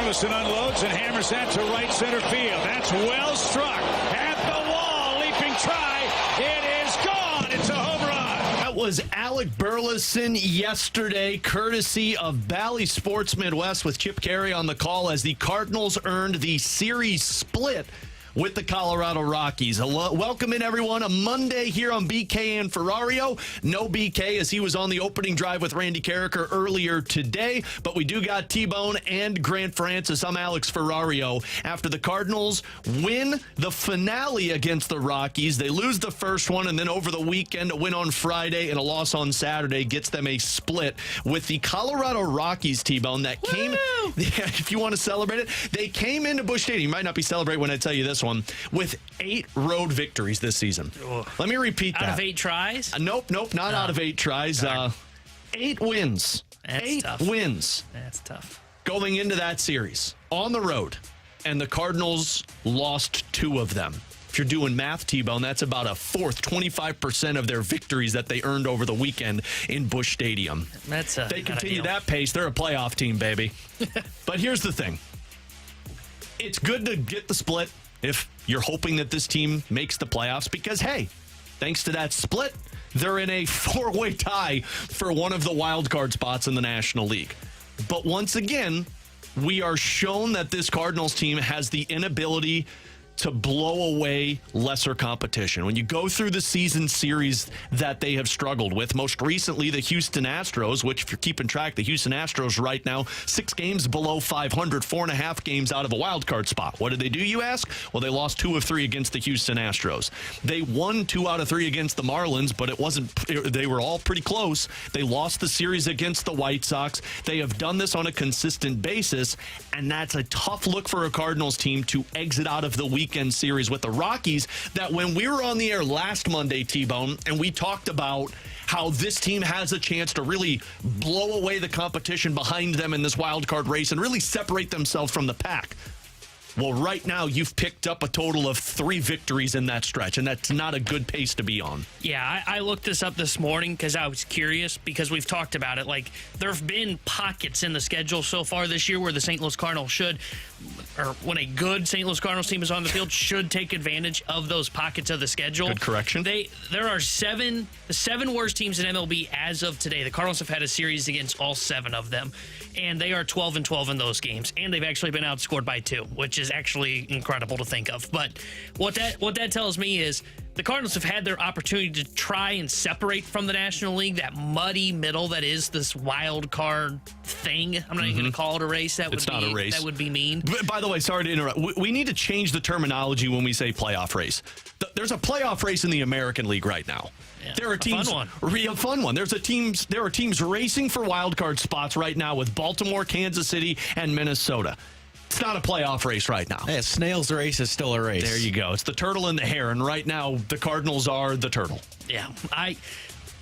Burleson unloads and hammers that to right center field. That's well struck. At the wall, leaping try. It is gone. It's a home run. That was Alec Burleson yesterday, courtesy of Bally Sports Midwest with Chip Carey on the call as the Cardinals earned the series split with the Colorado Rockies. Welcome in, everyone. A Monday here on BK and Ferrario. No BK as he was on the opening drive with Randy Carricker earlier today, but we do got T-Bone and Grant Francis. I'm Alex Ferrario. After the Cardinals win the finale against the Rockies, they lose the first one, and then over the weekend, a win on Friday and a loss on Saturday gets them a split with the Colorado Rockies, T-Bone, that came, if you want to celebrate it, they came into Busch Stadium. You might not be celebrating when I tell you this one, with 8 road victories this season. Ugh. Let me repeat that. Out of 8 tries? Nope, not out of 8 tries. 8 wins. That's 8 tough. wins. That's tough. Going into that series on the road, and the Cardinals lost 2 of them. If you're doing math, T-Bone, that's about a fourth, 25% of their victories that they earned over the weekend in Busch Stadium. That's they continue that pace, they're a playoff team, baby. But here's the thing. It's good to get the split if you're hoping that this team makes the playoffs because, hey, thanks to that split, they're in a 4-way tie for one of the wild card spots in the National League. But once again, we are shown that this Cardinals team has the inability to blow away lesser competition. When you go through the season series that they have struggled with, most recently the Houston Astros, which if you're keeping track, the Houston Astros right now, 6 games below 500, 4.5 games out of a wild card spot. What did they do, you ask? Well, they lost 2 of 3 against the Houston Astros. They won 2 out of 3 against the Marlins, but they were all pretty close. They lost the series against the White Sox. They have done this on a consistent basis, and that's a tough look for a Cardinals team to exit out of the weekend series with the Rockies. That when we were on the air last Monday, T-Bone, and we talked about how this team has a chance to really blow away the competition behind them in this wild card race and really separate themselves from the pack. Well, right now, you've picked up a total of 3 victories in that stretch, and that's not a good pace to be on. Yeah, I looked this up this morning because I was curious because we've talked about it. Like, there have been pockets in the schedule so far this year where the St. Louis Cardinals when a good St. Louis Cardinals team is on the field, should take advantage of those pockets of the schedule. Good correction. There are the 7 worst teams in MLB as of today. The Cardinals have had a series against all 7 of them, and they are 12-12 in those games, and they've actually been outscored by 2, which is actually incredible to think of. But what that tells me is the Cardinals have had their opportunity to try and separate from the National League, that muddy middle that is this wild card thing. I'm not even going to call it a race. It's not a race. That would be mean. By the way, sorry to interrupt. We need to change the terminology when we say playoff race. There's a playoff race in the American League right now. Yeah, there are teams, a fun one. There are teams racing for wild card spots right now with Baltimore, Kansas City, and Minnesota. It's not a playoff race right now. Yeah, snail's race is still a race. There you go. It's the turtle and the hare, and right now the Cardinals are the turtle. Yeah,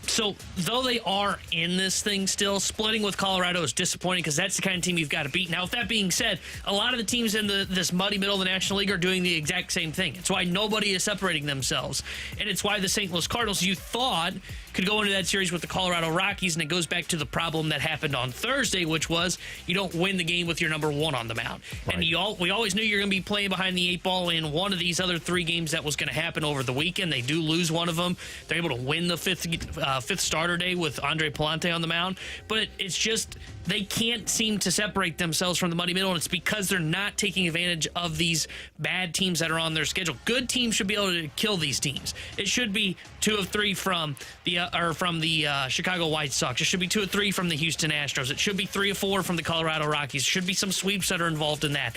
So, though they are in this thing still, splitting with Colorado is disappointing because that's the kind of team you've got to beat. Now, with that being said, a lot of the teams in this muddy middle of the National League are doing the exact same thing. It's why nobody is separating themselves. And it's why the St. Louis Cardinals, you thought, could go into that series with the Colorado Rockies, and it goes back to the problem that happened on Thursday, which was you don't win the game with your number 1 on the mound. Right. And we always knew you were going to be playing behind the 8 ball in one of these other 3 games that was going to happen over the weekend. They do lose one of them. They're able to win the fifth starter day with Andre Palante on the mound, but it's just they can't seem to separate themselves from the muddy middle, and it's because they're not taking advantage of these bad teams that are on their schedule. Good teams should be able to kill these teams. It should be 2 of 3 from the Chicago White Sox. It should be 2 of 3 from the Houston Astros. It should be 3 of 4 from the Colorado Rockies. It should be some sweeps that are involved in that.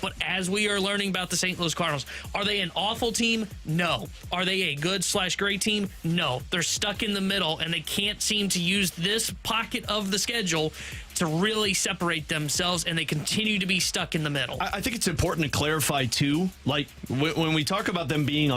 But as we are learning about the St. Louis Cardinals, are they an awful team? No. Are they a good/great team? No. They're stuck in the middle, and they can't seem to use this pocket of the schedule to really separate themselves, and they continue to be stuck in the middle. I think it's important to clarify, too, like, when we talk about them being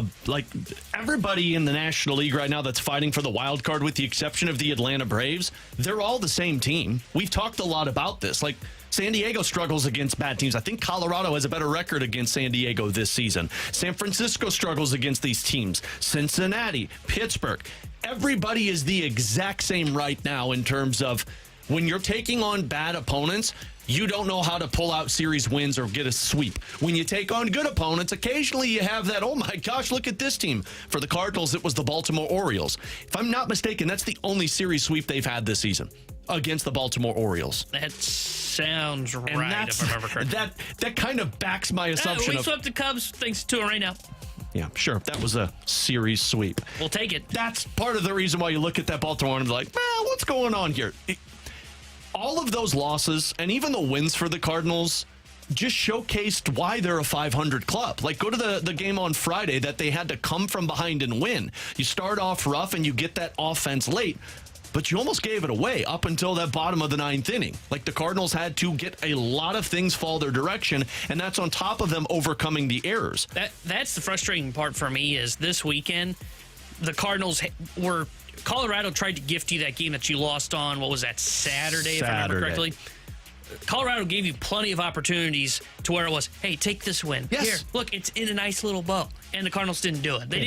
everybody in the National League right now that's fighting for the wild card, with the exception of the Atlanta Braves, they're all the same team. We've talked a lot about this. Like, San Diego struggles against bad teams. I think Colorado has a better record against San Diego this season. San Francisco struggles against these teams. Cincinnati, Pittsburgh. Everybody is the exact same right now in terms of When you're taking on bad opponents, you don't know how to pull out series wins or get a sweep. When you take on good opponents, occasionally you have that, oh my gosh, look at this team. For the Cardinals, it was the Baltimore Orioles. If I'm not mistaken, that's the only series sweep they've had this season against the Baltimore Orioles. That sounds right, if I remember correctly. That kind of backs my assumption. We swept the Cubs thanks to a rainout. Yeah, sure. That was a series sweep. We'll take it. That's part of the reason why you look at that Baltimore and be like, what's going on here? All of those losses and even the wins for the Cardinals just showcased why they're a 500 club. Like, go to the game on Friday that they had to come from behind and win. You start off rough and you get that offense late, but you almost gave it away up until that bottom of the ninth inning. Like, the Cardinals had to get a lot of things fall their direction, and that's on top of them overcoming the errors. That's the frustrating part for me is this weekend, the Cardinals were... Colorado tried to gift you that game that you lost on, what was that, Saturday, if I remember correctly? Colorado gave you plenty of opportunities to where it was, hey, take this win. Yes. Here, look, it's in a nice little bow. And the Cardinals didn't do it. They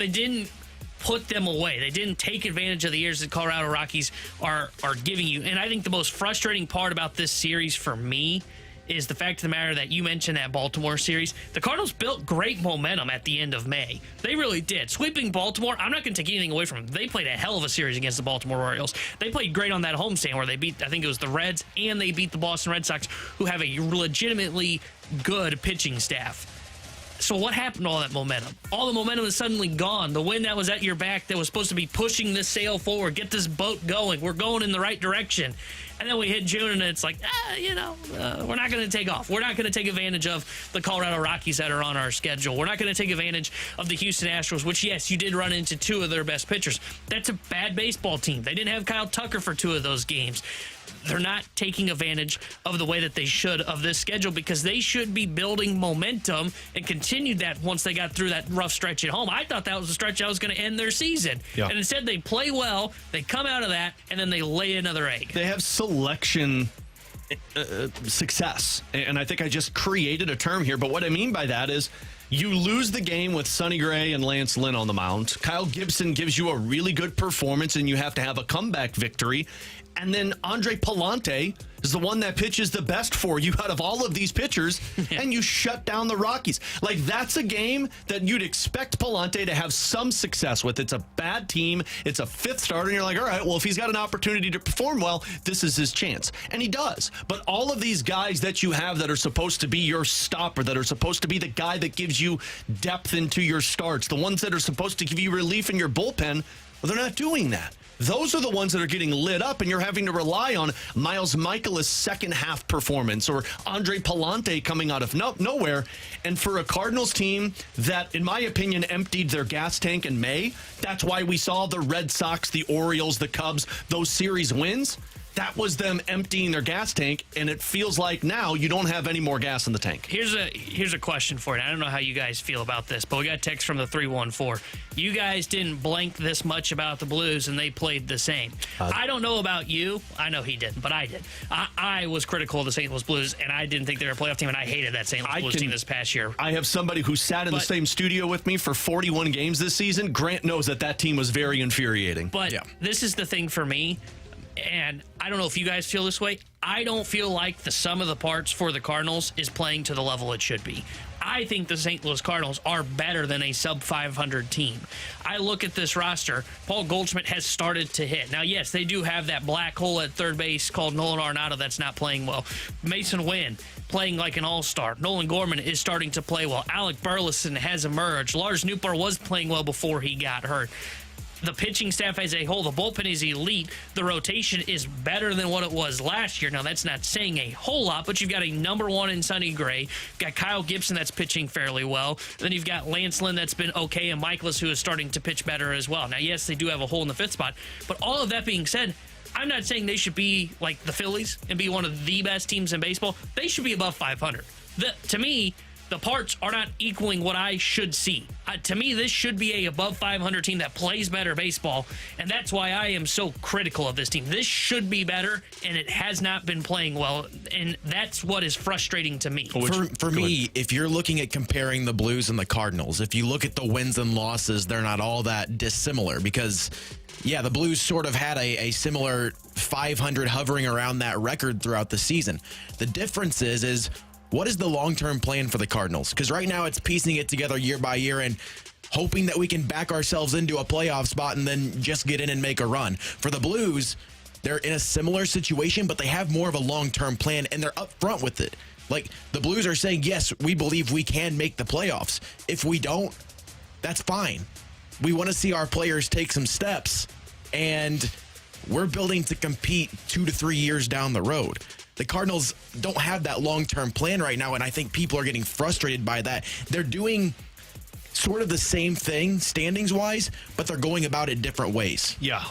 didn't put them away. They didn't take advantage of the years that Colorado Rockies are giving you. And I think the most frustrating part about this series for me is the fact of the matter that you mentioned that Baltimore series. The Cardinals built great momentum at the end of May. They really did. Sweeping Baltimore, I'm not going to take anything away from them. They played a hell of a series against the Baltimore Orioles. They played great on that homestand where they beat, I think it was the Reds, and they beat the Boston Red Sox, who have a legitimately good pitching staff. So what happened to all that momentum? All the momentum is suddenly gone. The wind that was at your back that was supposed to be pushing this sail forward, get this boat going. We're going in the right direction. And then we hit June, and it's like, we're not going to take off. We're not going to take advantage of the Colorado Rockies that are on our schedule. We're not going to take advantage of the Houston Astros, which, yes, you did run into two of their best pitchers. That's a bad baseball team. They didn't have Kyle Tucker for two of those games. They're not taking advantage of the way that they should of this schedule because they should be building momentum and continued that once they got through that rough stretch at home. I thought that was a stretch that was going to end their season. Yeah. And instead they play well, they come out of that, and then they lay another egg. They have selection success. And I think I just created a term here, but what I mean by that is you lose the game with Sonny Gray and Lance Lynn on the mound. Kyle Gibson gives you a really good performance, and you have to have a comeback victory. And then Andre Palante is the one that pitches the best for you out of all of these pitchers, and you shut down the Rockies. Like, that's a game that you'd expect Palante to have some success with. It's a bad team. It's a fifth starter, and you're like, all right, well, if he's got an opportunity to perform well, this is his chance. And he does. But all of these guys that you have that are supposed to be your stopper, that are supposed to be the guy that gives you depth into your starts, the ones that are supposed to give you relief in your bullpen, well, they're not doing that. Those are the ones that are getting lit up, and you're having to rely on Miles Michaelis' second half performance or Andre Palante coming out of nowhere. And for a Cardinals team that, in my opinion, emptied their gas tank in May, that's why we saw the Red Sox, the Orioles, the Cubs, those series wins. That was them emptying their gas tank, and it feels like now you don't have any more gas in the tank. Here's a question for you. I don't know how you guys feel about this, but we got a text from the 314. You guys didn't blank this much about the Blues, and they played the same. I don't know about you. I know he didn't, but I did. I was critical of the St. Louis Blues, and I didn't think they were a playoff team, and I hated that St. Louis Blues team this past year. I have somebody who sat in the same studio with me for 41 games this season. Grant knows that team was very infuriating. But this is the thing for me. And I don't know if you guys feel this way. I don't feel like the sum of the parts for the Cardinals is playing to the level it should be. I think the St. Louis Cardinals are better than a sub-500 team. I look at this roster. Paul Goldschmidt has started to hit. Now, yes, they do have that black hole at third base called Nolan Arenado that's not playing well. Mason Wynn playing like an all-star. Nolan Gorman is starting to play well. Alec Burleson has emerged. Lars Nootbaar was playing well before he got hurt. The pitching staff as a whole, the bullpen is elite. The rotation is better than what it was last year. Now, that's not saying a whole lot, but you've got a number one in Sonny Gray. You've got Kyle Gibson that's pitching fairly well. Then you've got Lance Lynn that's been okay, and Michaelis who is starting to pitch better as well. Now, yes, they do have a hole in the fifth spot, but all of that being said, I'm not saying they should be like the Phillies and be one of the best teams in baseball. They should be above 500. To me, the parts are not equaling what I should see. To me, this should be a above 500 team that plays better baseball, and that's why I am so critical of this team. This should be better, and it has not been playing well, and that's what is frustrating to me. For me, if you're looking at comparing the Blues and the Cardinals, if you look at the wins and losses, they're not all that dissimilar because, yeah, the Blues sort of had a similar 500 hovering around that record throughout the season. The difference is what is the long-term plan for the Cardinals? Because right now it's piecing it together year by year and hoping that we can back ourselves into a playoff spot and then just get in and make a run. For the Blues, they're in a similar situation, but they have more of a long-term plan, and they're upfront with it. Like, the Blues are saying, yes, we believe we can make the playoffs. If we don't, that's fine. We want to see our players take some steps, and we're building to compete 2 to 3 years down the road. The Cardinals don't have that long-term plan right now, and I think people are getting frustrated by that. They're doing sort of the same thing standings-wise, but they're going about it different ways. Yeah,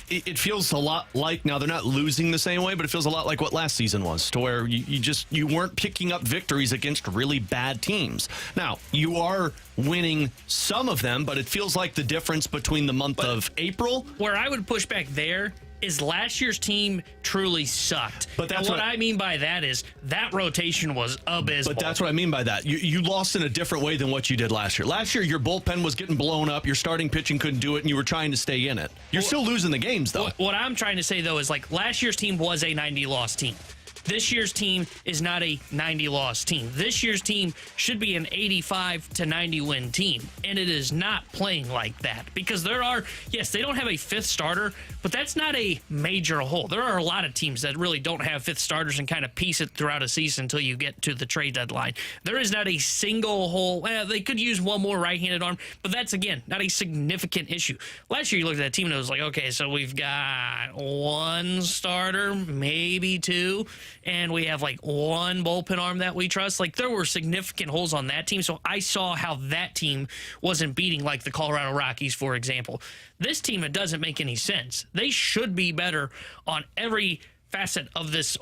it feels a lot like, now they're not losing the same way, but it feels a lot like what last season was, to where you weren't picking up victories against really bad teams. Now, you are winning some of them, but it feels like the difference between the month of April. Where I would push back there is last year's team truly sucked. But that's what I mean by that is that rotation was abysmal. But that's what I mean by that. You lost in a different way than what you did last year. Last year, your bullpen was getting blown up. Your starting pitching couldn't do it, and you were trying to stay in it. You're still losing the games, though. What I'm trying to say, though, is like last year's team was a 90-loss team. This year's team is not a 90-loss team. This year's team should be an 85 to 90 win team, and it is not playing like that because there are, yes, they don't have a fifth starter, but that's not a major hole. There are a lot of teams that really don't have fifth starters and kind of piece it throughout a season until you get to the trade deadline. There is not a single hole. Well, they could use one more right-handed arm, but that's, again, not a significant issue. Last year, you looked at that team and it was like, okay, so we've got one starter, maybe two, and we have like one bullpen arm that we trust. Like, there were significant holes on that team, so I saw how that team wasn't beating like the Colorado Rockies, for example. This team, it doesn't make any sense. They should be better on every facet of this,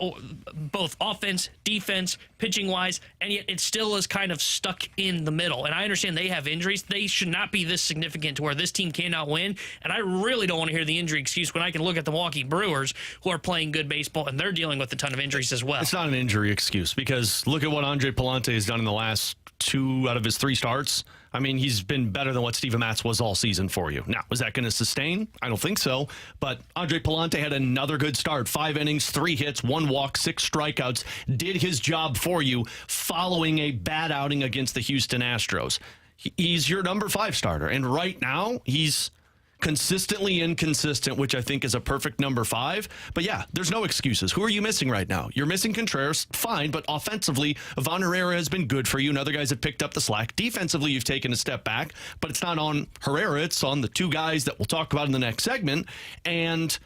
both offense, defense, pitching-wise, and yet it still is kind of stuck in the middle. And I understand they have injuries. They should not be this significant to where this team cannot win. And I really don't want to hear the injury excuse when I can look at the Milwaukee Brewers, who are playing good baseball, and they're dealing with a ton of injuries as well. It's not an injury excuse because look at what Andre Palante has done in the last 2 out of his 3 starts. I mean, he's been better than what Steven Matz was all season for you. Now, is that going to sustain? I don't think so. But Andre Palante had another good start. 5 innings, 3 hits, 1 walk, 6 strikeouts. Did his job for you following a bad outing against the Houston Astros. He's your number 5 starter. And right now, he's consistently inconsistent, which I think is a perfect number 5. But yeah, there's no excuses. Who are you missing right now? You're missing Contreras, fine, but offensively, Ivan Herrera has been good for you, and other guys have picked up the slack. Defensively, you've taken a step back, but it's not on Herrera, it's on the 2 guys that we'll talk about in the next segment, and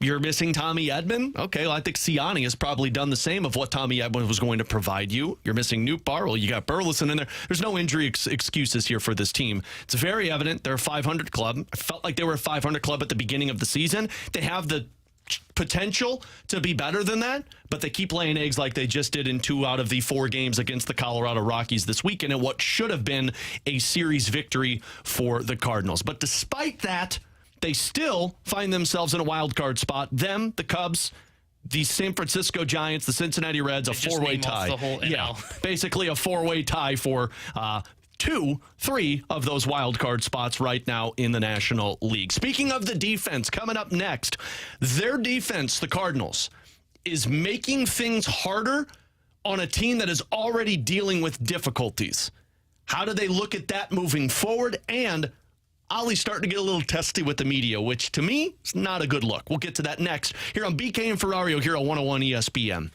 you're missing Tommy Edman? Okay, well, I think Ciani has probably done the same of what Tommy Edman was going to provide you. You're missing Nootbaar. Well, you got Burleson in there. There's no injury excuses here for this team. It's very evident they're a 500 club. I felt like they were a 500 club at the beginning of the season. They have the potential to be better than that, but they keep laying eggs like they just did in 2 out of the 4 games against the Colorado Rockies this weekend in what should have been a series victory for the Cardinals. But despite that, they still find themselves in a wild card spot. Them, the Cubs, the San Francisco Giants, the Cincinnati Reds, a 4-way tie. Yeah, basically a 4-way tie for 2-3 of those wild card spots right now in the National League. Speaking of the defense, coming up next, their defense, the Cardinals, is making things harder on a team that is already dealing with difficulties. How do they look at that moving forward? And Ollie's starting to get a little testy with the media, which to me is not a good look. We'll get to that next here on BK and Ferrario here on 101 ESPN.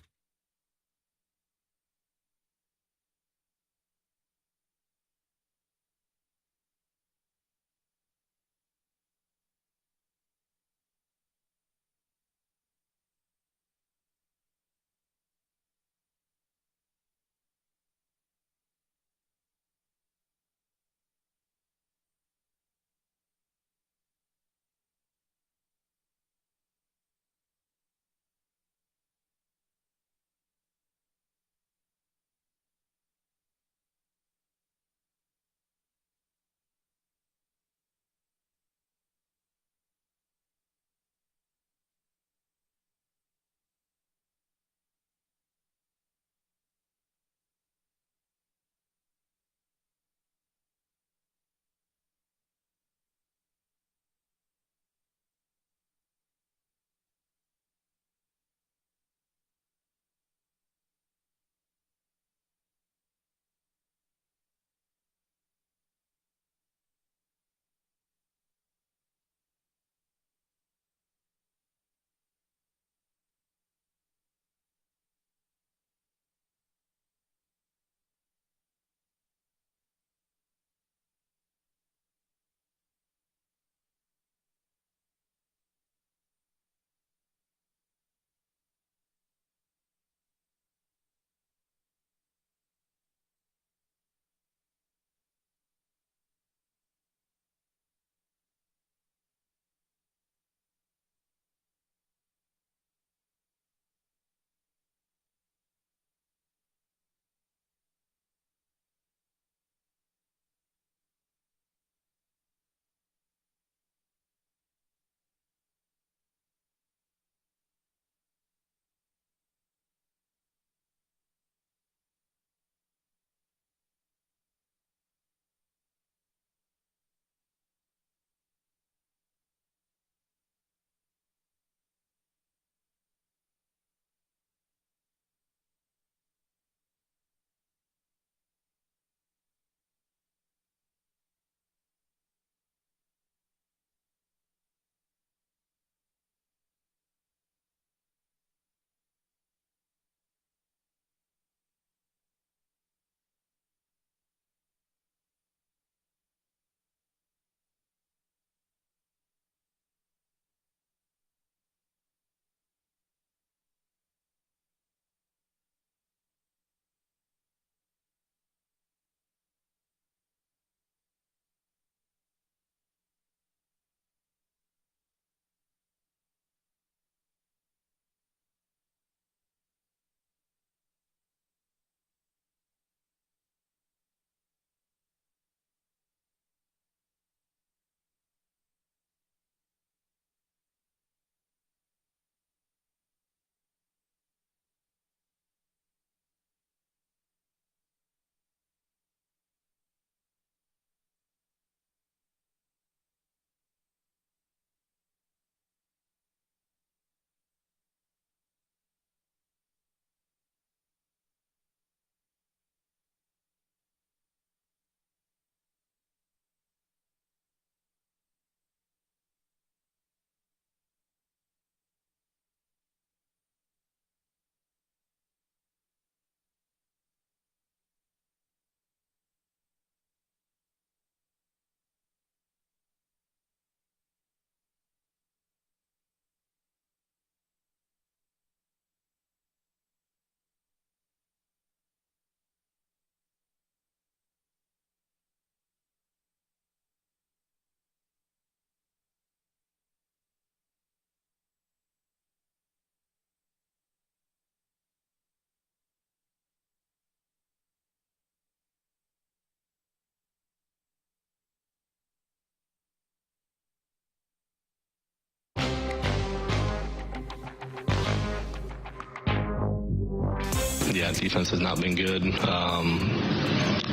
Yeah, defense has not been good.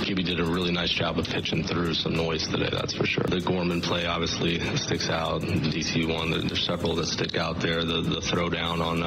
Gibby did a really nice job of pitching through some noise today, that's for sure. The Gorman play obviously sticks out. The DC one, there's several that stick out there. The throwdown on,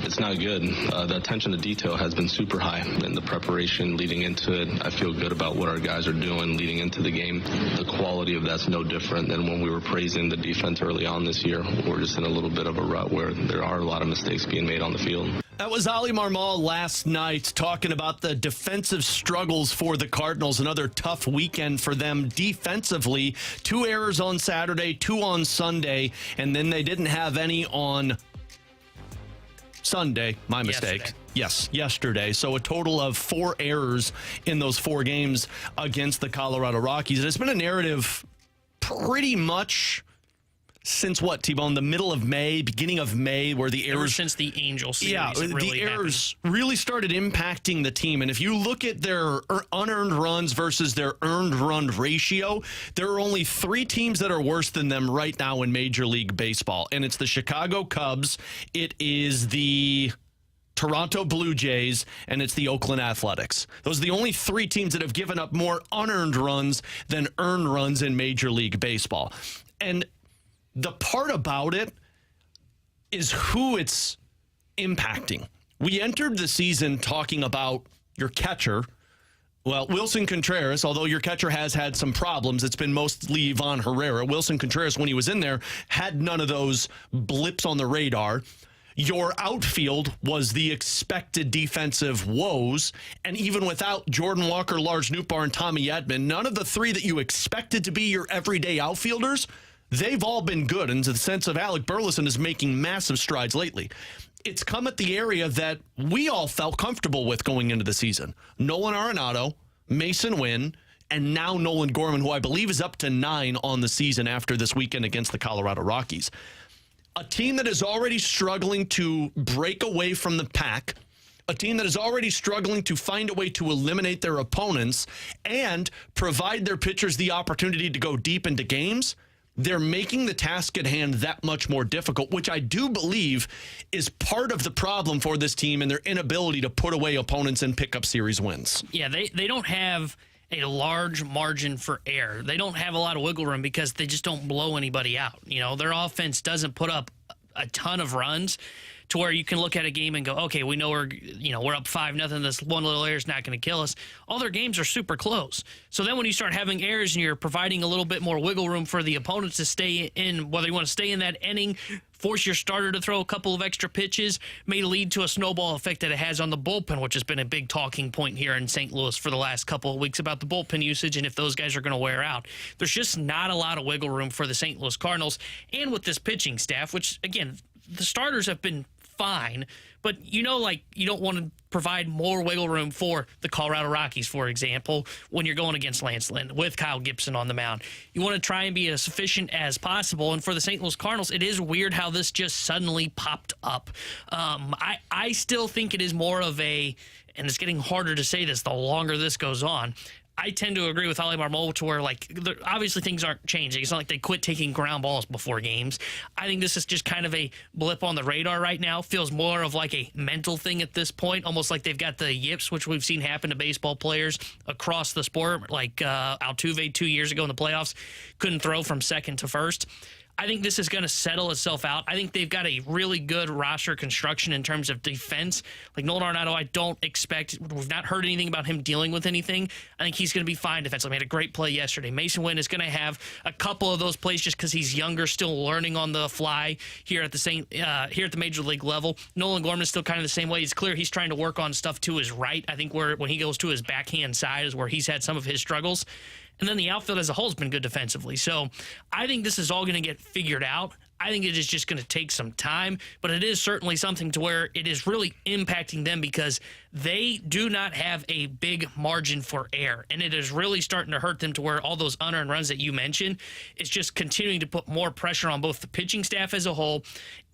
it's not good. The attention to detail has been super high, and the preparation leading into it, I feel good about what our guys are doing leading into the game. The quality of that's no different than when we were praising the defense early on this year. We're just in a little bit of a rut where there are a lot of mistakes being made on the field. That was Ali Marmol last night talking about the defensive struggles for the Cardinals. Another tough weekend for them defensively. 2 errors on Saturday, 2 on Sunday, and then they didn't have any on Sunday. My mistake. Yes, yesterday. So a total of 4 errors in those 4 games against the Colorado Rockies. It's been a narrative pretty much since what, T-Bone? The middle of May, beginning of May, where the errors... Ever since the Angel series, yeah, really the errors really started impacting the team. And if you look at their unearned runs versus their earned run ratio, there are only 3 teams that are worse than them right now in Major League Baseball. And it's the Chicago Cubs, it is the Toronto Blue Jays, and it's the Oakland Athletics. Those are the only 3 teams that have given up more unearned runs than earned runs in Major League Baseball. And the part about it is who it's impacting. We entered the season talking about your catcher. Well, Wilson Contreras, although your catcher has had some problems, it's been mostly Ivan Herrera. Wilson Contreras, when he was in there, had none of those blips on the radar. Your outfield was the expected defensive woes, and even without Jordan Walker, Lars Nootbaar, and Tommy Edman, none of the 3 that you expected to be your everyday outfielders, they've all been good in the sense of Alec Burleson is making massive strides lately. It's come at the area that we all felt comfortable with going into the season. Nolan Arenado, Mason Wynn, and now Nolan Gorman, who I believe is up to 9 on the season after this weekend against the Colorado Rockies. A team that is already struggling to break away from the pack, a team that is already struggling to find a way to eliminate their opponents and provide their pitchers the opportunity to go deep into games. They're making the task at hand that much more difficult, which I do believe is part of the problem for this team and their inability to put away opponents and pick up series wins. Yeah, they don't have a large margin for error. They don't have a lot of wiggle room because they just don't blow anybody out. You know, their offense doesn't put up a ton of runs to where you can look at a game and go, okay, we know we're up 5-0. This one little error is not going to kill us. All their games are super close. So then when you start having errors and you're providing a little bit more wiggle room for the opponents to stay in, whether you want to stay in that inning, force your starter to throw a couple of extra pitches, may lead to a snowball effect that it has on the bullpen, which has been a big talking point here in St. Louis for the last couple of weeks about the bullpen usage and if those guys are going to wear out. There's just not a lot of wiggle room for the St. Louis Cardinals and with this pitching staff, which, again, the starters have been fine, but you don't want to provide more wiggle room for the Colorado Rockies, for example, when you're going against Lance Lynn with Kyle Gibson on the mound. You want to try and be as efficient as possible, and for the St. Louis Cardinals, it is weird how this just suddenly popped up. I still think it is more of and it's getting harder to say this the longer this goes on, I tend to agree with Ali Marmol to where, obviously things aren't changing. It's not like they quit taking ground balls before games. I think this is just kind of a blip on the radar right now. Feels more of like a mental thing at this point, almost like they've got the yips, which we've seen happen to baseball players across the sport, like Altuve 2 years ago in the playoffs, couldn't throw from second to first. I think this is going to settle itself out. I think they've got a really good roster construction in terms of defense. Like Nolan Arenado, I don't expect, we've not heard anything about him dealing with anything. I think he's going to be fine defensively. He had a great play yesterday. Mason Wynn is going to have a couple of those plays just because he's younger, still learning on the fly here at the Major League level. Nolan Gorman is still kind of the same way. It's clear he's trying to work on stuff to his right. I think when he goes to his backhand side is where he's had some of his struggles. And then the outfield as a whole has been good defensively. So I think this is all going to get figured out. I think it is just going to take some time, but it is certainly something to where it is really impacting them because they do not have a big margin for error, and it is really starting to hurt them to where all those unearned runs that you mentioned is just continuing to put more pressure on both the pitching staff as a whole,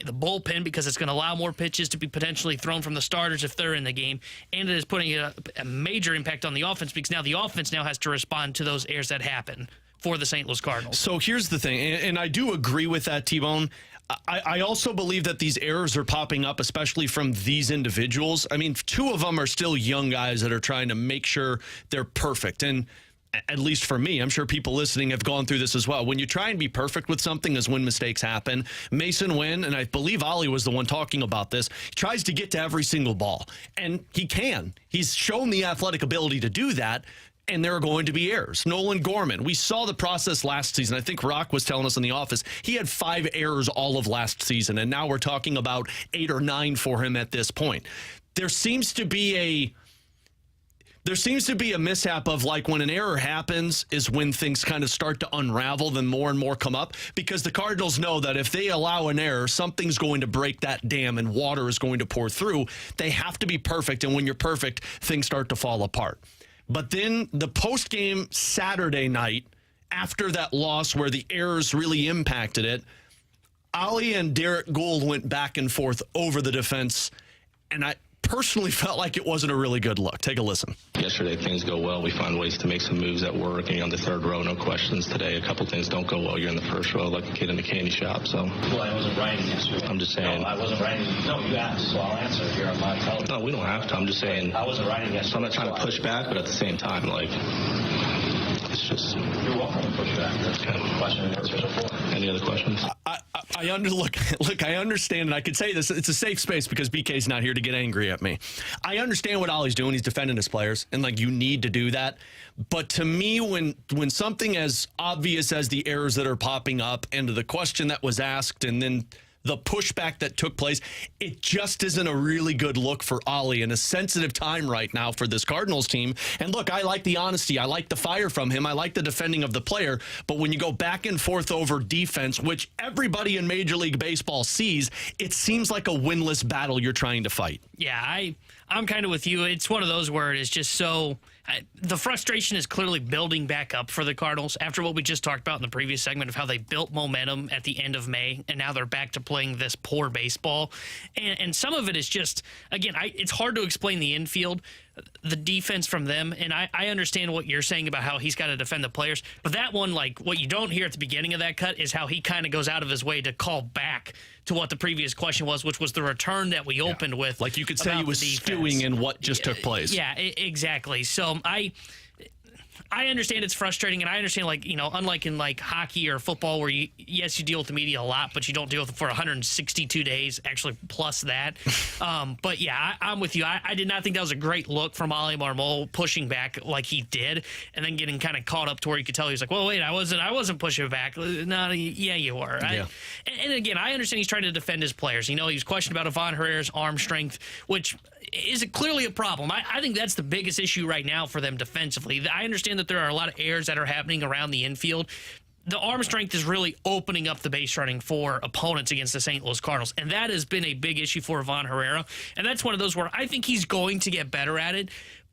the bullpen, because it's going to allow more pitches to be potentially thrown from the starters if they're in the game, and it is putting a major impact on the offense because now the offense now has to respond to those errors that happen for the St. Louis Cardinals. So here's the thing, and I do agree with that, T-Bone. I also believe that these errors are popping up, especially from these individuals. I mean, two of them are still young guys that are trying to make sure they're perfect. And at least for me, I'm sure people listening have gone through this as well. When you try and be perfect with something is when mistakes happen. Mason Wynn, and I believe Ollie was the one talking about this, he tries to get to every single ball. And he can. He's shown the athletic ability to do that. And there are going to be errors. Nolan Gorman, we saw the process last season. I think Rock was telling us in the office he had 5 errors all of last season, and now we're talking about 8 or 9 for him at this point. There seems to be a mishap of, like, when an error happens is when things kind of start to unravel, then more and more come up, because the Cardinals know that if they allow an error, something's going to break that dam and water is going to pour through. They have to be perfect, and when you're perfect, things start to fall apart. But then the post-game Saturday night, after that loss where the errors really impacted it, Ollie and Derek Gould went back and forth over the defense, and I personally felt like it wasn't a really good look. Take a listen. Yesterday, things go well. We find ways to make some moves at work, and you're on the third row, no questions. Today, a couple things don't go well. You're in the first row like a kid in a candy shop. So, well, I wasn't writing yesterday. I'm just saying. No, I wasn't writing. No, you asked, so I'll answer here on my television. No, we don't have to. I'm just saying. I wasn't writing yesterday. So I'm not trying to push back, but at the same time, like, it's just. You're welcome to push back. That's kind of a question and answer before. Any other questions? Look, I understand, and I could say this. It's a safe space because BK's not here to get angry at me. I understand what Ollie's doing. He's defending his players, and, like, you need to do that. But to me, when something as obvious as the errors that are popping up and the question that was asked and then the pushback that took place, it just isn't a really good look for Ollie in a sensitive time right now for this Cardinals team. And look, I like the honesty. I like the fire from him. I like the defending of the player. But when you go back and forth over defense, which everybody in Major League Baseball sees, it seems like a winless battle you're trying to fight. Yeah, I'm kind of with you. It's one of those where it is just so the frustration is clearly building back up for the Cardinals after what we just talked about in the previous segment of how they built momentum at the end of May, and now they're back to playing this poor baseball. And some of it is just, again, it's hard to explain the infield, the defense from them, and I understand what you're saying about how he's got to defend the players, but that one, like, what you don't hear at the beginning of that cut is how he kind of goes out of his way to call back to what the previous question was, which was the return that we opened with. Like, you could say he was stewing in what just took place. Yeah, exactly. So I understand it's frustrating, and I understand, like, you know, unlike in, like, hockey or football where you deal with the media a lot, but you don't deal with it for 162 days, actually, plus that. But yeah, I'm with you. I did not think that was a great look from Ollie Marmol pushing back like he did, and then getting kind of caught up to where you could tell he was like, well, wait, I wasn't pushing back. No, yeah, you were. Yeah. And again, I understand he's trying to defend his players. You know, he was questioned about Ivan Herrera's arm strength, which is clearly a problem. I think that's the biggest issue right now for them defensively. I understand that there are a lot of errors that are happening around the infield. The arm strength is really opening up the base running for opponents against the St. Louis Cardinals, and that has been a big issue for Ivan Herrera, and that's one of those where I think he's going to get better at it,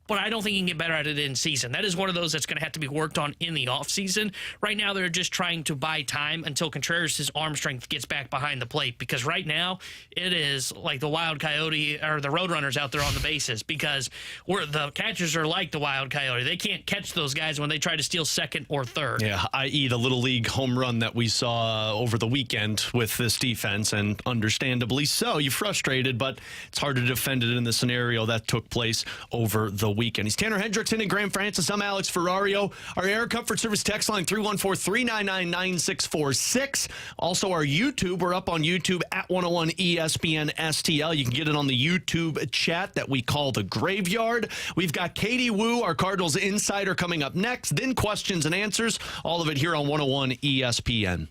but I don't think he can get better at it in season. That is one of those that's going to have to be worked on in the offseason. Right now, they're just trying to buy time until Contreras' arm strength gets back behind the plate, because right now it is like the Wild Coyote or the Roadrunners out there on the bases, because the catchers are like the Wild Coyote. They can't catch those guys when they try to steal second or third. Yeah, i.e. the Little League home run that we saw over the weekend with this defense, and understandably so. You're frustrated, but it's hard to defend it in the scenario that took place over the weekend. He's Tanner Hendrickson and Graham Francis. I'm Alex Ferrario. Our Air Comfort Service text line 314-399-9646. Also our YouTube. We're up on YouTube at 101 ESPN STL. You can get it on the YouTube chat that we call the Graveyard. We've got Katie Wu, our Cardinals insider, coming up next. Then questions and answers. All of it here on 101 ESPN.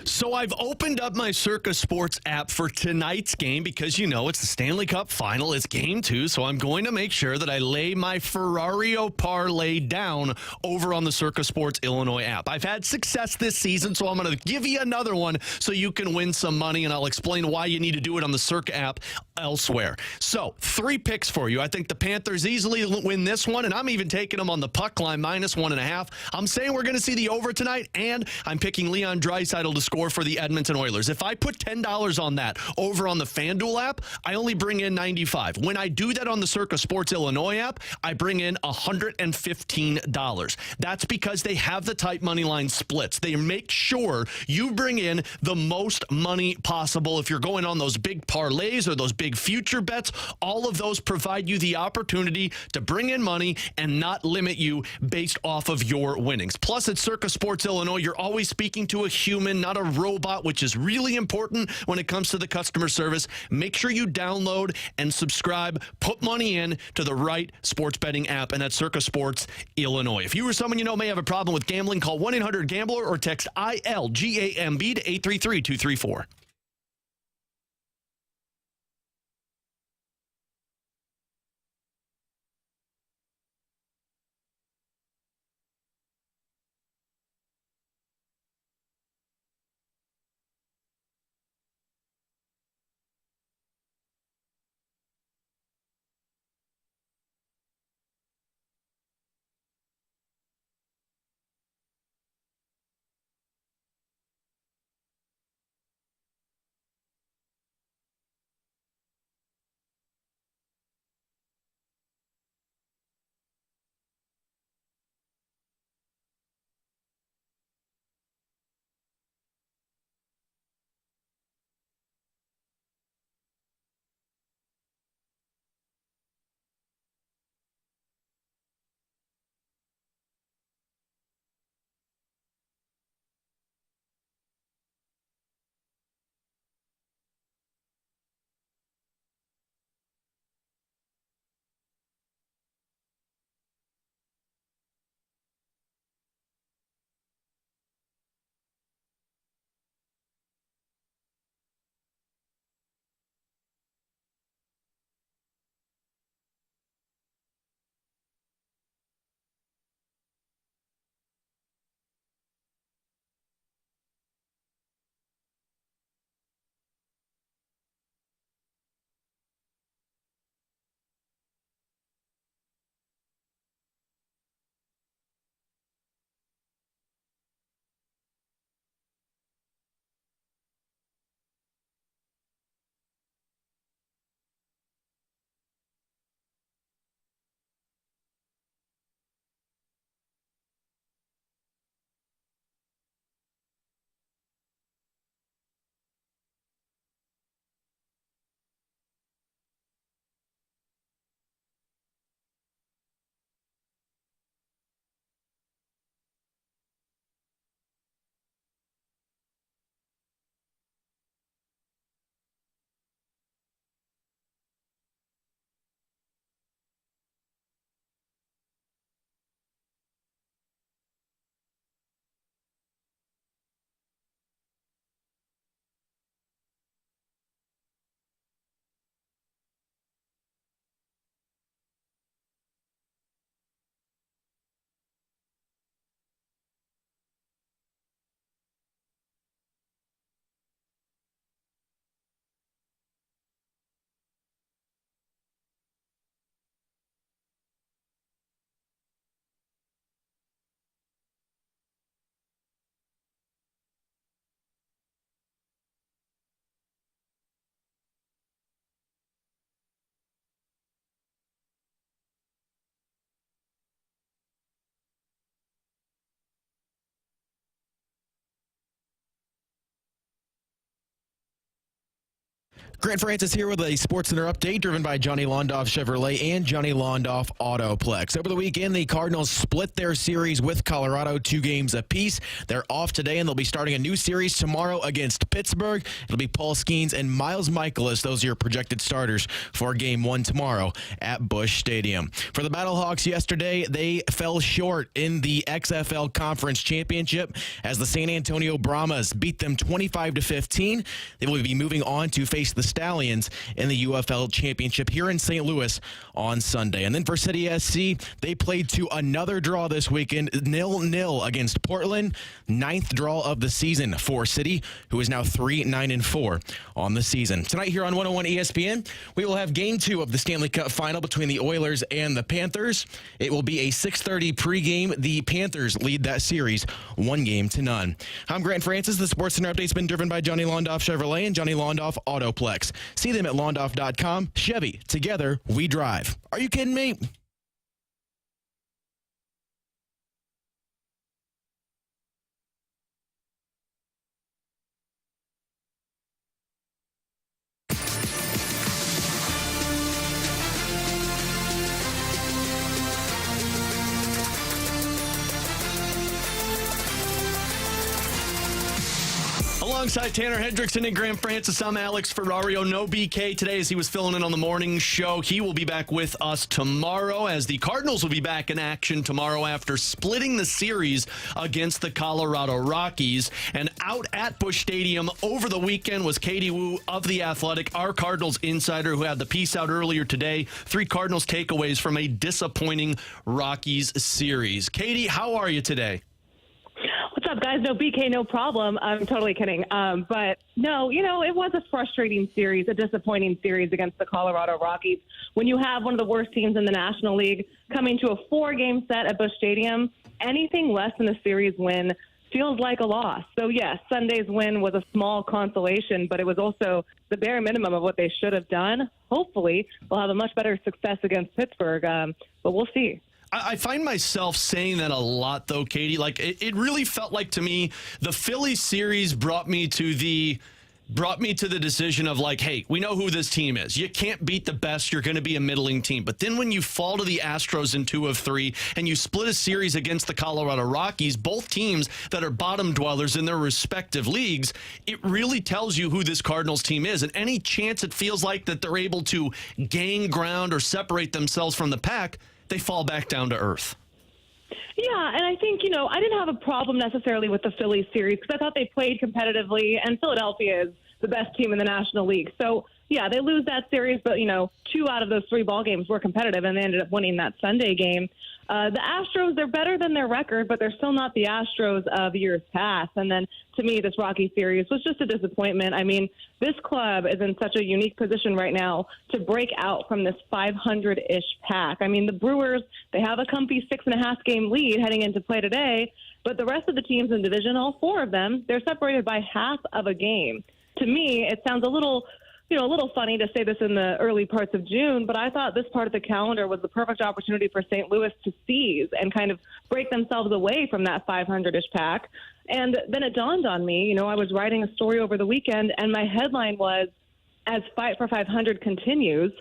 So I've opened up my Circa Sports app for tonight's game because, it's the Stanley Cup final. It's game 2, so I'm going to make sure that I lay my Ferrario parlay down over on the Circa Sports Illinois app. I've had success this season, so I'm going to give you another one so you can win some money, and I'll explain why you need to do it on the Circa app elsewhere. So, 3 picks for you. I think the Panthers easily win this one, and I'm even taking them on the puck line, -1.5. I'm saying we're going to see the over tonight, and I'm picking Leon Draisaitl to score for the Edmonton Oilers. If I put $10 on that over on the FanDuel app, I only bring in 95. When I do that on the Circa Sports Illinois app, I bring in $115. That's because they have the tight money line splits. They make sure you bring in the most money possible. If you're going on those big parlays or those big future bets, all of those provide you the opportunity to bring in money and not limit you based off of your winnings. Plus, at Circa Sports Illinois, you're always speaking to a human, not a robot, which is really important when it comes to the customer service. Make sure you download and subscribe. Put money in to the right sports betting app, and that's Circa Sports Illinois. If you or someone you know may have a problem with gambling, call 1-800-GAMBLER or text ILGAMB to 833-234. Grant Francis here with a SportsCenter update driven by Johnny Londoff Chevrolet and Johnny Londoff Autoplex. Over the weekend, the Cardinals split their series with Colorado 2 games apiece. They're off today, and they'll be starting a new series tomorrow against Pittsburgh. It'll be Paul Skeens and Miles Michaelis. Those are your projected starters for Game 1 tomorrow at Busch Stadium. For the Battlehawks yesterday, they fell short in the XFL Conference Championship as the San Antonio Brahmas beat them 25-15. They will be moving on to face the Stallions in the UFL Championship here in St. Louis on Sunday. And then for City SC, they played to another draw this weekend, 0-0 against Portland. 9th draw of the season for City, who is now 3-9-4 on the season. Tonight here on 101 ESPN, we will have Game 2 of the Stanley Cup Final between the Oilers and the Panthers. It will be a 6:30 pregame. The Panthers lead that series 1-0. I'm Grant Francis. The SportsCenter update's been driven by Johnny Londoff Chevrolet and Johnny Londoff Autoplex. See them at londoff.com. Chevy, together we drive. Are you kidding me? Alongside Tanner Hendrickson and Graham Francis, I'm Alex Ferrario. No BK today as he was filling in on the morning show. He will be back with us tomorrow as the Cardinals will be back in action tomorrow after splitting the series against the Colorado Rockies. And out at Busch Stadium over the weekend was Katie Wu of The Athletic, our Cardinals insider, who had the piece out earlier today. 3 Cardinals takeaways from a disappointing Rockies series. Katie, how are you today? What's up, guys? No BK, no problem. I'm totally kidding. But no, it was a frustrating series, a disappointing series against the Colorado Rockies. When you have one of the worst teams in the National League coming to a 4-game set at Busch Stadium, anything less than a series win feels like a loss. So, yes, Sunday's win was a small consolation, but it was also the bare minimum of what they should have done. Hopefully, they'll have a much better success against Pittsburgh, but we'll see. I find myself saying that a lot, though, Katie. Like, it really felt like to me the Phillies series brought me to the decision of, like, hey, we know who this team is. You can't beat the best. You're going to be a middling team. But then when you fall to the Astros in 2 of 3 and you split a series against the Colorado Rockies, both teams that are bottom dwellers in their respective leagues, it really tells you who this Cardinals team is. And any chance it feels like that they're able to gain ground or separate themselves from the pack, they fall back down to earth. Yeah, and I think, I didn't have a problem necessarily with the Phillies series because I thought they played competitively, and Philadelphia is the best team in the National League. So, yeah, they lose that series, but, 2 out of those 3 ball games were competitive, and they ended up winning that Sunday game. The Astros, they're better than their record, but they're still not the Astros of years past. And then, to me, this Rocky series was just a disappointment. I mean, this club is in such a unique position right now to break out from this 500-ish pack. I mean, the Brewers, they have a comfy 6.5-game lead heading into play today, but the rest of the teams in division, all 4 of them, they're separated by half of a game. To me, it sounds a little funny to say this in the early parts of June, but I thought this part of the calendar was the perfect opportunity for St. Louis to seize and kind of break themselves away from that 500-ish pack. And then it dawned on me, I was writing a story over the weekend, and my headline was, as Fight for 500 continues,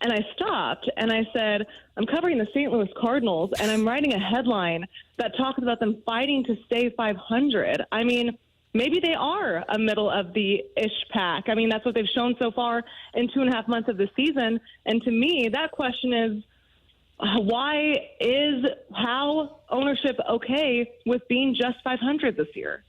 and I stopped and I said, I'm covering the St. Louis Cardinals, and I'm writing a headline that talks about them fighting to stay 500. I mean, maybe they are a middle of the ish pack. I mean, that's what they've shown so far in 2.5 months of the season. And to me, that question is, how ownership okay with being just 500 this year?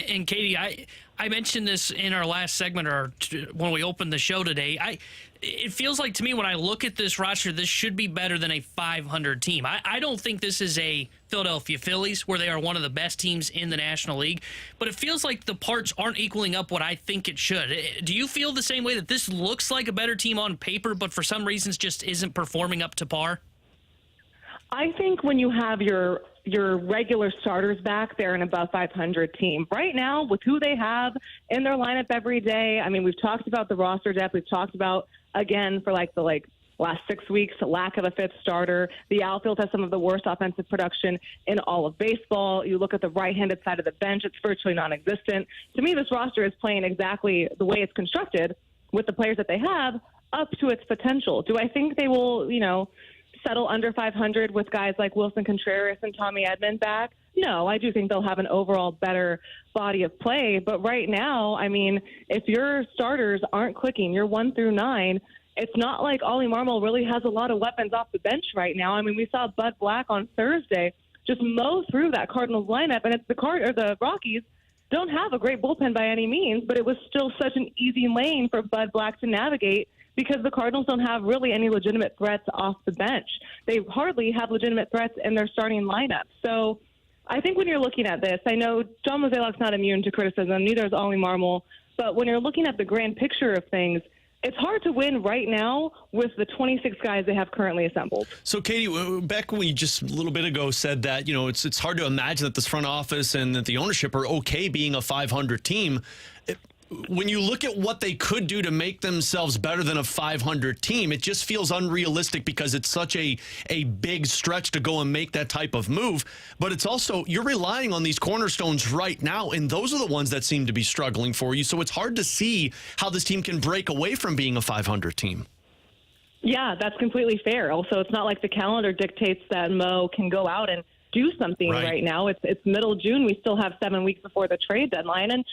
And Katie, I mentioned this in our last segment or when we opened the show today. It feels like to me when I look at this roster, this should be better than a 500 team. I don't think this is a Philadelphia Phillies where they are one of the best teams in the National League, but it feels like the parts aren't equaling up what I think it should. Do you feel the same way that this looks like a better team on paper, but for some reasons just isn't performing up to par? I think when you have your regular starters back, they're an above 500 team. Right now, with who they have in their lineup every day, I mean, we've talked about the roster depth. We've talked about, again, for the last 6 weeks, the lack of a 5th starter. The outfield has some of the worst offensive production in all of baseball. You look at the right-handed side of the bench, it's virtually non-existent. To me, this roster is playing exactly the way it's constructed with the players that they have up to its potential. Do I think they will, settle under 500 with guys like Wilson Contreras and Tommy Edman back? No, I do think they'll have an overall better body of play. But right now, I mean, if your starters aren't clicking, you're 1 through 9, it's not like Ollie Marmol really has a lot of weapons off the bench right now. I mean, we saw Bud Black on Thursday just mow through that Cardinals lineup, and it's the Rockies don't have a great bullpen by any means, but it was still such an easy lane for Bud Black to navigate because the Cardinals don't have really any legitimate threats off the bench. They hardly have legitimate threats in their starting lineup. So I think when you're looking at this, I know John Mozeliak's not immune to criticism, neither is Ollie Marmol, but when you're looking at the grand picture of things, it's hard to win right now with the 26 guys they have currently assembled. So, Katie, back when you just a little bit ago said that, it's hard to imagine that this front office and that the ownership are okay being a 500 team. When you look at what they could do to make themselves better than a 500 team, it just feels unrealistic because it's such a big stretch to go and make that type of move. But it's also, you're relying on these cornerstones right now, and those are the ones that seem to be struggling for you. So it's hard to see how this team can break away from being a 500 team. Yeah, that's completely fair. Also, it's not like the calendar dictates that Mo can go out and do something right now. It's middle June. We still have 7 weeks before the trade deadline. And,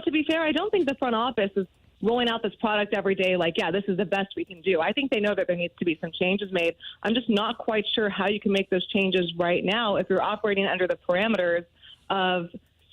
to be fair, I don't think the front office is rolling out this product every day like, yeah, this is the best we can do. I think they know that there needs to be some changes made. I'm just not quite sure how you can make those changes right now if you're operating under the parameters of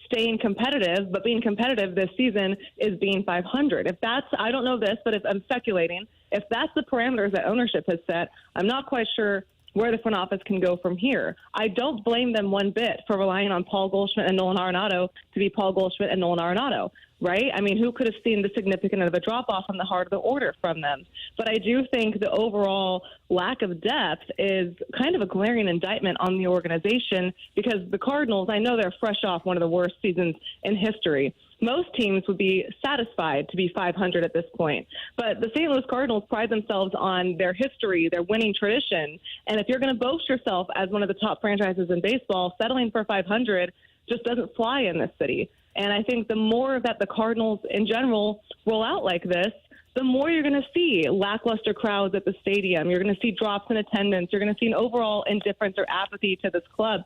staying competitive, but being competitive this season is being 500. If that's, I don't know this, but if I'm speculating, if that's the parameters that ownership has set, I'm not quite sure where the front office can go from here. I don't blame them one bit for relying on Paul Goldschmidt and Nolan Arenado to be Paul Goldschmidt and Nolan Arenado, right? I mean, who could have seen the significance of a drop-off on the heart of the order from them? But I do think the overall lack of depth is kind of a glaring indictment on the organization because the Cardinals, I know they're fresh off one of the worst seasons in history. Most teams would be satisfied to be 500 at this point. But the St. Louis Cardinals pride themselves on their history, their winning tradition. And if you're going to boast yourself as one of the top franchises in baseball, settling for 500 just doesn't fly in this city. And I think the more that the Cardinals in general roll out like this, the more you're going to see lackluster crowds at the stadium. You're going to see drops in attendance. You're going to see an overall indifference or apathy to this club.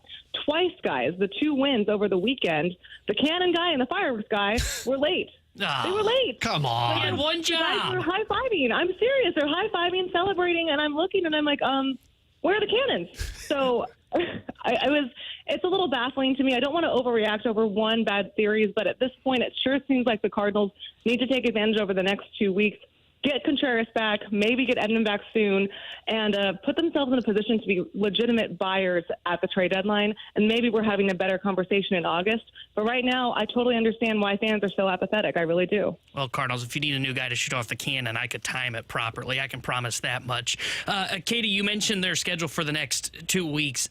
Twice, guys, the 2 wins over the weekend, the cannon guy and the fireworks guy were late. Oh, they were late. Come on. He had one job. Guys were high-fiving. I'm serious. They're high-fiving, celebrating, and I'm looking, and I'm like, where are the cannons? So it's a little baffling to me. I don't want to overreact over one bad series, but at this point, it sure seems like the Cardinals need to take advantage over the next 2 weeks, get Contreras back, maybe get Edman back soon, and put themselves in a position to be legitimate buyers at the trade deadline. And maybe we're having a better conversation in August. But right now, I totally understand why fans are so apathetic. I really do. Well, Cardinals, if you need a new guy to shoot off the cannon, I could time it properly. I can promise that much. Katie, you mentioned their schedule for the next 2 weeks.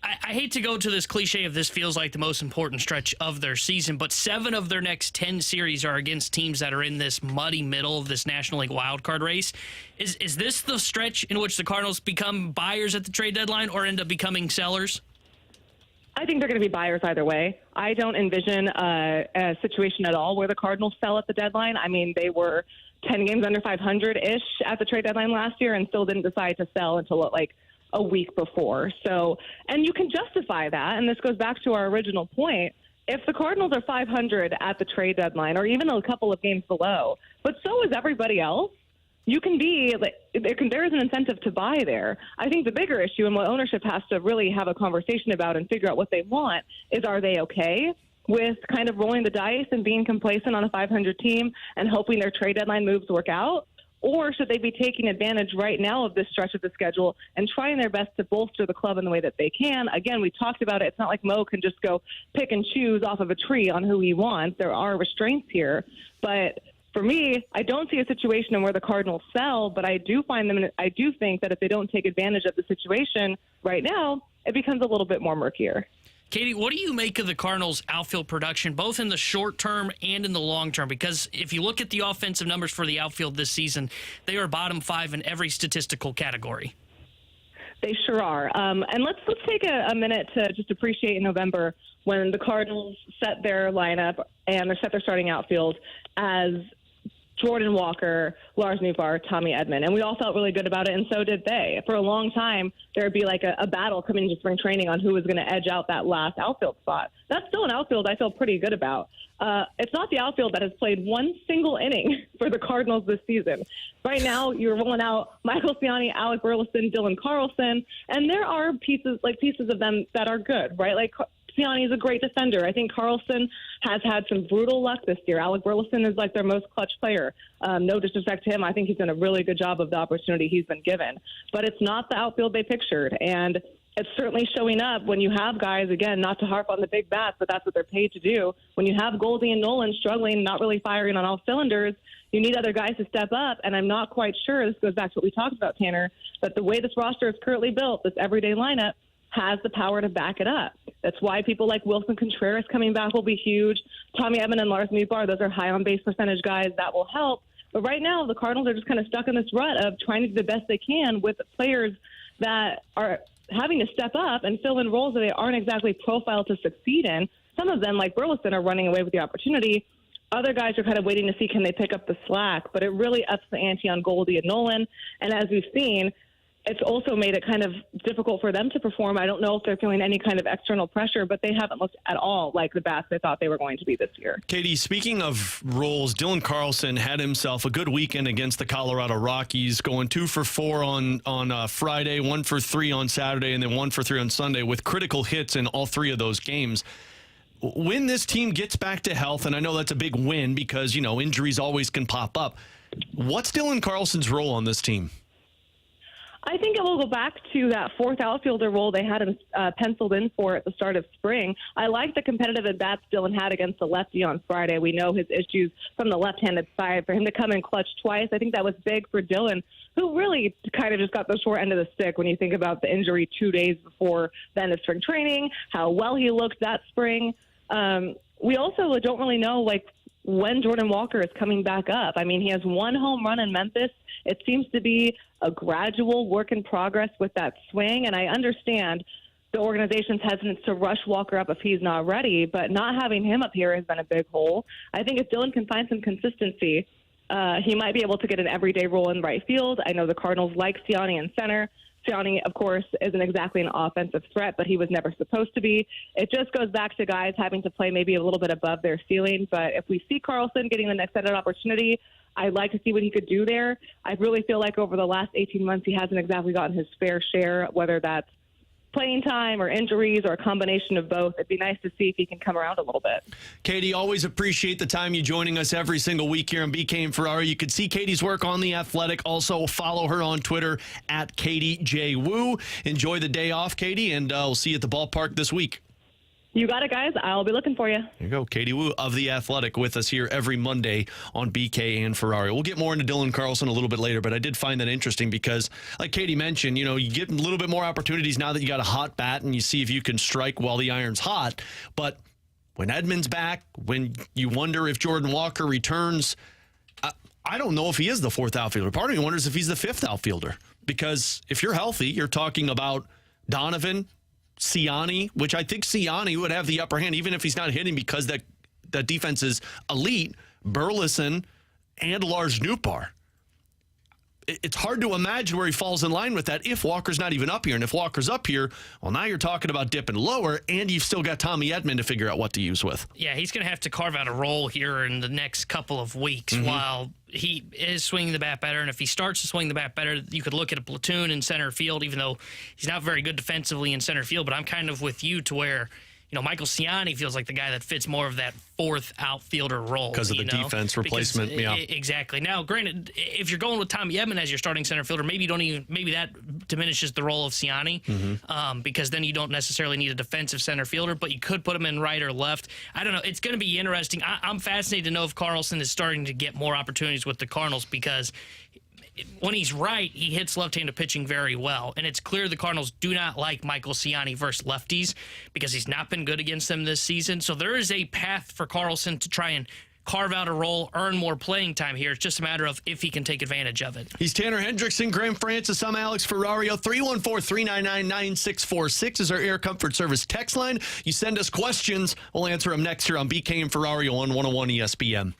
I hate to go to this cliche of this feels like the most important stretch of their season, but 7 of their next 10 series are against teams that are in this muddy middle of this National League wildcard race. Is this the stretch in which the Cardinals become buyers at the trade deadline or end up becoming sellers? I think they're going to be buyers either way. I don't envision a situation at all where the Cardinals sell at the deadline. I mean, they were 10 games under 500-ish at the trade deadline last year and still didn't decide to sell until a week before. So, and you can justify that, and this goes back to our original point. If the Cardinals are 500 at the trade deadline, or even a couple of games below, but so is everybody else, you can be, there is an incentive to buy there. I think the bigger issue and what ownership has to really have a conversation about and figure out what they want is, are they okay with kind of rolling the dice and being complacent on a 500 team and hoping their trade deadline moves work out? Or should they be taking advantage right now of this stretch of the schedule and trying their best to bolster the club in the way that they can? Again, we talked about it. It's not like Mo can just go pick and choose off of a tree on who he wants. There are restraints here. But for me, I don't see a situation where the Cardinals sell, but I do think that if they don't take advantage of the situation right now, it becomes a little bit more murkier. Katie, what do you make of the Cardinals' outfield production, both in the short term and in the long term? Because if you look at the offensive numbers for the outfield this season, they are bottom 5 in every statistical category. They sure are. And let's take a minute to just appreciate in November when the Cardinals set their lineup and set their starting outfield as Jordan Walker, Lars Nootbaar, Tommy Edman. And we all felt really good about it, and so did they. For a long time, there would be like a battle coming into spring training on who was going to edge out that last outfield spot. That's still an outfield I feel pretty good about. It's not the outfield that has played one single inning for the Cardinals this season. Right now, you're rolling out Michael Ciani, Alec Burleson, Dylan Carlson, and there are pieces of them that are good, right? Like Ciani is a great defender. I think Carlson has had some brutal luck this year. Alec Burleson is like their most clutch player. No disrespect to him. I think he's done a really good job of the opportunity he's been given. But it's not the outfield they pictured. And it's certainly showing up when you have guys, again, not to harp on the big bats, but that's what they're paid to do. When you have Goldie and Nolan struggling, not really firing on all cylinders, you need other guys to step up. And I'm not quite sure, this goes back to what we talked about, Tanner, that the way this roster is currently built, this everyday lineup, has the power to back it up. That's why people like Wilson Contreras coming back will be huge. Tommy Edman and Lars Nootbaar, those are high on base percentage guys. That will help. But right now, the Cardinals are just kind of stuck in this rut of trying to do the best they can with players that are having to step up and fill in roles that they aren't exactly profiled to succeed in. Some of them, like Burleson, are running away with the opportunity. Other guys are kind of waiting to see can they pick up the slack. But it really ups the ante on Goldie and Nolan. And as we've seen, it's also made it kind of difficult for them to perform. I don't know if they're feeling any kind of external pressure, but they haven't looked at all like the bats they thought they were going to be this year. Katie, speaking of roles, Dylan Carlson had himself a good weekend against the Colorado Rockies, going 2 for 4 on Friday, 1 for 3 on Saturday, and then 1 for 3 on Sunday with critical hits in all 3 of those games. When this team gets back to health, and I know that's a big win because, injuries always can pop up, what's Dylan Carlson's role on this team? I think it will go back to that fourth outfielder role they had him penciled in for at the start of spring. I like the competitive at-bats Dylan had against the lefty on Friday. We know his issues from the left-handed side. For him to come in clutch twice, I think that was big for Dylan, who really kind of just got the short end of the stick when you think about the injury 2 days before the end of spring training, how well he looked that spring. We also don't really know, when Jordan Walker is coming back up. I mean, he has 1 home run in Memphis. It seems to be a gradual work in progress with that swing, and I understand the organization's hesitance to rush Walker up if he's not ready, but not having him up here has been a big hole. I think if Dylan can find some consistency, he might be able to get an everyday role in right field. I know the Cardinals like Ciani in center. Ciani, of course, isn't exactly an offensive threat, but he was never supposed to be. It just goes back to guys having to play maybe a little bit above their ceiling. But if we see Carlson getting the next opportunity, I'd like to see what he could do there. I really feel like over the last 18 months, he hasn't exactly gotten his fair share, whether that's playing time or injuries or a combination of both. It'd be nice to see if he can come around a little bit. Katie, always appreciate the time you joining us every single week here on BK and Ferrario. You can see Katie's work on The Athletic. Also follow her on Twitter at Katie J. Wu. Enjoy the day off, Katie, and we'll see you at the ballpark this week. You got it, guys. I'll be looking for you. There you go. Katie Wu of The Athletic with us here every Monday on BK and Ferrario. We'll get more into Dylan Carlson a little bit later, but I did find that interesting because, like Katie mentioned, you get a little bit more opportunities now that you got a hot bat and you see if you can strike while the iron's hot. But when Edman's back, when you wonder if Jordan Walker returns, I don't know if he is the fourth outfielder. Part of me wonders if he's the fifth outfielder because if you're healthy, you're talking about Donovan, Ciani, which I think Ciani would have the upper hand, even if he's not hitting because that defense is elite, Burleson, and Lars Nootbaar. It's hard to imagine where he falls in line with that if Walker's not even up here. And if Walker's up here, well, now you're talking about dipping lower, and you've still got Tommy Edman to figure out what to use with. Yeah, he's going to have to carve out a role here in the next couple of weeks while he is swinging the bat better. And if he starts to swing the bat better, you could look at a platoon in center field, even though he's not very good defensively in center field. But I'm kind of with you to where, Michael Ciani feels like the guy that fits more of that fourth outfielder role. Because of the defense replacement, yeah. Exactly. Now, granted, if you're going with Tommy Edman as your starting center fielder, maybe that diminishes the role of Ciani because then you don't necessarily need a defensive center fielder, but you could put him in right or left. I don't know. It's going to be interesting. I'm fascinated to know if Carlson is starting to get more opportunities with the Cardinals because when he's right, he hits left-handed pitching very well. And it's clear the Cardinals do not like Michael Ciani versus lefties because he's not been good against them this season. So there is a path for Carlson to try and carve out a role, earn more playing time here. It's just a matter of if he can take advantage of it. He's Tanner Hendrickson, Graham Francis. I'm Alex Ferrario. 314-399-9646 is our Air Comfort Service text line. You send us questions. We'll answer them next here on BK and Ferrario on 101 ESPN.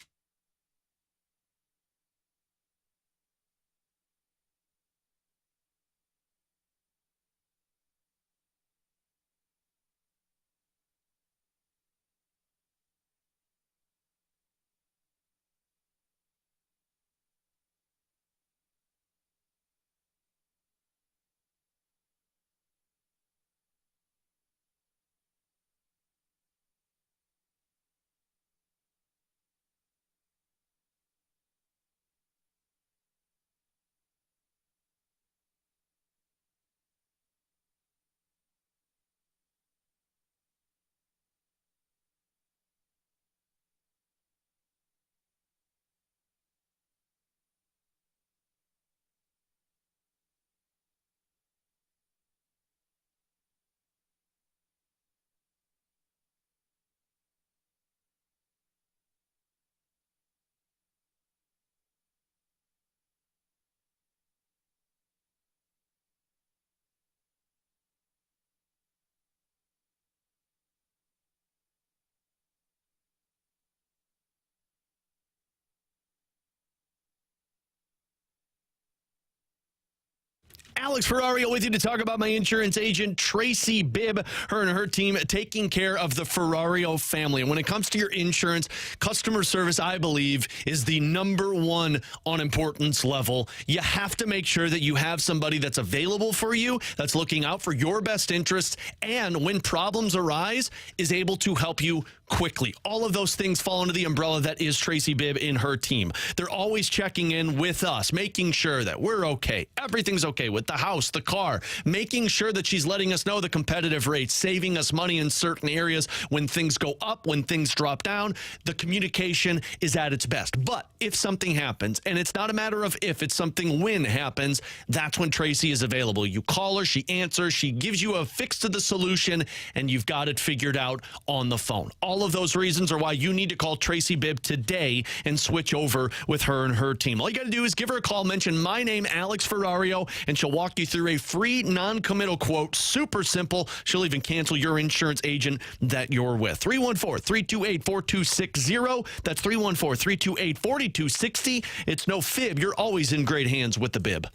Alex Ferrario with you to talk about my insurance agent, Tracy Bibb. Her and her team taking care of the Ferrario family. And when it comes to your insurance, customer service, I believe, is the number one on importance level. You have to make sure that you have somebody that's available for you, that's looking out for your best interests, and when problems arise, is able to help you quickly. All of those things fall under the umbrella that is Tracy Bibb in her team. They're always checking in with us, making sure that we're okay. Everything's okay with the house, the car, making sure that she's letting us know the competitive rates, saving us money in certain areas when things go up, when things drop down. The communication is at its best. But if something happens, and it's not a matter of if, it's something when happens, that's when Tracy is available. You call her, she answers, she gives you a fix to the solution, and you've got it figured out on the phone. All of those reasons are why you need to call Tracy Bibb today and switch over with her and her team. All you got to do is give her a call, mention my name, Alex Ferrario, and she'll walk you through a free non-committal quote. Super simple. She'll even cancel your insurance agent that you're with. 314-328-4260. That's 314-328-4260. It's no fib. You're always in great hands with the Bibb.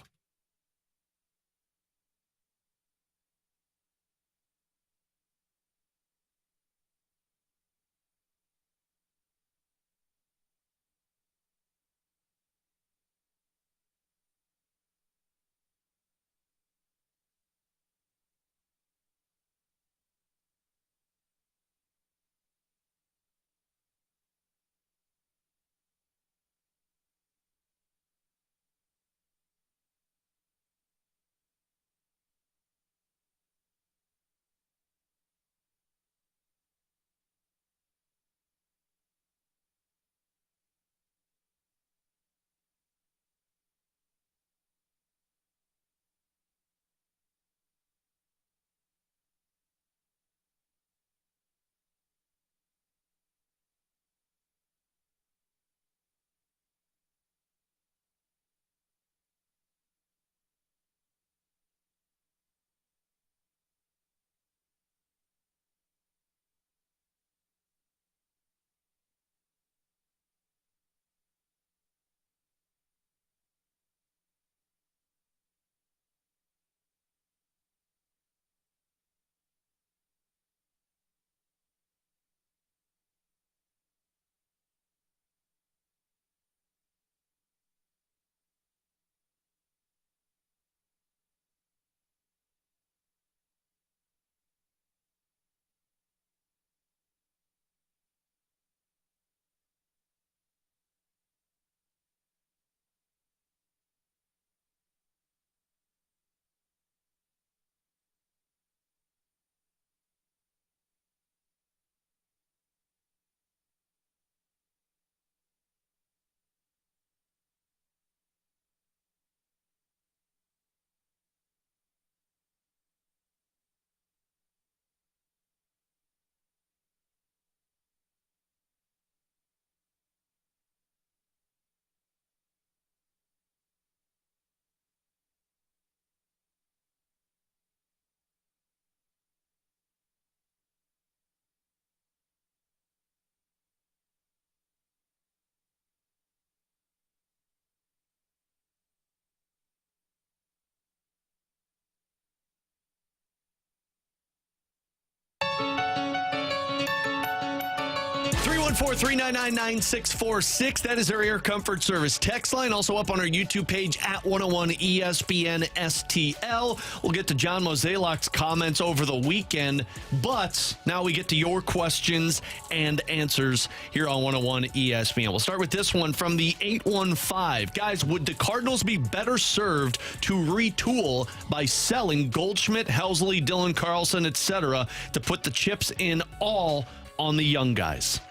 Four 399-9646. That is our Air Comfort Service text line. Also up on our YouTube page at 101 ESPN STL. We'll get to John Mozeliak's comments over the weekend, but now we get to your questions and answers here on 101 ESPN. We'll start with this one from the 815. Guys, would the Cardinals be better served to retool by selling Goldschmidt, Helsley, Dylan Carlson, etc., to put the chips in all on the young guys?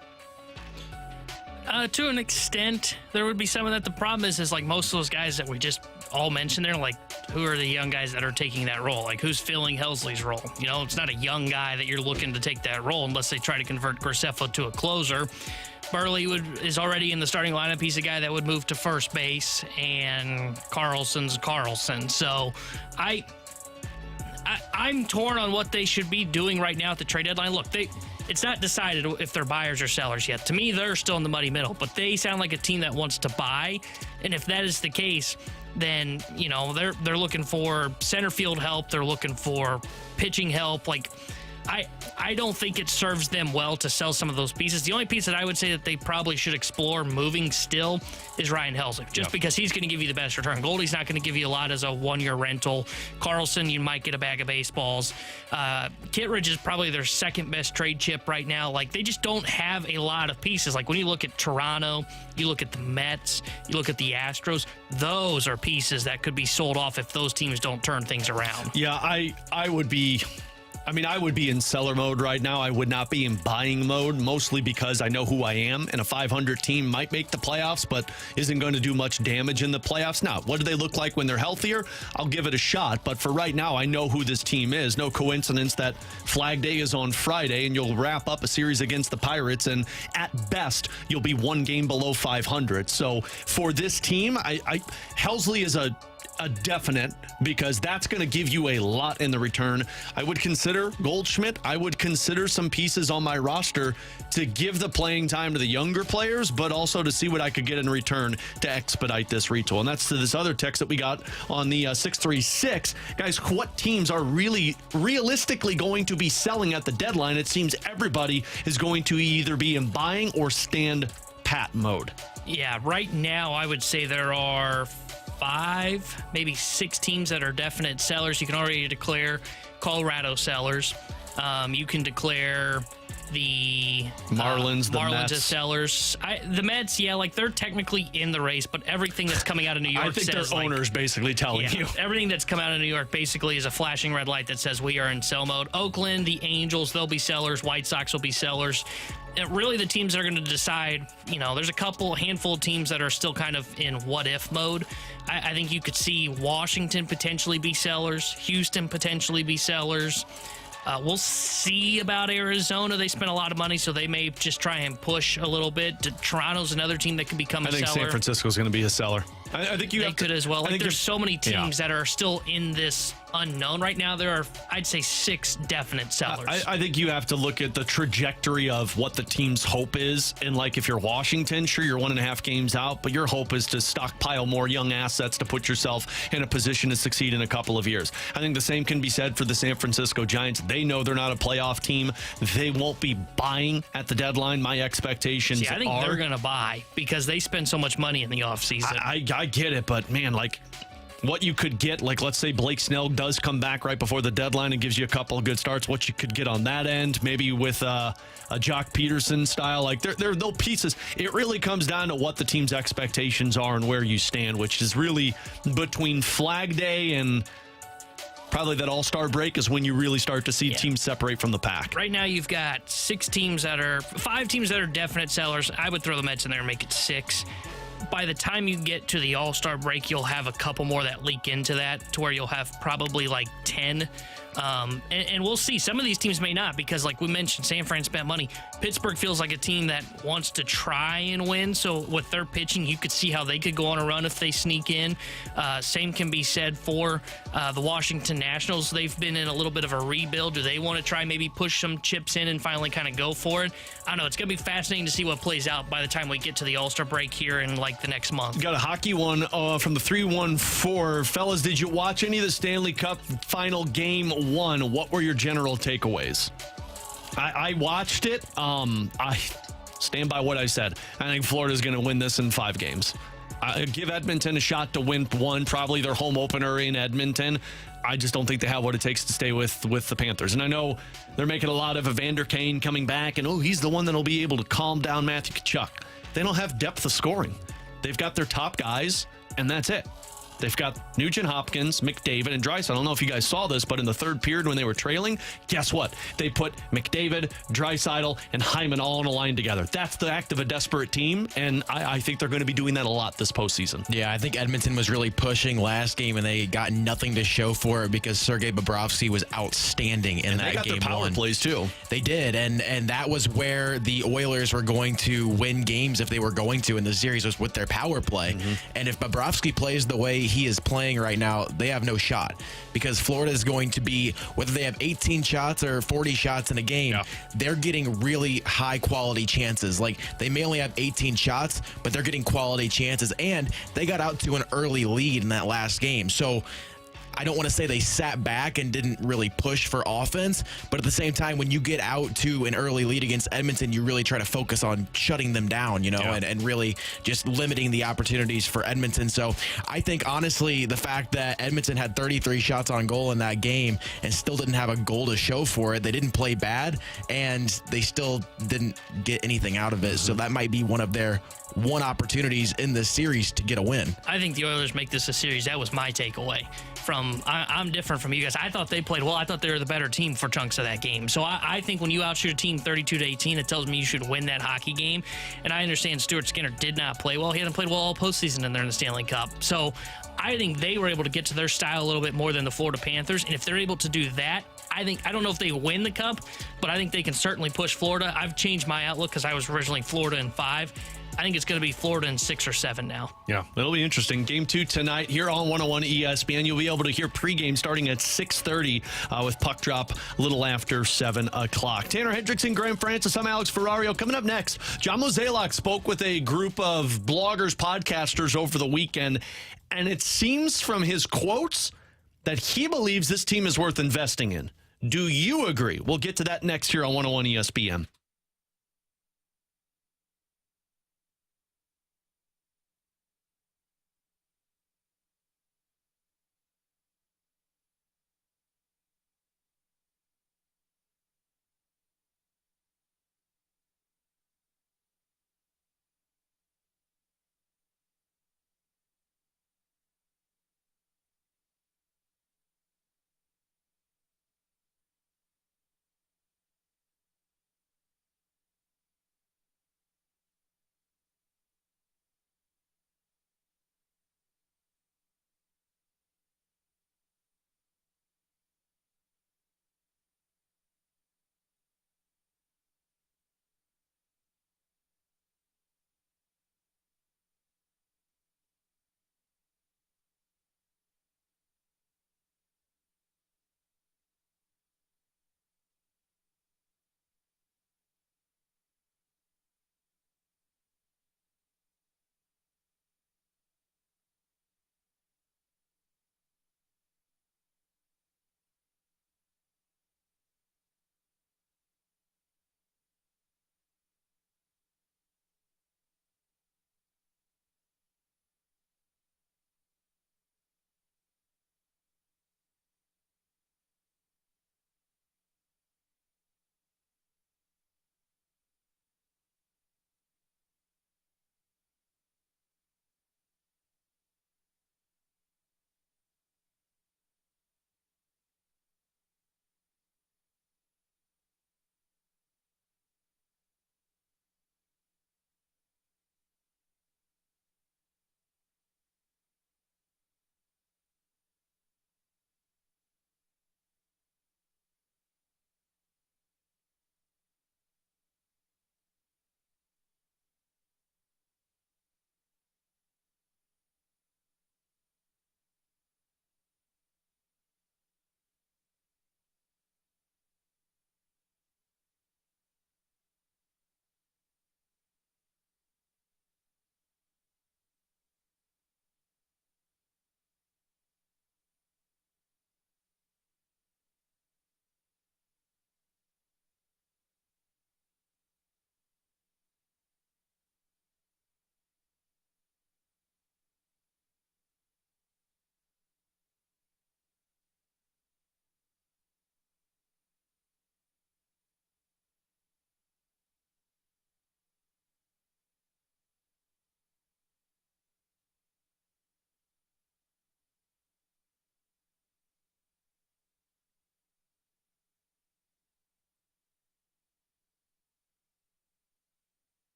To an extent, there would be some of that. The problem is like most of those guys that we just all mentioned there, like who are the young guys that are taking that role? Like who's filling Helsley's role? You know, it's not a young guy that you're looking to take that role unless they try to convert Graceffo to a closer. Burley is already in the starting lineup. He's a guy that would move to first base, and Carlson's Carlson. So I'm torn on what they should be doing right now at the trade deadline. Look, it's not decided if they're buyers or sellers yet. To me, they're still in the muddy middle, but they sound like a team that wants to buy. And if that is the case, then, they're looking for center field help. They're looking for pitching help. Like, I don't think it serves them well to sell some of those pieces. The only piece that I would say that they probably should explore moving still is Ryan Helsley, just because he's going to give you the best return. Goldie's not going to give you a lot as a one-year rental. Carlson, you might get a bag of baseballs. Kittredge is probably their second best trade chip right now. Like, they just don't have a lot of pieces. Like, when you look at Toronto, you look at the Mets, you look at the Astros, those are pieces that could be sold off if those teams don't turn things around. Yeah, I would be in seller mode right now. I would not be in buying mode, mostly because I know who I am, and a 500 team might make the playoffs, but isn't going to do much damage in the playoffs. Now, what do they look like when they're healthier? I'll give it a shot, but for right now, I know who this team is. No coincidence that Flag Day is on Friday, and you'll wrap up a series against the Pirates, and at best, you'll be one game below 500. So for this team, Helsley is a definite, because that's going to give you a lot in the return. I would consider Goldschmidt. I would consider some pieces on my roster to give the playing time to the younger players, but also to see what I could get in return to expedite this retool. And that's to this other text that we got on the 636. Guys, what teams are really realistically going to be selling at the deadline? It seems everybody is going to either be in buying or stand pat mode. Yeah, right now I would say there are 5, maybe 6 teams that are definite sellers. You can already declare Colorado sellers. You can declare the Marlins, the Marlins Mets. as sellers. The Mets, they're technically in the race, but everything that's coming out of New York I think says, their owners basically telling you. Everything that's come out of New York basically is a flashing red light that says we are in sell mode. Oakland, the Angels, they'll be sellers. White Sox will be sellers. Really, the teams that are going to decide, there's a handful of teams that are still kind of in what-if mode. I think you could see Washington potentially be sellers, Houston potentially be sellers. We'll see about Arizona. They spent a lot of money, so they may just try and push a little bit. Toronto's another team that can become a seller. I think San Francisco's going to be a seller. I think they could as well. There's so many teams that are still in this unknown right now. There are, I'd say, 6 definite sellers. I think you have to look at the trajectory of what the team's hope is. And if you're Washington, sure, you're 1.5 games out, but your hope is to stockpile more young assets to put yourself in a position to succeed in a couple of years. I think the same can be said for the San Francisco Giants. They know they're not a playoff team. They won't be buying at the deadline. My expectations I think they're going to buy because they spend so much money in the offseason. I get it, but man, what you could get, let's say Blake Snell does come back right before the deadline and gives you a couple of good starts, what you could get on that end, maybe with a Jock Peterson style, there are no pieces. It really comes down to what the team's expectations are and where you stand, which is really between Flag Day and probably that All-Star break is when you really start to see teams separate from the pack. Right now you've got 5 teams that are definite sellers. I would throw the Mets in there and make it 6. By the time you get to the All-Star break, you'll have a couple more that leak into that to where you'll have probably 10. And we'll see. Some of these teams may not because, like we mentioned, San Fran spent money. Pittsburgh feels like a team that wants to try and win. So with their pitching, you could see how they could go on a run if they sneak in. Same can be said for the Washington Nationals. They've been in a little bit of a rebuild. Do they want to try maybe push some chips in and finally kind of go for it? I don't know. It's going to be fascinating to see what plays out by the time we get to the All-Star break here in the next month. Got a hockey one from the 314. Fellas, did you watch any of the Stanley Cup final game 1? What were your general takeaways? I watched it. I stand by what I said. I think Florida's going to win this in 5 games. Give Edmonton a shot to win 1, probably their home opener in Edmonton. I just don't think they have what it takes to stay with the Panthers. And I know they're making a lot of Evander Kane coming back, and he's the one that'll be able to calm down Matthew Tkachuk. They don't have depth of scoring. They've got their top guys, and that's it. They've got Nugent Hopkins, McDavid, and Draisaitl. I don't know if you guys saw this, but in the third period when they were trailing, guess what? They put McDavid, Draisaitl, and Hyman all on a line together. That's the act of a desperate team, and I think they're going to be doing that a lot this postseason. Yeah, I think Edmonton was really pushing last game, and they got nothing to show for it because Sergei Bobrovsky was outstanding in that game. They got their power plays, too. They did, and that was where the Oilers were going to win games if they were going to in the series, was with their power play. Mm-hmm. And if Bobrovsky plays the way he is playing right now, they have no shot because Florida is going to be, whether they have 18 shots or 40 shots in a game, they're getting really high quality chances. Like they may only have 18 shots, but they're getting quality chances, and they got out to an early lead in that last game. So I don't want to say they sat back and didn't really push for offense, but at the same time, when you get out to an early lead against Edmonton, you really try to focus on shutting them down, and really just limiting the opportunities for Edmonton. So I think, honestly, the fact that Edmonton had 33 shots on goal in that game and still didn't have a goal to show for it, they didn't play bad, and they still didn't get anything out of it. So that might be one of their opportunities in this series to get a win. I think the Oilers make this a series. That was my takeaway. I'm different from you guys. I thought they played well. I thought they were the better team for chunks of that game. So I think when you outshoot a team 32-18, it tells me you should win that hockey game. And I understand Stuart Skinner did not play well. He hasn't played well all postseason in there in the Stanley Cup. So I think they were able to get to their style a little bit more than the Florida Panthers. And if they're able to do that, I don't know if they win the Cup, but I think they can certainly push Florida. I've changed my outlook because I was originally Florida in 5. I think it's going to be Florida in 6 or 7 now. Yeah, it'll be interesting. Game 2 tonight here on 101 ESPN. You'll be able to hear pregame starting at 6:30 with puck drop a little after 7 o'clock. Tanner Hendrickson, Graham Francis, I'm Alex Ferrario. Coming up next, John Mozeliak spoke with a group of bloggers, podcasters over the weekend, and it seems from his quotes that he believes this team is worth investing in. Do you agree? We'll get to that next here on 101 ESPN.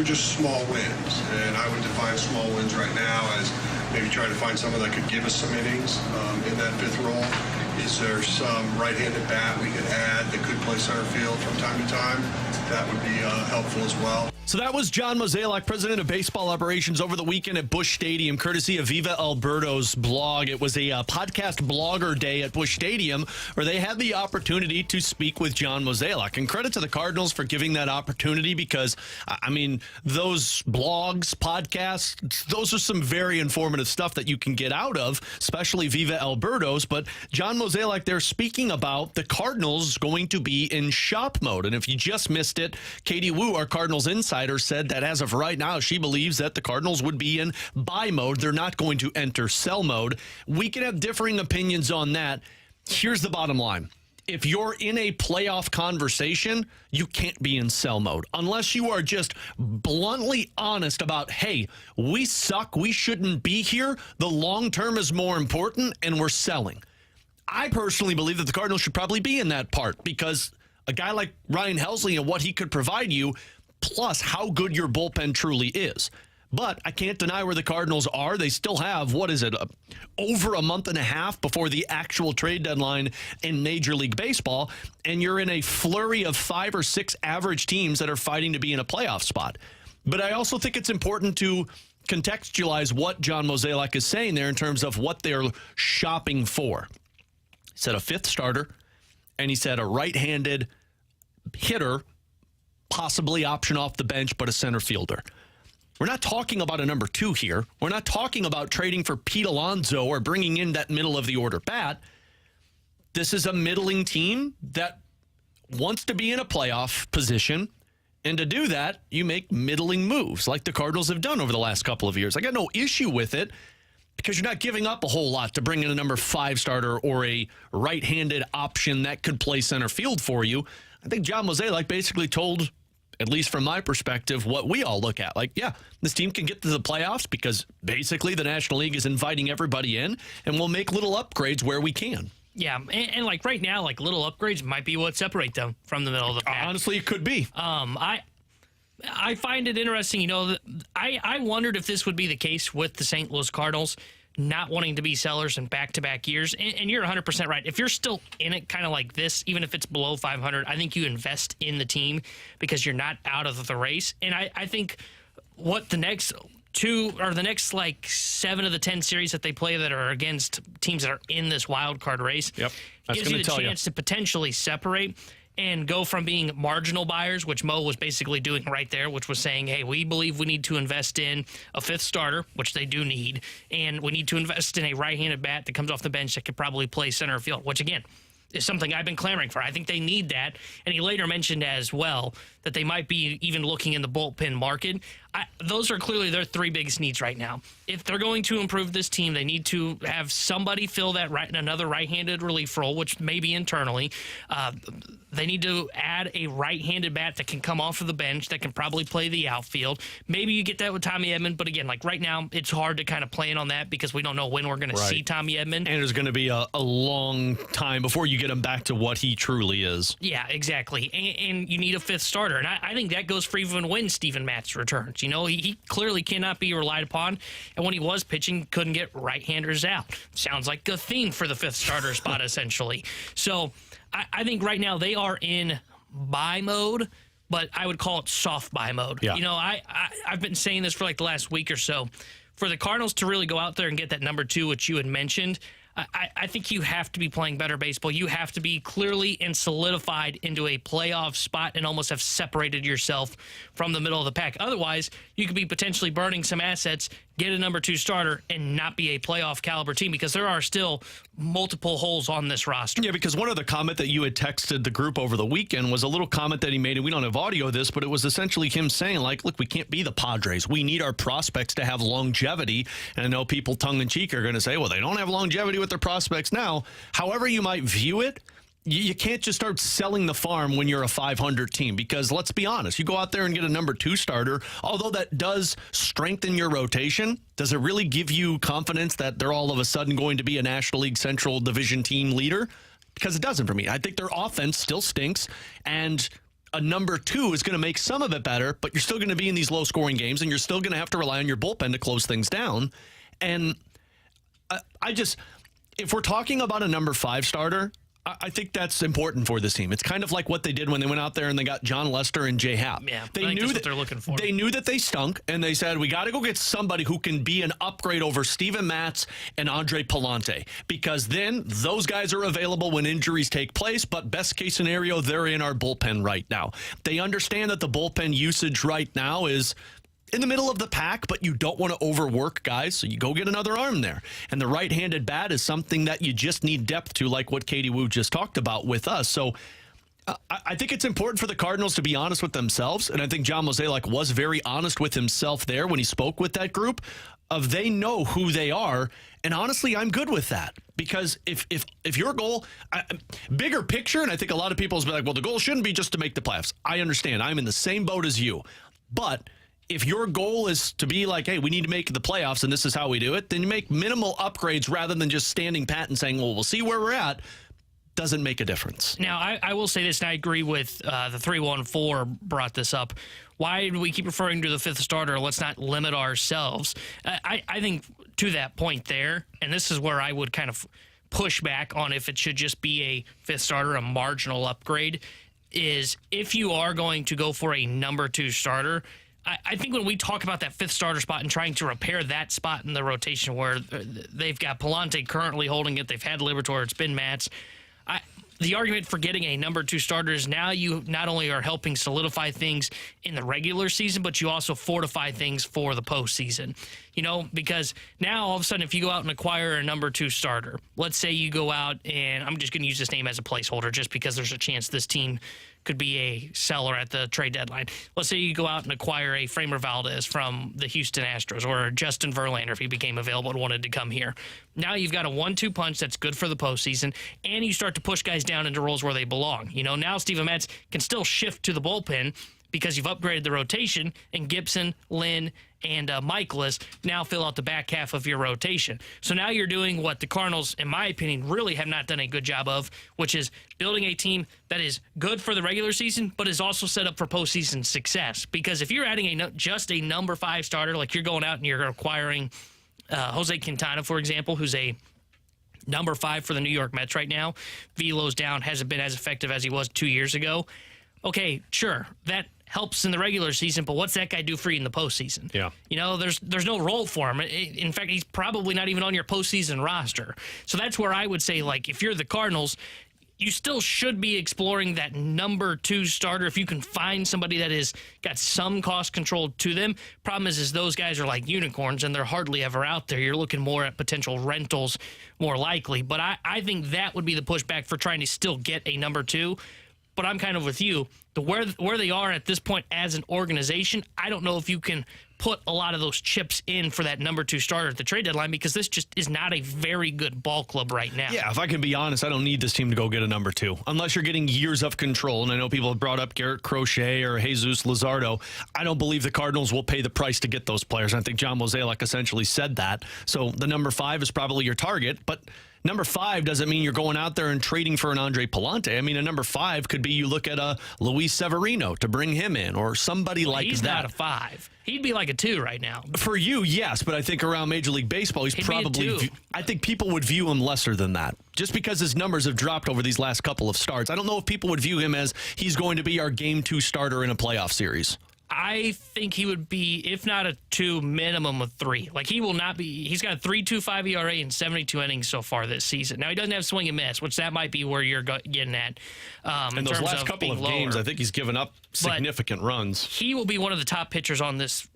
are just small wins, and I would define small wins right now as maybe trying to find someone that could give us some innings in that fifth role. Is there some right-handed bat we could add that could play center field from time to time? That would be helpful as well. So that was John Mozeliak, president of baseball operations, over the weekend at Busch Stadium, courtesy of Viva Alberto's blog. It was a podcast blogger day at Busch Stadium where they had the opportunity to speak with John Mozeliak. And credit to the Cardinals for giving that opportunity because, I mean, those blogs, podcasts, those are some very informative stuff that you can get out of, especially Viva Alberto's. But John Mozeliak there speaking about the Cardinals going to be in shop mode. And if you just missed it, Katie Wu, our Cardinals insider, said that as of right now, she believes that the Cardinals would be in buy mode. They're not going to enter sell mode. We can have differing opinions on that. Here's the bottom line. If you're in a playoff conversation, you can't be in sell mode unless you are just bluntly honest about, hey, we suck. We shouldn't be here. The long term is more important and we're selling. I personally believe that the Cardinals should probably be in that part because a guy like Ryan Helsley and what he could provide you, plus how good your bullpen truly is. But I can't deny where the Cardinals are. They still have, over a month and a half before the actual trade deadline in Major League Baseball, and you're in a flurry of 5 or 6 average teams that are fighting to be in a playoff spot. But I also think it's important to contextualize what John Mozeliak is saying there in terms of what they're shopping for. He said a fifth starter, and he said a right-handed hitter, possibly option off the bench, but a center fielder. We're not talking about a number 2 here. We're not talking about trading for Pete Alonso or bringing in that middle of the order bat. This is a middling team that wants to be in a playoff position. And to do that, you make middling moves like the Cardinals have done over the last couple of years. I got no issue with it because you're not giving up a whole lot to bring in a number 5 starter or a right-handed option that could play center field for you. I think John Mozeliak basically told, at least from my perspective, what we all look at. Like, yeah, this team can get to the playoffs because basically the National League is inviting everybody in, and we'll make little upgrades where we can. Yeah, and like right now, like little upgrades might be what separate them from the middle of the pack. Honestly, it could be. I find it interesting, that I wondered if this would be the case with the St. Louis Cardinals not wanting to be sellers in back-to-back years. And you're 100% right. If you're still in it kind of like this, even if it's below 500, I think you invest in the team because you're not out of the race. And I think what the next 2 or the next like 7 of the 10 series that they play that are against teams that are in this wild card race gives you the chance to potentially separate and go from being marginal buyers, which Mo was basically doing right there, which was saying, hey, we believe we need to invest in a fifth starter, which they do need, and we need to invest in a right-handed bat that comes off the bench that could probably play center field, which, again, is something I've been clamoring for. I think they need that. And he later mentioned as well that they might be even looking in the bullpen market. Those are clearly their 3 biggest needs right now. If they're going to improve this team, they need to have somebody fill that another right-handed relief role, which may be internally. They need to add a right-handed bat that can come off of the bench, that can probably play the outfield. Maybe you get that with Tommy Edman, but again, like right now, it's hard to kind of plan on that because we don't know when we're going to see Tommy Edman. And there's going to be a long time before you get him back to what he truly is. Yeah, exactly. And you need a fifth starter. And I think that goes for even when Steven Matz returns. He clearly cannot be relied upon. And when he was pitching, couldn't get right-handers out. Sounds like a theme for the fifth starter spot, essentially. So I think right now they are in buy mode, but I would call it soft buy mode. Yeah. I've been saying this for like the last week or so. For the Cardinals to really go out there and get that number 2, which you had mentioned, I think you have to be playing better baseball. You have to be clearly and solidified into a playoff spot and almost have separated yourself from the middle of the pack. Otherwise, you could be potentially burning some assets, get a number 2 starter, and not be a playoff caliber team because there are still multiple holes on this roster. Yeah, because one of the comment that you had texted the group over the weekend was a little comment that he made, and we don't have audio of this, but it was essentially him saying, like, look, we can't be the Padres. We need our prospects to have longevity. And I know people tongue-in-cheek are going to say, well, they don't have longevity with their prospects now. However you might view it, you can't just start selling the farm when you're a 500 team because let's be honest, you go out there and get a number 2 starter, although that does strengthen your rotation, does it really give you confidence that they're all of a sudden going to be a National League Central Division team leader? Because it doesn't for me. I think their offense still stinks, and a number 2 is going to make some of it better, but you're still going to be in these low-scoring games, and you're still going to have to rely on your bullpen to close things down. And if we're talking about a number 5 starter, I think that's important for this team. It's kind of like what they did when they went out there and they got John Lester and Jay Happ. Yeah, they knew what they're looking for. They knew that they stunk, and they said, we got to go get somebody who can be an upgrade over Steven Matz and Andre Palante, because then those guys are available when injuries take place, but best case scenario, they're in our bullpen right now. They understand that the bullpen usage right now is in the middle of the pack, but you don't want to overwork guys, so you go get another arm there. And the right-handed bat is something that you just need depth to, like what Katie Wu just talked about with us. So I think it's important for the Cardinals to be honest with themselves, and I think John Mozeliak was very honest with himself there when he spoke with that group, of they know who they are, and honestly, I'm good with that. Because if your goal, bigger picture, and I think a lot of people will be like, well, the goal shouldn't be just to make the playoffs. I understand. I'm in the same boat as you. But if your goal is to be like, hey, we need to make the playoffs and this is how we do it, then you make minimal upgrades rather than just standing pat and saying, well, we'll see where we're at. Doesn't make a difference. Now, I will say this, and I agree with the 314 brought this up. Why do we keep referring to the 5th starter? Let's not limit ourselves. I think to that point there, and this is where I would kind of push back on if it should just be a 5th starter, a marginal upgrade, is if you are going to go for a number 2 starter, I think when we talk about that 5th starter spot and trying to repair that spot in the rotation where they've got Palante currently holding it, they've had Liberatore, it's been Matz. The argument for getting a number 2 starter is now you not only are helping solidify things in the regular season, but you also fortify things for the postseason. You know, because now all of a sudden if you go out and acquire a number 2 starter, let's say you go out and I'm just going to use this name as a placeholder just because there's a chance this team could be a seller at the trade deadline. Let's say you go out and acquire a Framer Valdez from the Houston Astros or Justin Verlander if he became available and wanted to come here. Now you've got a 1-2 punch that's good for the postseason, and you start to push guys down into roles where they belong. You know, now Steven Matz can still shift to the bullpen because you've upgraded the rotation, and Gibson, Lynn, and Michaelis now fill out the back half of your rotation. So now you're doing what the Cardinals, in my opinion, really have not done a good job of, which is building a team that is good for the regular season, but is also set up for postseason success. Because if you're adding just a number 5 starter, like you're going out and you're acquiring Jose Quintana, for example, who's a number 5 for the New York Mets right now, velo's down, hasn't been as effective as he was 2 years ago. Okay, sure, that helps in the regular season, but what's that guy do for you in the postseason? Yeah. You know, there's no role for him. In fact, he's probably not even on your postseason roster. So that's where I would say, like, if you're the Cardinals, you still should be exploring that number 2 starter if you can find somebody that has got some cost control to them. Problem is those guys are like unicorns, and they're hardly ever out there. You're looking more at potential rentals more likely. But I think that would be the pushback for trying to still get a number 2. But I'm kind of with you. Where they are at this point as an organization, I don't know if you can put a lot of those chips in for that number 2 starter at the trade deadline, because this just is not a very good ball club right now. Yeah, if I can be honest, I don't need this team to go get a number 2 unless you're getting years of control. And I know people have brought up Garrett Crochet or Jesus Luzardo. I don't believe the Cardinals will pay the price to get those players. I think John Mozeliak essentially said that. So the number 5 is probably your target, but number 5 doesn't mean you're going out there and trading for an Andre Palante. I mean, a number 5 could be you look at a Luis Severino to bring him in, or somebody like He's that. Not a 5. He'd be like a 2 right now. For you, yes, but I think around Major League Baseball, he'd probably. I think people would view him lesser than that, just because his numbers have dropped over these last couple of starts. I don't know if people would view him as he's going to be our Game 2 starter in a playoff series. I think he would be, if not a 2, minimum of 3. Like, he will not be. He's got a 3.25 ERA in 72 innings so far this season. Now, he doesn't have swing and miss, which that might be where you're getting at. In those last couple of games, I think he's given up significant runs. He will be one of the top pitchers on this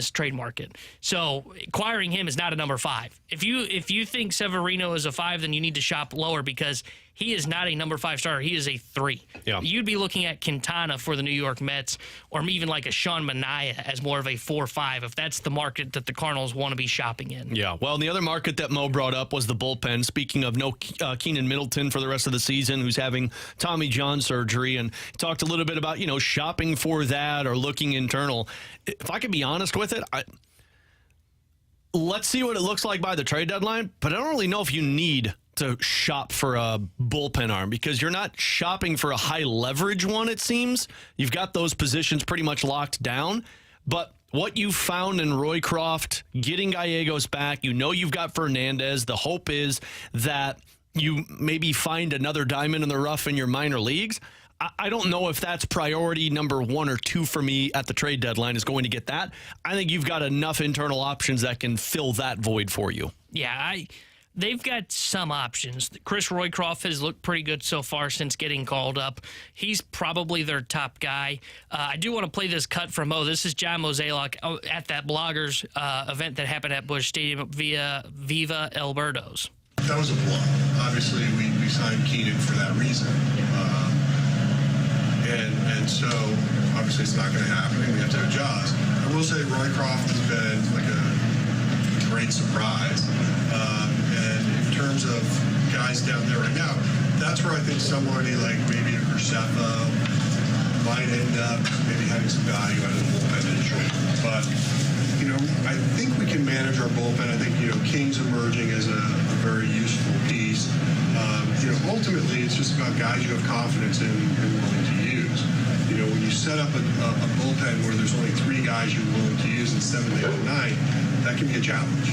trade market. So acquiring him is not a number 5. If you think Severino is a 5, then you need to shop lower, because he is not a number 5 starter. He is a 3. Yeah. You'd be looking at Quintana for the New York Mets, or even like a Sean Manaea as more of a 4-5, if that's the market that the Cardinals want to be shopping in. Yeah. Well, the other market that Mo brought up was the bullpen. Speaking of no Keenan Middleton for the rest of the season, who's having Tommy John surgery, and talked a little bit about, shopping for that or looking internal. If I can be honest with it, let's see what it looks like by the trade deadline, but I don't really know if you need to shop for a bullpen arm because you're not shopping for a high leverage one, it seems. You've got those positions pretty much locked down. But what you found in Roycroft, getting Gallegos back, you've got Fernandez. The hope is that you maybe find another diamond in the rough in your minor leagues. I don't know if that's priority number 1 or 2 for me at the trade deadline is going to get that. I think you've got enough internal options that can fill that void for you. Yeah, they've got some options. Chris Roycroft has looked pretty good so far since getting called up. He's probably their top guy. I do want to play this cut from This is John Mozeliak at that bloggers event that happened at Busch Stadium via Viva Alberto's. That was a blow. Obviously, we signed Keenan for that reason. And so, obviously, it's not going to happen, and we have to adjust. I will say Roycroft has been like a great surprise. And in terms of guys down there right now, that's where I think somebody like maybe a Graceffa might end up maybe having some value out of the bullpen initially. But, I think we can manage our bullpen. I think, King's emerging as a very useful piece. Ultimately, it's just about guys you have confidence in and willing to use. When you set up a bullpen where there's only 3 guys you're willing to use instead of 8 or 9, that can be a challenge.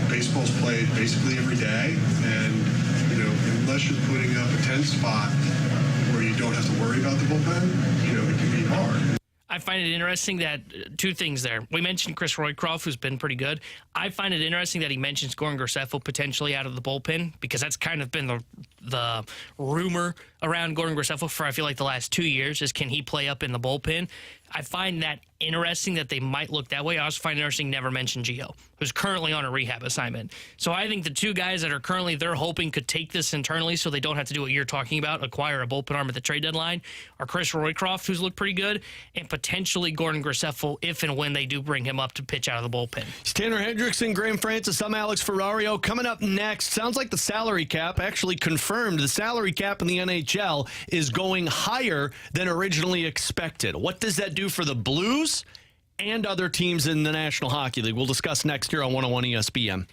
Baseball's played basically every day, and unless you're putting up a 10 spot where you don't have to worry about the bullpen, it can be hard. I find it interesting that 2 things there. We mentioned Chris Roycroft, who's been pretty good. I find it interesting that he mentions Gordon Graceffa potentially out of the bullpen because that's kind of been the rumor around Gordon Graceffa for I feel like the last 2 years is can he play up in the bullpen. I find that interesting that they might look that way. I also find it interesting never mention Gio, who's currently on a rehab assignment. So I think the 2 guys that are currently they're hoping could take this internally so they don't have to do what you're talking about, acquire a bullpen arm at the trade deadline, are Chris Roycroft, who's looked pretty good, and potentially Gordon Graceffa if and when they do bring him up to pitch out of the bullpen. It's Tanner Hendrickson, Graham Francis, I'm Alex Ferrario. Coming up next, sounds like the salary cap actually confirmed. The salary cap in the NHL is going higher than originally expected. What does that do for the Blues and other teams in the National Hockey League? We'll discuss next year on 101 ESPN.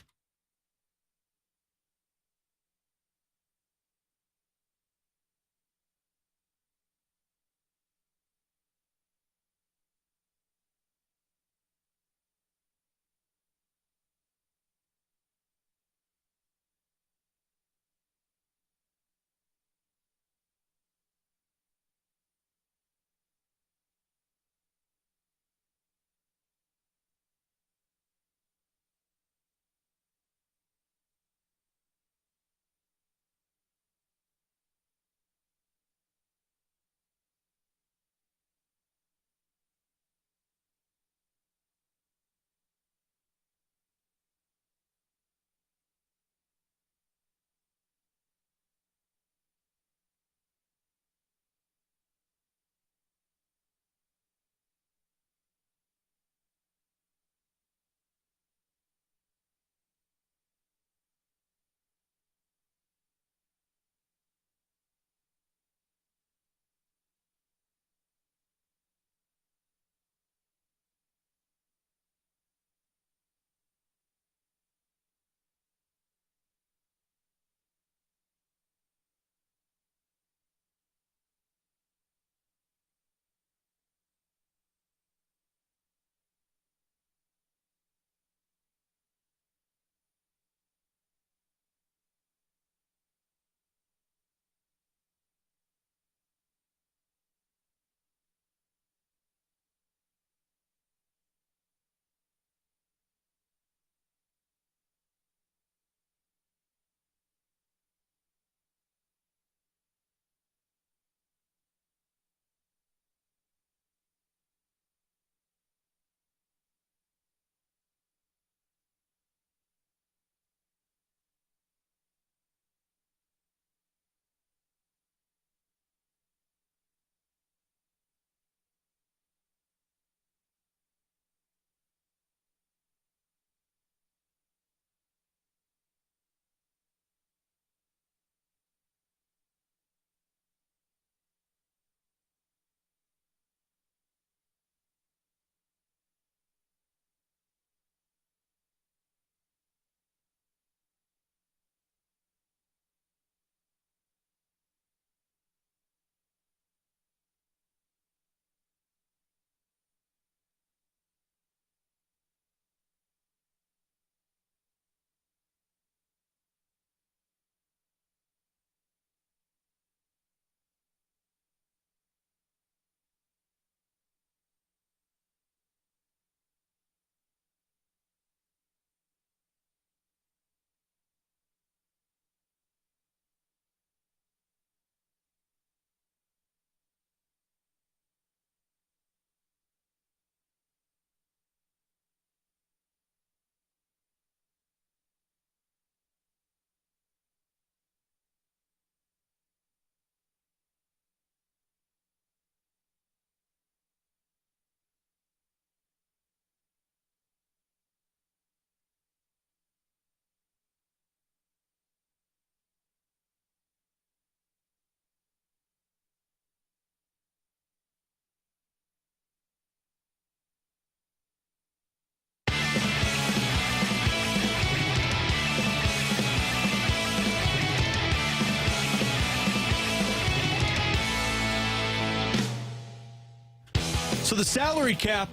So the salary cap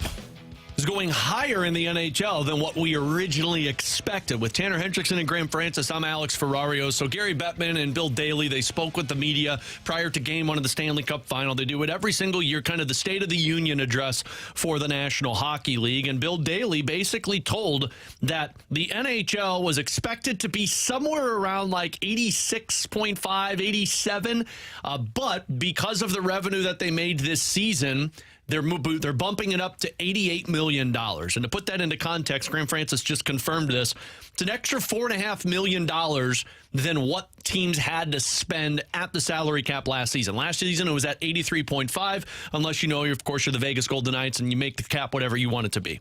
is going higher in the NHL than what we originally expected. With Tanner Hendrickson and Graham Francis, I'm Alex Ferrario. So Gary Bettman and Bill Daly, they spoke with the media prior to Game 1 of the Stanley Cup Final. They do it every single year, kind of the State of the Union address for the National Hockey League. And Bill Daly basically told that the NHL was expected to be somewhere around like 86.5, 87. But because of the revenue that they made this season, they're bumping it up to $88 million. And to put that into context, Graham Francis just confirmed this. It's an extra $4.5 million than what teams had to spend at the salary cap last season. Last season, it was at 83.5, unless of course, you're the Vegas Golden Knights and you make the cap whatever you want it to be.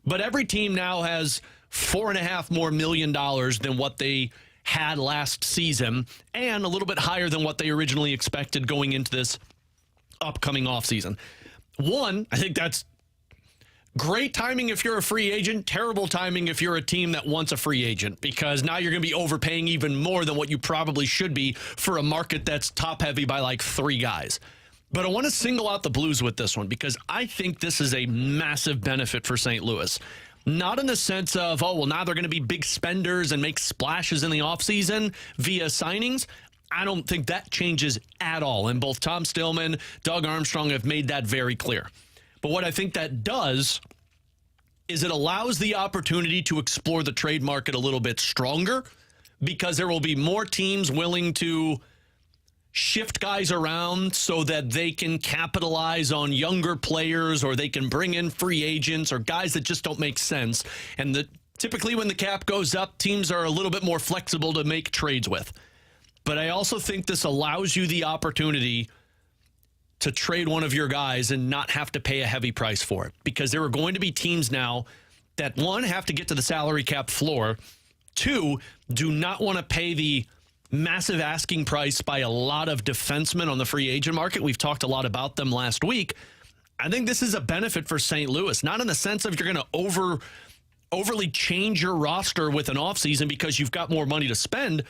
But every team now has $4.5 million more than what they had last season, and a little bit higher than what they originally expected going into this upcoming offseason. One, I think that's great timing if you're a free agent, terrible timing if you're a team that wants a free agent, because now you're going to be overpaying even more than what you probably should be for a market that's top heavy by like 3 guys. But I want to single out the Blues with this one because I think this is a massive benefit for St. Louis. Not in the sense of, now they're going to be big spenders and make splashes in the offseason via signings. I don't think that changes at all. And both Tom Stillman, Doug Armstrong have made that very clear. But what I think that does is it allows the opportunity to explore the trade market a little bit stronger, because there will be more teams willing to shift guys around so that they can capitalize on younger players, or they can bring in free agents or guys that just don't make sense. And typically when the cap goes up, teams are a little bit more flexible to make trades with. But I also think this allows you the opportunity to trade one of your guys and not have to pay a heavy price for it. Because there are going to be teams now that, one, have to get to the salary cap floor. 2, do not want to pay the massive asking price by a lot of defensemen on the free agent market. We've talked a lot about them last week. I think this is a benefit for St. Louis, not in the sense of you're going to overly change your roster with an offseason because you've got more money to spend.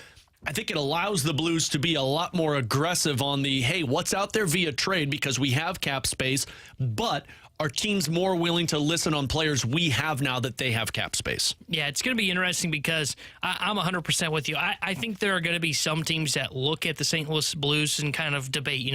I think it allows the Blues to be a lot more aggressive on the, hey, what's out there via trade, because we have cap space, but are teams more willing to listen on players we have now that they have cap space? Yeah, it's going to be interesting because I'm 100% with you. I think there are going to be some teams that look at the St. Louis Blues and kind of debate,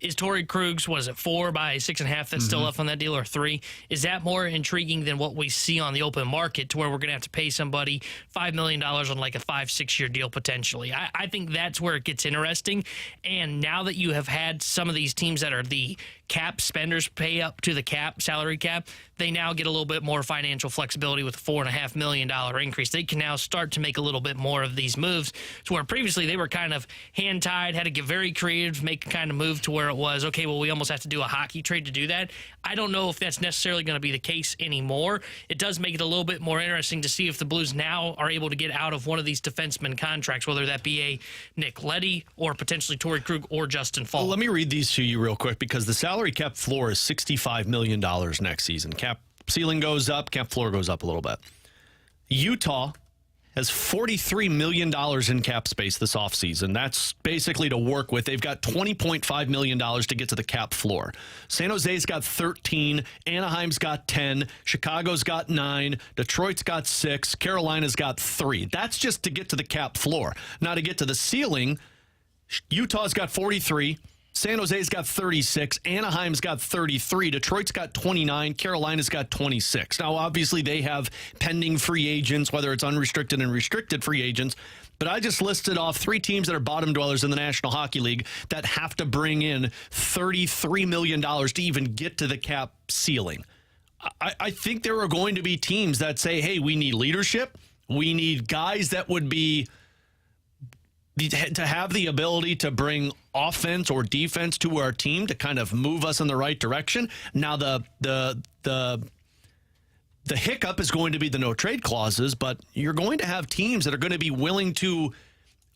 is Torrey Krug's, 4 by 6.5 that's still left on that deal, or 3? Is that more intriguing than what we see on the open market, to where we're going to have to pay somebody $5 million on like a 5-6 year deal potentially? I think that's where it gets interesting. And now that you have had some of these teams that are the cap spenders pay up to the salary cap, they now get a little bit more financial flexibility with a $4.5 million increase. They can now start to make a little bit more of these moves, to where previously they were kind of hand-tied, had to get very creative, make a kind of move to where it was, okay, well, we almost have to do a hockey trade to do that. I don't know if that's necessarily going to be the case anymore. It does make it a little bit more interesting to see if the Blues now are able to get out of one of these defenseman contracts, whether that be a Nick Leddy or potentially Torrey Krug or Justin Fall. Well, let me read these to you real quick, because the salary cap floor is $65 million next season. Cap ceiling goes up, cap floor goes up a little bit. Utah has $43 million in cap space this offseason. That's basically to work with. They've got $20.5 million to get to the cap floor. San Jose's got 13. Anaheim's got 10. Chicago's got 9. Detroit's got 6. Carolina's got 3. That's just to get to the cap floor. Now, to get to the ceiling, Utah's got 43. San Jose's got 36. Anaheim's got 33. Detroit's got 29. Carolina's got 26. Now, obviously, they have pending free agents, whether it's unrestricted and restricted free agents. But I just listed off 3 teams that are bottom dwellers in the National Hockey League that have to bring in $33 million to even get to the cap ceiling. I think there are going to be teams that say, hey, we need leadership. We need guys that would be to have the ability to bring offense or defense to our team to kind of move us in the right direction. Now, the hiccup is going to be the no trade clauses, but you're going to have teams that are going to be willing to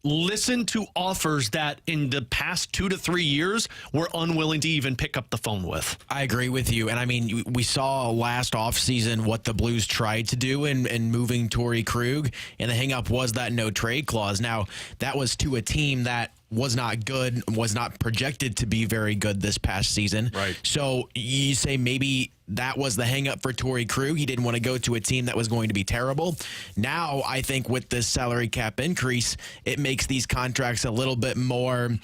listen to offers that in the past 2 to 3 years were unwilling to even pick up the phone with. I agree with you. And I mean, we saw last offseason what the Blues tried to do in moving Torrey Krug, and the hang-up was that no trade clause. Now, that was to a team that was not good, was not projected to be very good this past season. Right. So you say maybe that was the hang up for Torrey Krug. He didn't want to go to a team that was going to be terrible. Now, I think with this salary cap increase, it makes these contracts a little bit more,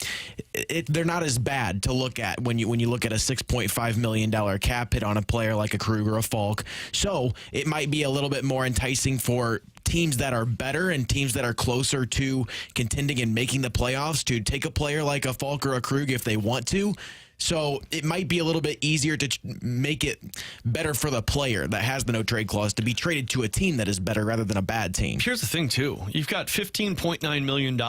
they're not as bad to look at when you look at a $6.5 million cap hit on a player like a Krug or a Falk. So it might be a little bit more enticing for teams that are better and teams that are closer to contending and making the playoffs to take a player like a Falk or a Krug if they want to. So it might be a little bit easier to make it better for the player that has the no trade clause to be traded to a team that is better rather than a bad team. Here's the thing, too. You've got $15.9 million,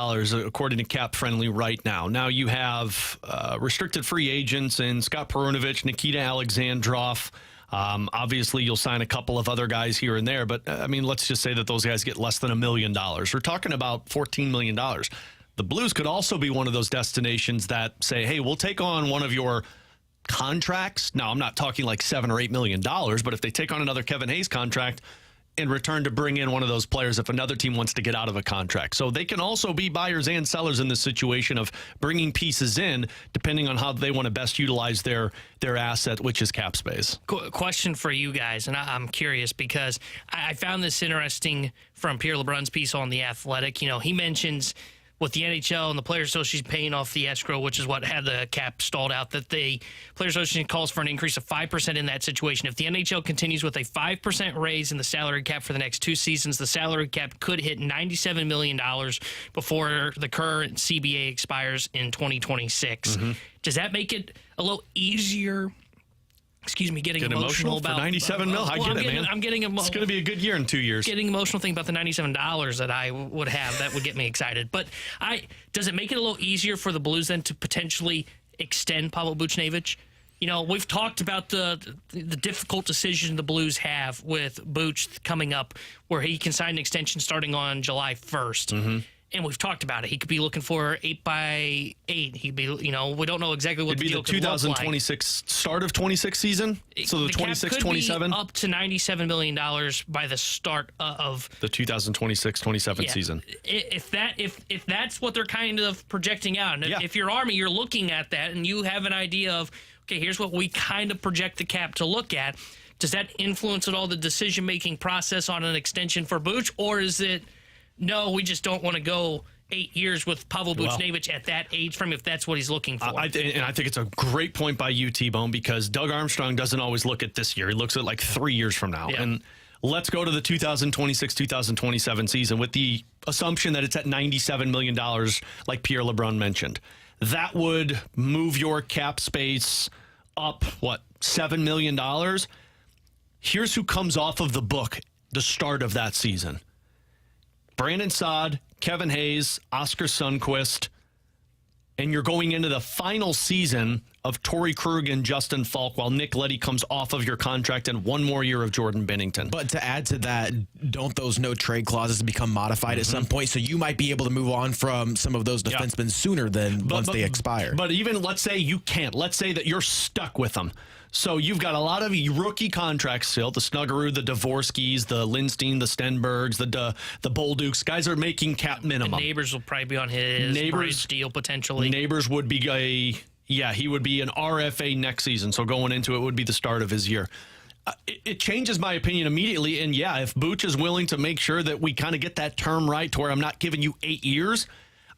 according to Cap Friendly, right now. Now you have restricted free agents in Scott Perunovich, Nikita Alexandrov. Obviously, you'll sign a couple of other guys here and there, but I mean, let's just say that those guys get less than $1 million. We're talking about $14 million. The Blues could also be one of those destinations that say, hey, we'll take on one of your contracts. Now, I'm not talking like $7 or $8 million, but if they take on another Kevin Hayes contract in return to bring in one of those players if another team wants to get out of a contract. So they can also be buyers and sellers in this situation of bringing pieces in depending on how they want to best utilize their asset, which is cap space. Question for you guys, and I'm curious because I found this interesting from Pierre LeBrun's piece on The Athletic. You know, he mentions with the NHL and the Players Association paying off the escrow, which is what had the cap stalled out, that the Players Association calls for an increase of 5% in that situation. If the NHL continues with a 5% raise in the salary cap for the next 2 seasons, the salary cap could hit $97 million before the current CBA expires in 2026. Mm-hmm. Does that make it a little easier? Excuse me, getting emotional about for $97 million. I get it, man. I'm getting it's going to be a good year in 2 years. Getting emotional thinking about the $97 that I would have, that would get me excited. But does it make it a little easier for the Blues then to potentially extend Pavel Buchnevich? You know, we've talked about the difficult decision the Blues have with Buch coming up, where he can sign an extension starting on July 1st. Mm-hmm. And we've talked about it. He could be looking for 8x8. He'd be, you know, we don't know exactly what the deal could look like. It'd be the 2026 start of 26 season. So the 26, 27 up to $97 million by the start of the 2026-27 season. If that's what they're kind of projecting out, and if you're Army, you're looking at that, and you have an idea of, okay, here's what we kind of project the cap to look at. Does that influence at all the decision making process on an extension for Buch, or is it? No, we just don't want to go 8 years with Pavel Buchnevich at that age frame if that's what he's looking for. I think it's a great point by you, T-Bone, because Doug Armstrong doesn't always look at this year. He looks at like 3 years from now. Yeah. And let's go to the 2026-2027 season with the assumption that it's at $97 million, like Pierre LeBrun mentioned. That would move your cap space up, $7 million? Here's who comes off of the book the start of that season. Brandon Saad, Kevin Hayes, Oscar Sundqvist, and you're going into the final season of Torrey Krug and Justin Falk while Nick Leddy comes off of your contract and one more year of Jordan Binnington. But to add to that, don't those no trade clauses become modified at some point? So you might be able to move on from some of those defensemen sooner than once they expire. But even let's say you can't. Let's say that you're stuck with them. So you've got a lot of rookie contracts still, the Snuggerud, the Dvorskys, the Lindstein, the Stenbergs, the Boldukes. Guys are making cap minimum. And Neighbors will probably be on his Neighbors deal potentially. Neighbors would be he would be an RFA next season. So going into it would be the start of his year. It changes my opinion immediately. And if Buch is willing to make sure that we kind of get that term right to where I'm not giving you 8 years.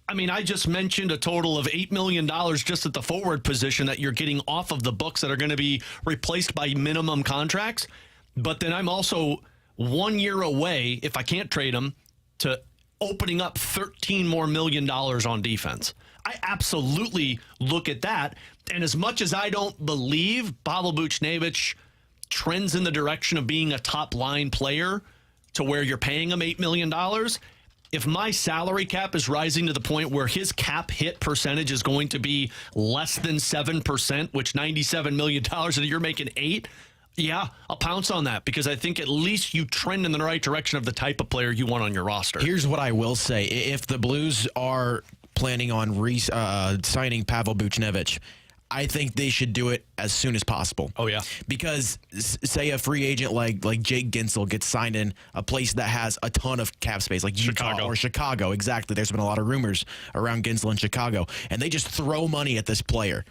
I mean, I just mentioned a total of $8 million just at the forward position that you're getting off of the books that are going to be replaced by minimum contracts. But then I'm also 1 year away, if I can't trade them, to opening up $13 more million on defense. I absolutely look at that. And as much as I don't believe Pavel Buchnevich trends in the direction of being a top-line player to where you're paying him $8 million, if my salary cap is rising to the point where his cap hit percentage is going to be less than 7%, which $97 million and you're making $8, I'll pounce on that because I think at least you trend in the right direction of the type of player you want on your roster. Here's what I will say. If the Blues are planning on signing Pavel Buchnevich, I think they should do it as soon as possible. Oh, yeah. Because say a free agent like Jake Gensel gets signed in a place that has a ton of cap space, like Utah or Chicago. Exactly. There's been a lot of rumors around Gensel in Chicago, and they just throw money at this player.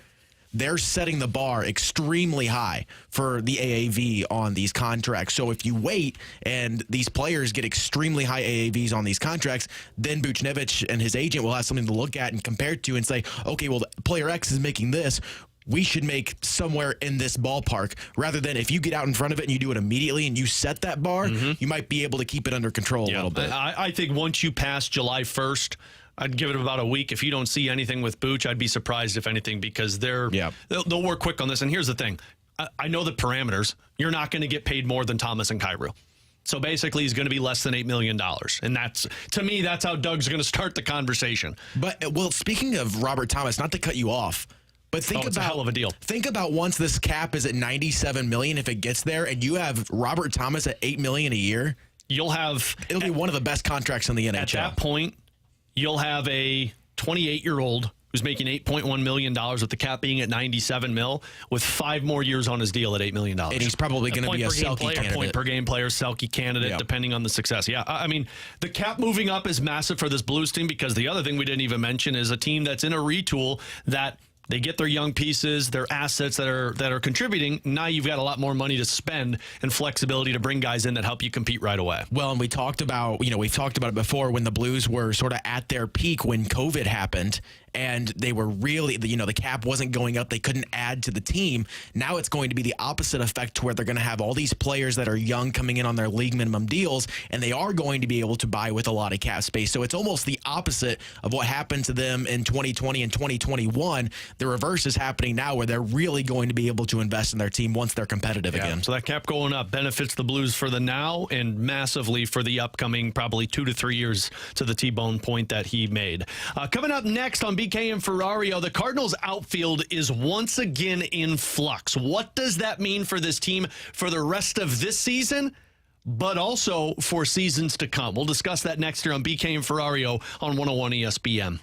They're setting the bar extremely high for the AAV on these contracts. So if you wait and these players get extremely high AAVs on these contracts, then Buchnevich and his agent will have something to look at and compare to and say, okay, well, player X is making this. We should make somewhere in this ballpark, rather than if you get out in front of it and you do it immediately and you set that bar, you might be able to keep it under control a little bit. I think once you pass July 1st, I'd give it about a week. If you don't see anything with Booch, I'd be surprised if anything, because they'll work quick on this. And here's the thing. I know the parameters. You're not going to get paid more than Thomas and Kyrou. So basically, he's going to be less than $8 million. And that's, to me, that's how Doug's going to start the conversation. But, well, speaking of Robert Thomas, not to cut you off, but think it's a hell of a deal. Think about once this cap is at $97 million, if it gets there, and you have Robert Thomas at $8 million a year, it'll be one of the best contracts in the NHL. At that point, you'll have a 28-year-old who's making $8.1 million with the cap being at $97 million with 5 more years on his deal at $8 million. And he's probably going to be a Selke candidate. Point per game player, Selke candidate, depending on the success. Yeah, I mean, the cap moving up is massive for this Blues team, because the other thing we didn't even mention is a team that's in a retool that they get their young pieces, their assets that are contributing. Now you've got a lot more money to spend and flexibility to bring guys in that help you compete right away. Well, and we've talked about it before when the Blues were sort of at their peak when COVID happened, and they were really, the cap wasn't going up. They couldn't add to the team. Now it's going to be the opposite effect, to where they're going to have all these players that are young coming in on their league minimum deals, and they are going to be able to buy with a lot of cap space. So it's almost the opposite of what happened to them in 2020 and 2021. The reverse is happening now, where they're really going to be able to invest in their team once they're competitive again. So that cap going up benefits the Blues for the now and massively for the upcoming probably 2 to 3 years, to the T-Bone point that he made. Coming up next on BK and Ferrario, the Cardinals outfield is once again in flux. What does that mean for this team for the rest of this season, but also for seasons to come? We'll discuss that next year on BK and Ferrario on 101 ESPN.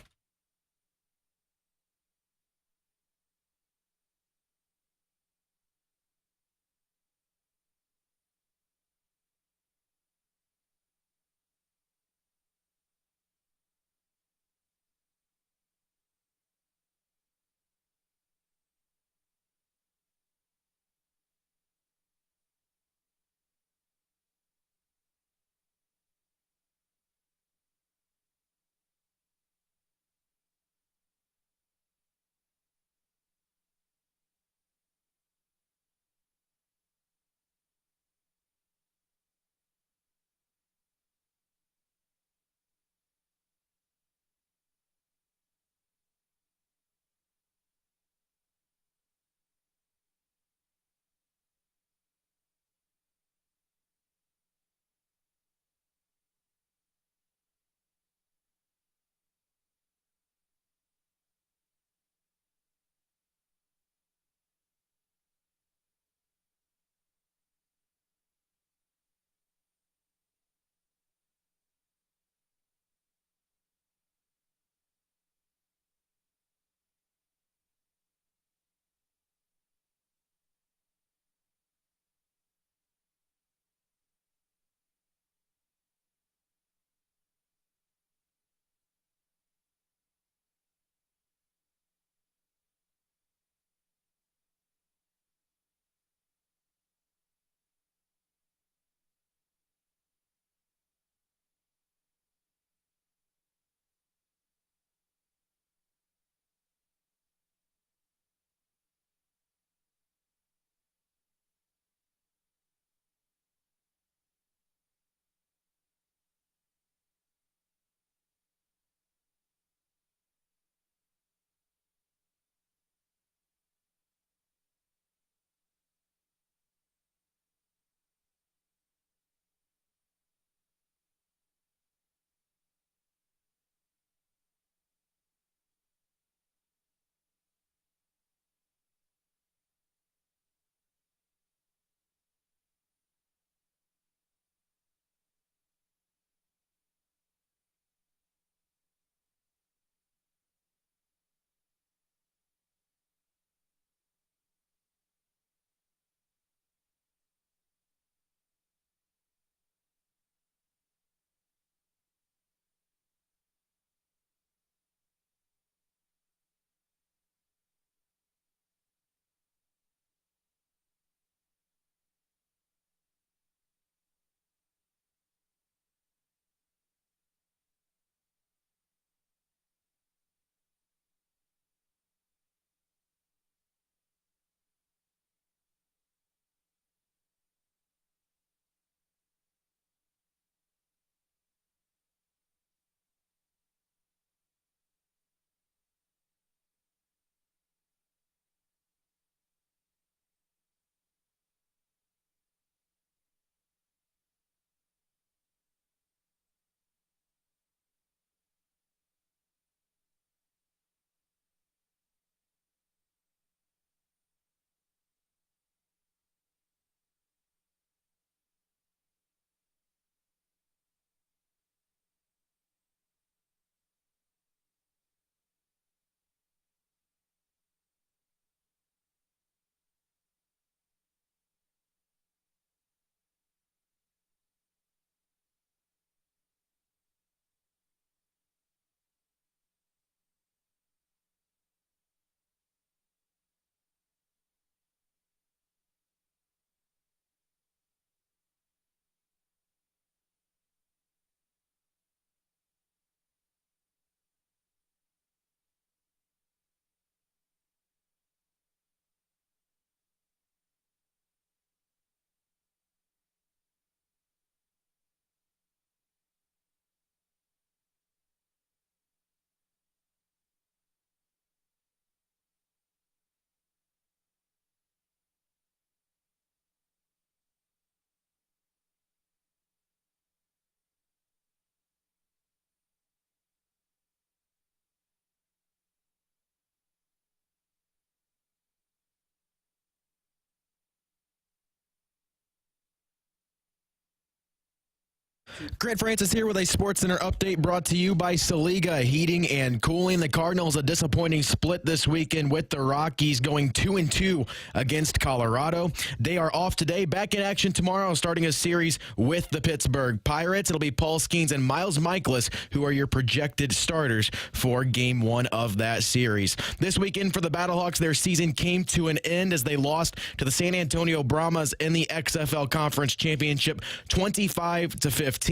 Grant Francis here with a SportsCenter update brought to you by Saliga Heating and Cooling. The Cardinals a disappointing split this weekend with the Rockies going 2-2 against Colorado. They are off today, back in action tomorrow, starting a series with the Pittsburgh Pirates. It'll be Paul Skeens and Miles Mikolas who are your projected starters for Game 1 of that series. This weekend for the Battlehawks, their season came to an end as they lost to the San Antonio Brahmas in the XFL Conference Championship 25-15.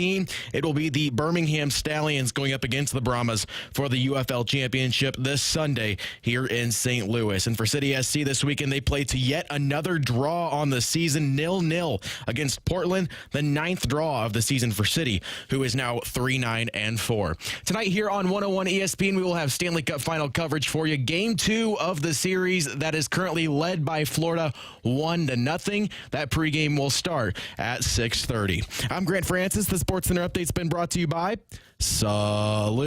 It will be the Birmingham Stallions going up against the Brahmas for the UFL Championship this Sunday here in St. Louis. And for City SC this weekend, they play to yet another draw on the season, 0-0 against Portland, the 9th draw of the season for City, who is now 3-9-4. Tonight here on 101 ESPN, we will have Stanley Cup final coverage for you. Game 2 of the series that is currently led by Florida 1-0. That pregame will start at 6:30. I'm Grant Francis. The SportsCenter update's been brought to you by Saliga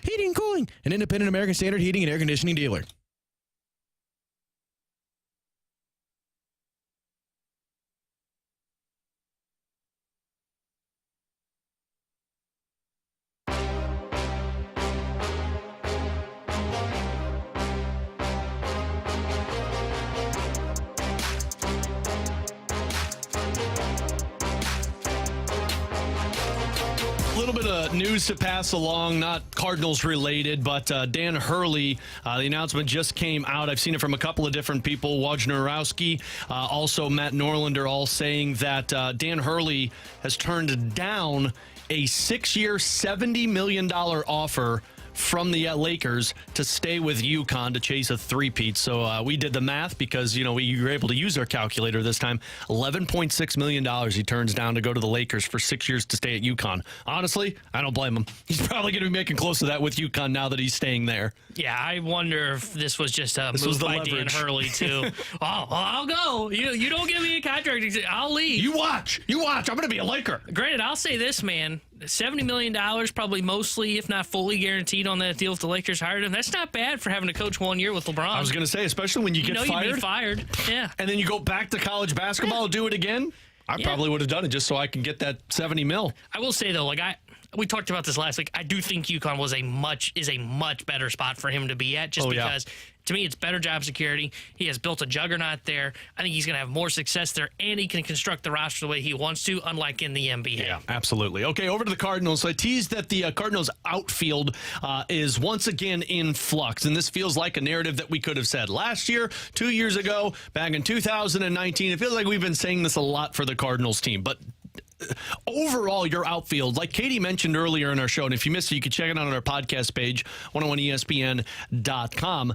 Heating and Cooling, an independent American Standard heating and air conditioning dealer. A little bit of news to pass along, not Cardinals related, but Dan Hurley, the announcement just came out. I've seen it from a couple of different people. Wojnarowski, also Matt Norlander, all saying that Dan Hurley has turned down a 6-year, $70 million offer from the Lakers to stay with UConn to chase a three-peat. So we did the math because, we were able to use our calculator this time. $11.6 million he turns down to go to the Lakers for 6 years to stay at UConn. Honestly, I don't blame him. He's probably going to be making close to that with UConn now that he's staying there. Yeah, I wonder if this was just a move by Dan Hurley, too. I'll go. You don't give me a contract. I'll leave. You watch. I'm going to be a Laker. Granted, I'll say this, man. $70 million, probably mostly, if not fully guaranteed on that deal if the Lakers hired him. That's not bad for having to coach 1 year with LeBron. I was going to say, especially when you get fired. You'd be fired. Yeah. And then you go back to college basketball and do it again. I probably would have done it just so I can get that 70 mil. I will say, though, we talked about this last week. I do think UConn is a much better spot for him to be at because to me, it's better job security. He has built a juggernaut there. I think he's going to have more success there, and he can construct the roster the way he wants to, unlike in the NBA. Yeah, absolutely. Okay, over to the Cardinals. I teased that the Cardinals outfield is once again in flux, and this feels like a narrative that we could have said last year, 2 years ago, back in 2019. It feels like we've been saying this a lot for the Cardinals team, but overall, your outfield, like Katie mentioned earlier in our show, and if you missed it, you can check it out on our podcast page, 101ESPN.com.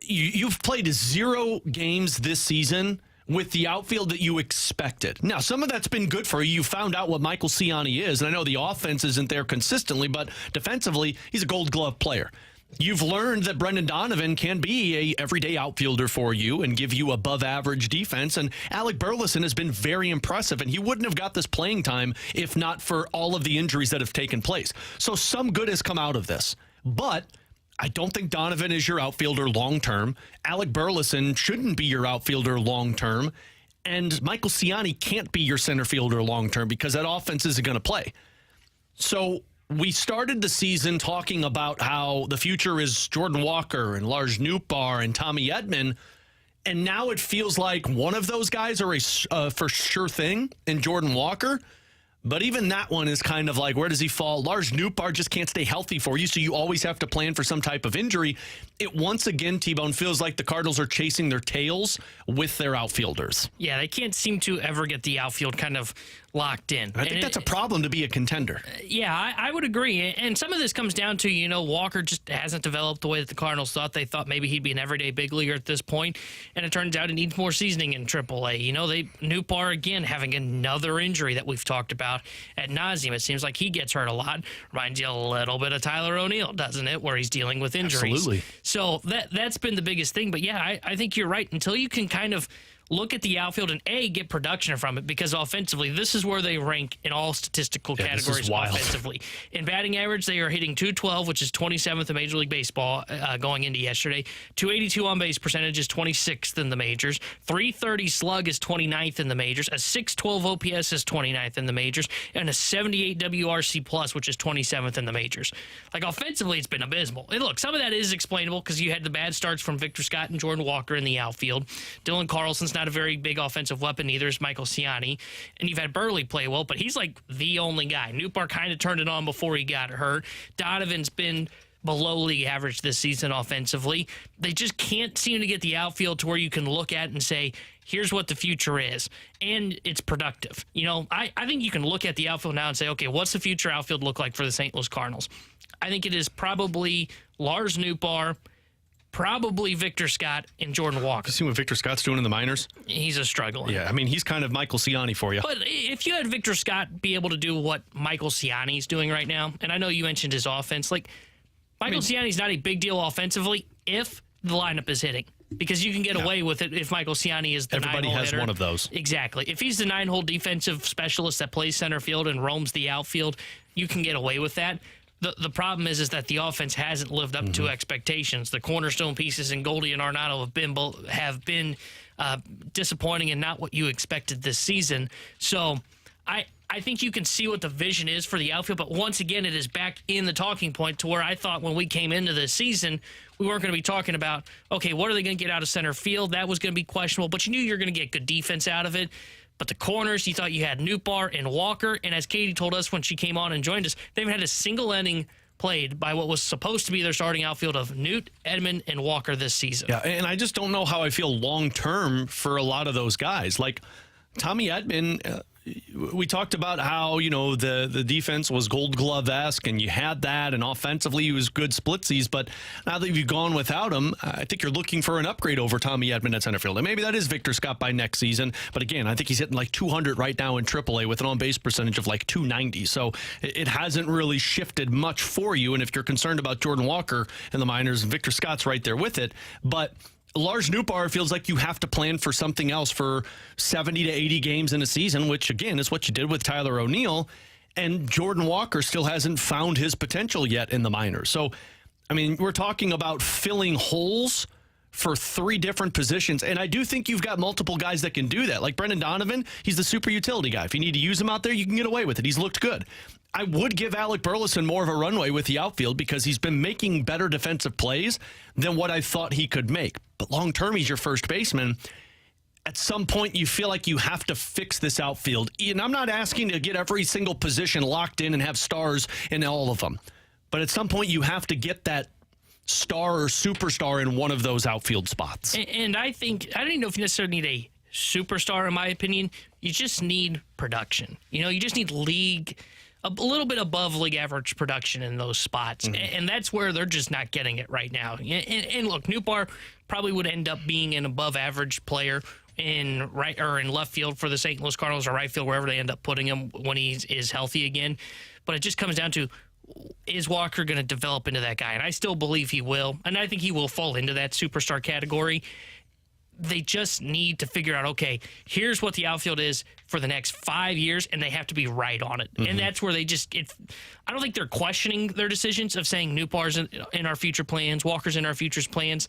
You've played 0 games this season with the outfield that you expected. Now, some of that's been good for you. You found out what Michael Ciani is, and I know the offense isn't there consistently, but defensively, he's a Gold Glove player. You've learned that Brendan Donovan can be a everyday outfielder for you and give you above average defense. And Alec Burleson has been very impressive, and he wouldn't have got this playing time if not for all of the injuries that have taken place. So some good has come out of this. But I don't think Donovan is your outfielder long term. Alec Burleson shouldn't be your outfielder long term. And Michael Ciani can't be your center fielder long term because that offense isn't going to play. So we started the season talking about how the future is Jordan Walker and Lars Nootbaar and Tommy Edman, and now it feels like one of those guys are a for sure thing in Jordan Walker. But even that one is kind of like, where does he fall? Lars Nootbaar just can't stay healthy for you, so you always have to plan for some type of injury. It once again, T-Bone, feels like the Cardinals are chasing their tails with their outfielders. Yeah, they can't seem to ever get the outfield kind of locked in. I think that's a problem to be a contender. Yeah, I would agree. And some of this comes down to, Walker just hasn't developed the way that the Cardinals thought. They thought maybe he'd be an everyday big leaguer at this point, and it turns out he needs more seasoning in AAA. Nootbaar, again, having another injury that we've talked about ad nauseum. It seems like he gets hurt a lot. Reminds you a little bit of Tyler O'Neill, doesn't it, where he's dealing with injuries. Absolutely. So that's been the biggest thing. But, yeah, I think you're right. Until you can kind of look at the outfield and get production from it, because offensively, this is where they rank in all statistical categories offensively. In batting average, they are hitting .212, which is 27th in Major League Baseball going into yesterday. .282 on base percentage is 26th in the majors. .330 slug is 29th in the majors. A .612 OPS is 29th in the majors, and a 78 WRC plus, which is 27th in the majors. Like, offensively, it's been abysmal. And look, some of that is explainable because you had the bad starts from Victor Scott and Jordan Walker in the outfield. Dylan Carlson's not a very big offensive weapon, neither is Michael Ciani. And you've had Burley play well, but he's like the only guy. Nootbaar kind of turned it on before he got hurt. Donovan's been below league average this season offensively. They just can't seem to get the outfield to where you can look at and say, here's what the future is. And it's productive. You know, I think you can look at the outfield now and say, okay, what's the future outfield look like for the St. Louis Cardinals? I think it is probably Lars Nootbaar, probably Victor Scott, and Jordan Walker. You see what Victor Scott's doing in the minors? He's a struggler. Yeah, I mean, he's kind of Michael Ciani for you. But if you had Victor Scott be able to do what Michael Ciani's doing right now, and I know you mentioned his offense, like, Michael Ciani's not a big deal offensively if the lineup is hitting, because you can get away with it if Michael Ciani is the Everybody nine-hole has hitter. One of those. Exactly. If he's the 9-hole defensive specialist that plays center field and roams the outfield, you can get away with that. The problem is that the offense hasn't lived up to expectations. The cornerstone pieces in Goldie and Arenado have been disappointing and not what you expected this season. So I think you can see what the vision is for the outfield, but once again, it is back in the talking point to where I thought when we came into this season, we weren't going to be talking about, okay, what are they going to get out of center field? That was going to be questionable, but you knew you were going to get good defense out of it. But the corners, you thought you had Nootbaar and Walker, and as Katie told us when she came on and joined us, they haven't had a single inning played by what was supposed to be their starting outfield of Newt, Edman, and Walker this season. Yeah, and I just don't know how I feel long-term for a lot of those guys. Like Tommy Edman, we talked about how, you know, the defense was Gold Glove-esque, and you had that, and offensively he was good splitsies, but now that you've gone without him, I think you're looking for an upgrade over Tommy Edman at center field. And maybe that is Victor Scott by next season, but again, I think he's hitting like 200 right now in AAA with an on-base percentage of like 290, so it hasn't really shifted much for you, and if you're concerned about Jordan Walker in the minors, Victor Scott's right there with it, but Lars Nootbaar feels like you have to plan for something else for 70 to 80 games in a season, which, again, is what you did with Tyler O'Neill. And Jordan Walker still hasn't found his potential yet in the minors. So, I mean, we're talking about filling holes for 3 different positions. And I do think you've got multiple guys that can do that. Like Brendan Donovan, he's the super utility guy. If you need to use him out there, you can get away with it. He's looked good. I would give Alec Burleson more of a runway with the outfield because he's been making better defensive plays than what I thought he could make. But long term, he's your first baseman. At some point, you feel like you have to fix this outfield. And I'm not asking to get every single position locked in and have stars in all of them. But at some point, you have to get that star or superstar in one of those outfield spots. And I think, I don't even know if you necessarily need a superstar, in my opinion. You just need production. You know, you just need a little bit above league average production in those spots. And that's where they're just not getting it right now. And look, Nootbaar probably would end up being an above average player in right or in left field for the St. Louis Cardinals, or right field, wherever they end up putting him when he is healthy again. But it just comes down to, is Walker going to develop into that guy? And I still believe he will. And I think he will fall into that superstar category. They just need to figure out, okay, here's what the outfield is for the next 5 years, and they have to be right on it. And that's where they just I don't think they're questioning their decisions of saying Nootbaar's in our future plans, Walker's in our futures plans,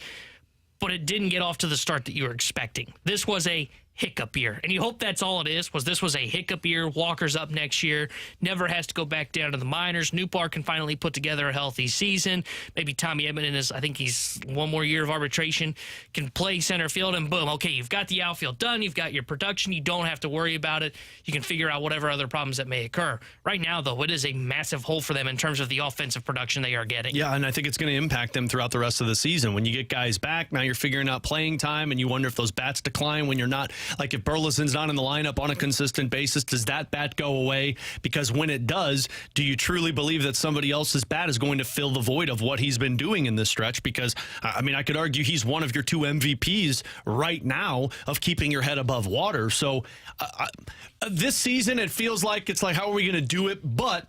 but it didn't get off to the start that you were expecting. This was a hiccup year, and you hope that's all it is. This was a hiccup year. Walker's up next year, never has to go back down to the minors. Nootbaar can finally put together a healthy season. Maybe Tommy Edman I think he's one more year of arbitration, can play center field, and boom, okay, you've got the outfield done, you've got your production, you don't have to worry about it. You can figure out whatever other problems that may occur. Right now, though, it is a massive hole for them in terms of the offensive production they are getting. Yeah, and I think it's going to impact them throughout the rest of the season. When you get guys back, now you're figuring out playing time, and you wonder if those bats decline when you're not. Like if Burleson's not in the lineup on a consistent basis, does that bat go away? Because when it does, do you truly believe that somebody else's bat is going to fill the void of what he's been doing in this stretch? Because, I mean, I could argue he's one of your 2 MVPs right now of keeping your head above water. So this season, it feels like it's like, how are we going to do it? But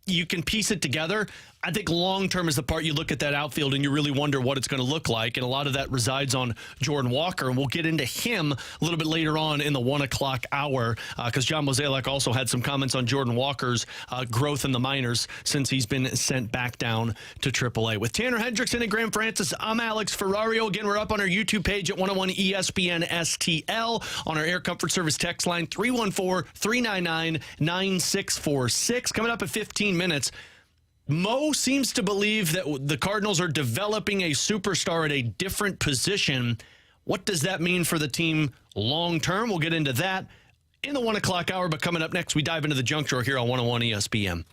you can piece it together. I think long-term is the part you look at that outfield and you really wonder what it's going to look like. And a lot of that resides on Jordan Walker. And we'll get into him a little bit later on in the 1 o'clock hour because John Mozeliak also had some comments on Jordan Walker's growth in the minors since he's been sent back down to AAA. With Tanner Hendrickson and Graham Francis, I'm Alex Ferrario. Again, we're up on our YouTube page at 101 ESPN STL on our Air Comfort Service text line 314-399-9646. Coming up at 15 minutes. Mo seems to believe that the Cardinals are developing a superstar at a different position. What does that mean for the team long term? We'll get into that in the 1 o'clock hour. But coming up next, we dive into the junk drawer here on 101 ESPN.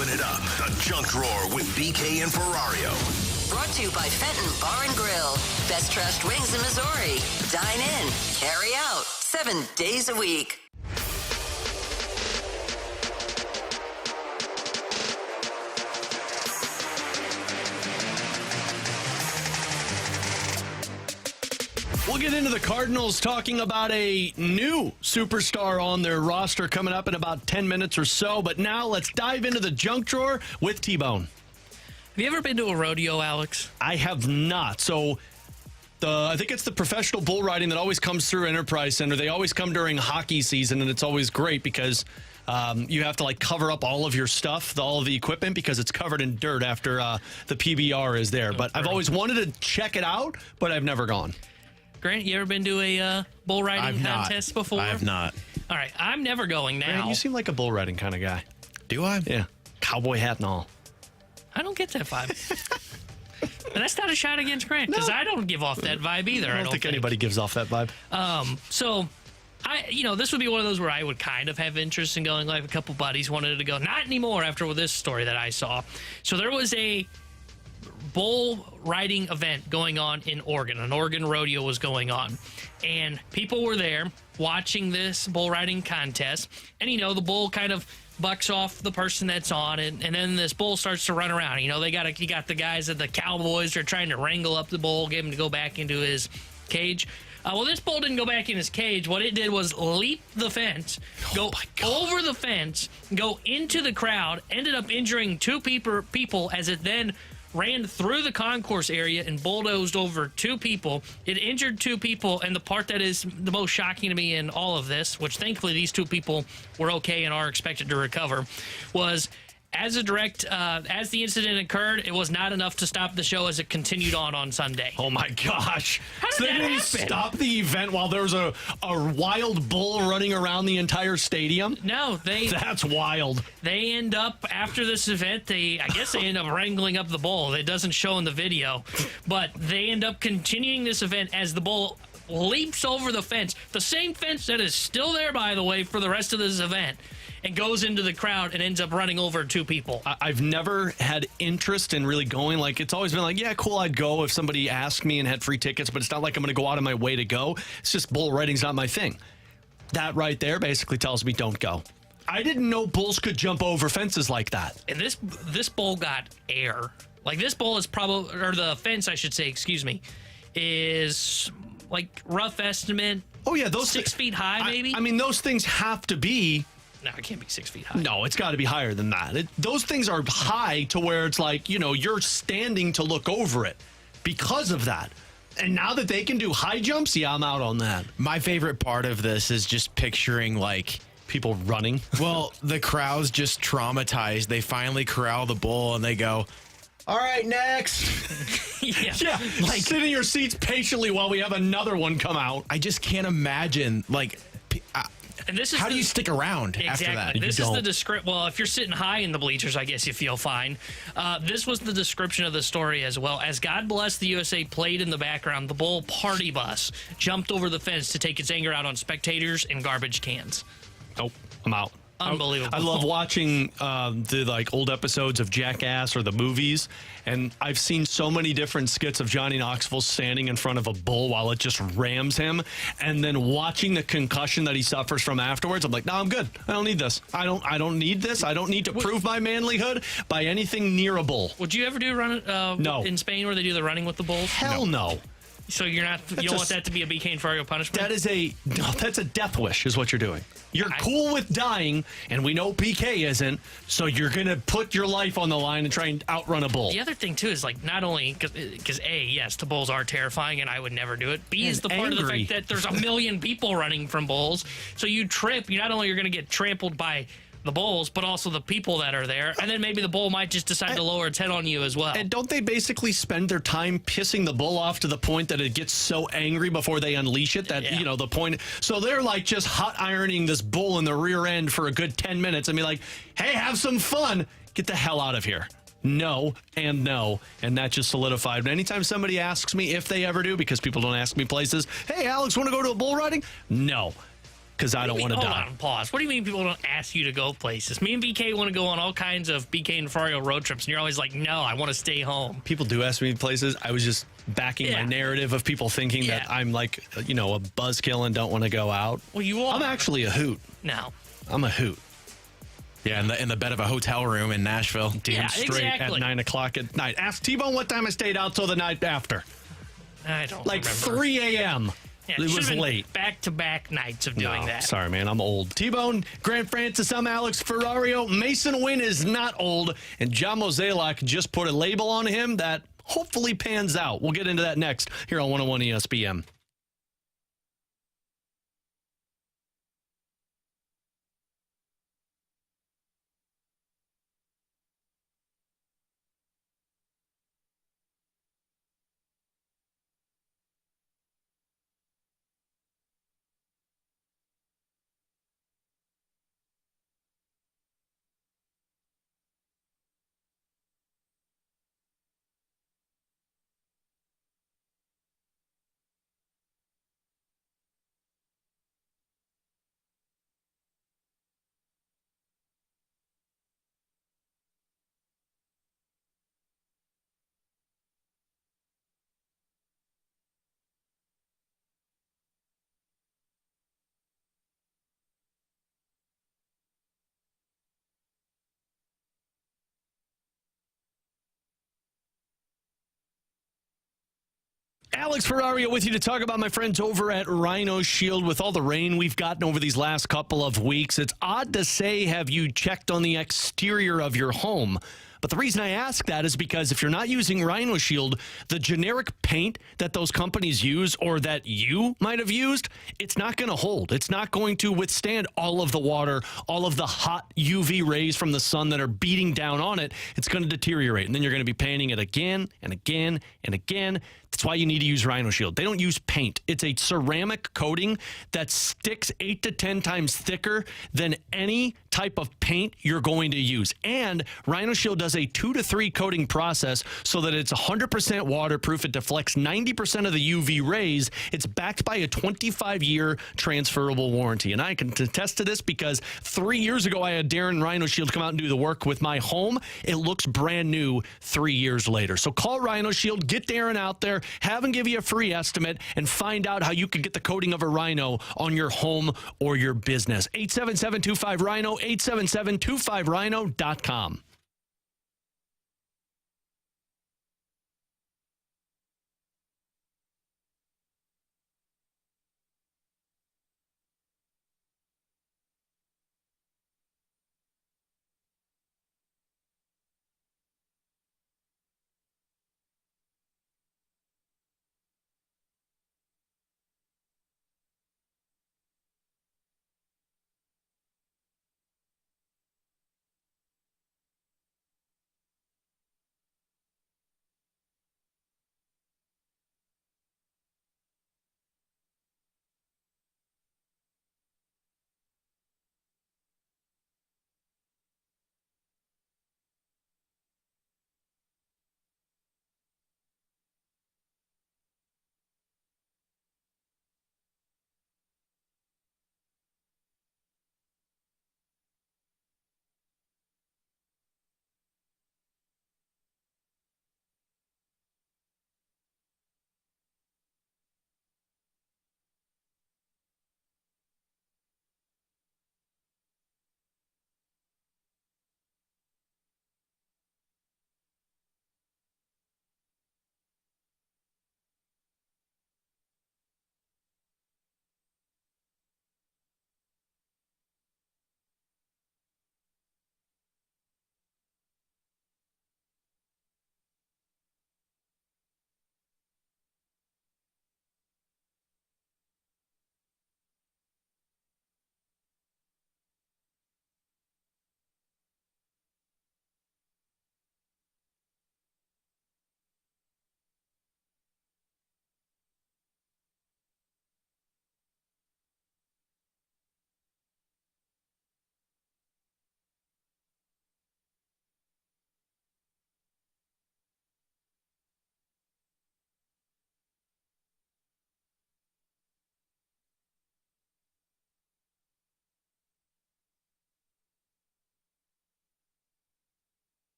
Open it up. The Junk Drawer with BK and Ferrario. Brought to you by Fenton Bar and Grill. Best trashed wings in Missouri. Dine in, carry out, 7 days a week. We'll get into the Cardinals talking about a new superstar on their roster coming up in about 10 minutes or so. But now let's dive into the junk drawer with T-Bone. Have you ever been to a rodeo, Alex? I have not. So I think it's the professional bull riding that always comes through Enterprise Center. They always come during hockey season, and it's always great because you have to cover up all of your stuff, all of the equipment, because it's covered in dirt after the PBR is there. But I've always wanted to check it out, but I've never gone. Grant, you ever been to a bull riding contest before? I have not. All right, I'm never going now. Grant, you seem like a bull riding kind of guy. Do I? Yeah. Cowboy hat and all. I don't get that vibe. And that's not a shot against Grant, because I don't give off that vibe either. I don't think anybody gives off that vibe. So, this would be one of those where I would kind of have interest in going. Like a couple buddies wanted to go. Not anymore after this story that I saw. So there was a bull riding event going on in Oregon. An Oregon rodeo was going on. And people were there watching this bull riding contest. And, the bull kind of bucks off the person that's on it. And then this bull starts to run around. You got the guys at the Cowboys are trying to wrangle up the bull, get him to go back into his cage. Well, this bull didn't go back in his cage. What it did was leap the fence, go over the fence, go into the crowd, ended up injuring two people as it then ran through the concourse area and bulldozed over two people. It injured two people, and the part that is the most shocking to me in all of this, which thankfully these two people were okay and are expected to recover, was as the incident occurred, it was not enough to stop the show as it continued on Sunday. Oh my gosh. How did So they that didn't happen? stop the event while there was a wild bull running around the entire stadium? No, That's wild. They end up, after this event, I guess they end up wrangling up the bull. It doesn't show in the video. But they end up continuing this event as the bull leaps over the fence. The same fence that is still there, by the way, for the rest of this event. And goes into the crowd and ends up running over two people. I've never had interest in really going. It's always been yeah, cool, I'd go if somebody asked me and had free tickets, but it's not like I'm going to go out of my way to go. It's just bull riding's not my thing. That right there basically tells me don't go. I didn't know bulls could jump over fences like that. And this bull got air. This bull is probably, or the fence, I should say, excuse me, is rough estimate. Oh, yeah, those 6 feet high, maybe? I mean, those things have to be. No, it can't be 6 feet high. No, it's got to be higher than that. Those things are high to where it's you're standing to look over it because of that. And now that they can do high jumps, yeah, I'm out on that. My favorite part of this is just picturing people running. Well, the crowd's just traumatized. They finally corral the bull and they go, all right, next. Yeah. Sit in your seats patiently while we have another one come out. I just can't imagine, and this is how do you stick around after that? This is the description. Well, if you're sitting high in the bleachers, I guess you feel fine. This was the description of the story as well. As God Bless the USA played in the background, the bull party bus jumped over the fence to take its anger out on spectators and garbage cans. Nope, I'm out. Unbelievable. I love watching the old episodes of Jackass or the movies, and I've seen so many different skits of Johnny Knoxville standing in front of a bull while it just rams him, and then watching the concussion that he suffers from afterwards. I'm like, no, I'm good. I don't need this. I don't need this. I don't need to prove my manlyhood by anything near a bull. Would you ever do a run no. in Spain where they do the running with the bulls? Hell no. So you don't want that to be a BK and Ferrario punishment? That's a death wish is what you're doing. You're cool with dying, and we know PK isn't, so you're going to put your life on the line and try and outrun a bull. The other thing, too, is not only because A, yes, the bulls are terrifying, and I would never do it. B is the part of the fact that there's a million people running from bulls, so you trip. You not only are going to get trampled by the bulls, but also the people that are there. And then maybe the bull might just decide to lower its head on you as well. And don't they basically spend their time pissing the bull off to the point that it gets so angry before they unleash it that, the point. So they're just hot ironing this bull in the rear end for a good 10 minutes and be like, hey, have some fun. Get the hell out of here. No and no. And that just solidified. But anytime somebody asks me if they ever do, because people don't ask me places, hey, Alex, want to go to a bull riding? No. because I don't want to die. Hold on, pause. What do you mean people don't ask you to go places? Me and BK want to go on all kinds of BK and Ferrario road trips, and you're always like, no, I want to stay home. People do ask me places. I was just backing my narrative of people thinking that I'm like, a buzzkill and don't want to go out. Well, you are. I'm actually a hoot. No. I'm a hoot. Yeah, in the bed of a hotel room in Nashville. Damn straight at 9 o'clock at night. Ask T-Bone what time I stayed out till the night after. I don't like remember. 3 a.m. Yeah, it was late. Back-to-back nights of doing that. Sorry, man. I'm old. T-Bone, Grant Francis, I'm Alex Ferrario. Mason Wynn is not old. And John Mozeliak just put a label on him that hopefully pans out. We'll get into that next here on 101 ESPN. Alex Ferrario with you to talk about my friends over at Rhino Shield. With all the rain we've gotten over these last couple of weeks, it's odd to say, have you checked on the exterior of your home? But the reason I ask that is because if you're not using Rhino Shield, the generic paint that those companies use or that you might have used, it's not going to hold. It's not going to withstand all of the water, all of the hot UV rays from the sun that are beating down on it. It's going to deteriorate. And then you're going to be painting it again and again and again. That's why you need to use Rhino Shield. They don't use paint. It's a ceramic coating that sticks 8 to 10 times thicker than any type of paint you're going to use. And Rhino Shield does a 2 to 3 coating process so that it's 100% waterproof. It deflects 90% of the UV rays. It's backed by a 25-year transferable warranty. And I can attest to this because 3 years ago, I had Darren Rhino Shield come out and do the work with my home. It looks brand new 3 years later. So call Rhino Shield, get Darren out there, have him give you a free estimate, and find out how you can get the coating of a Rhino on your home or your business. 877-25-RHINO, 877-25rhino.com.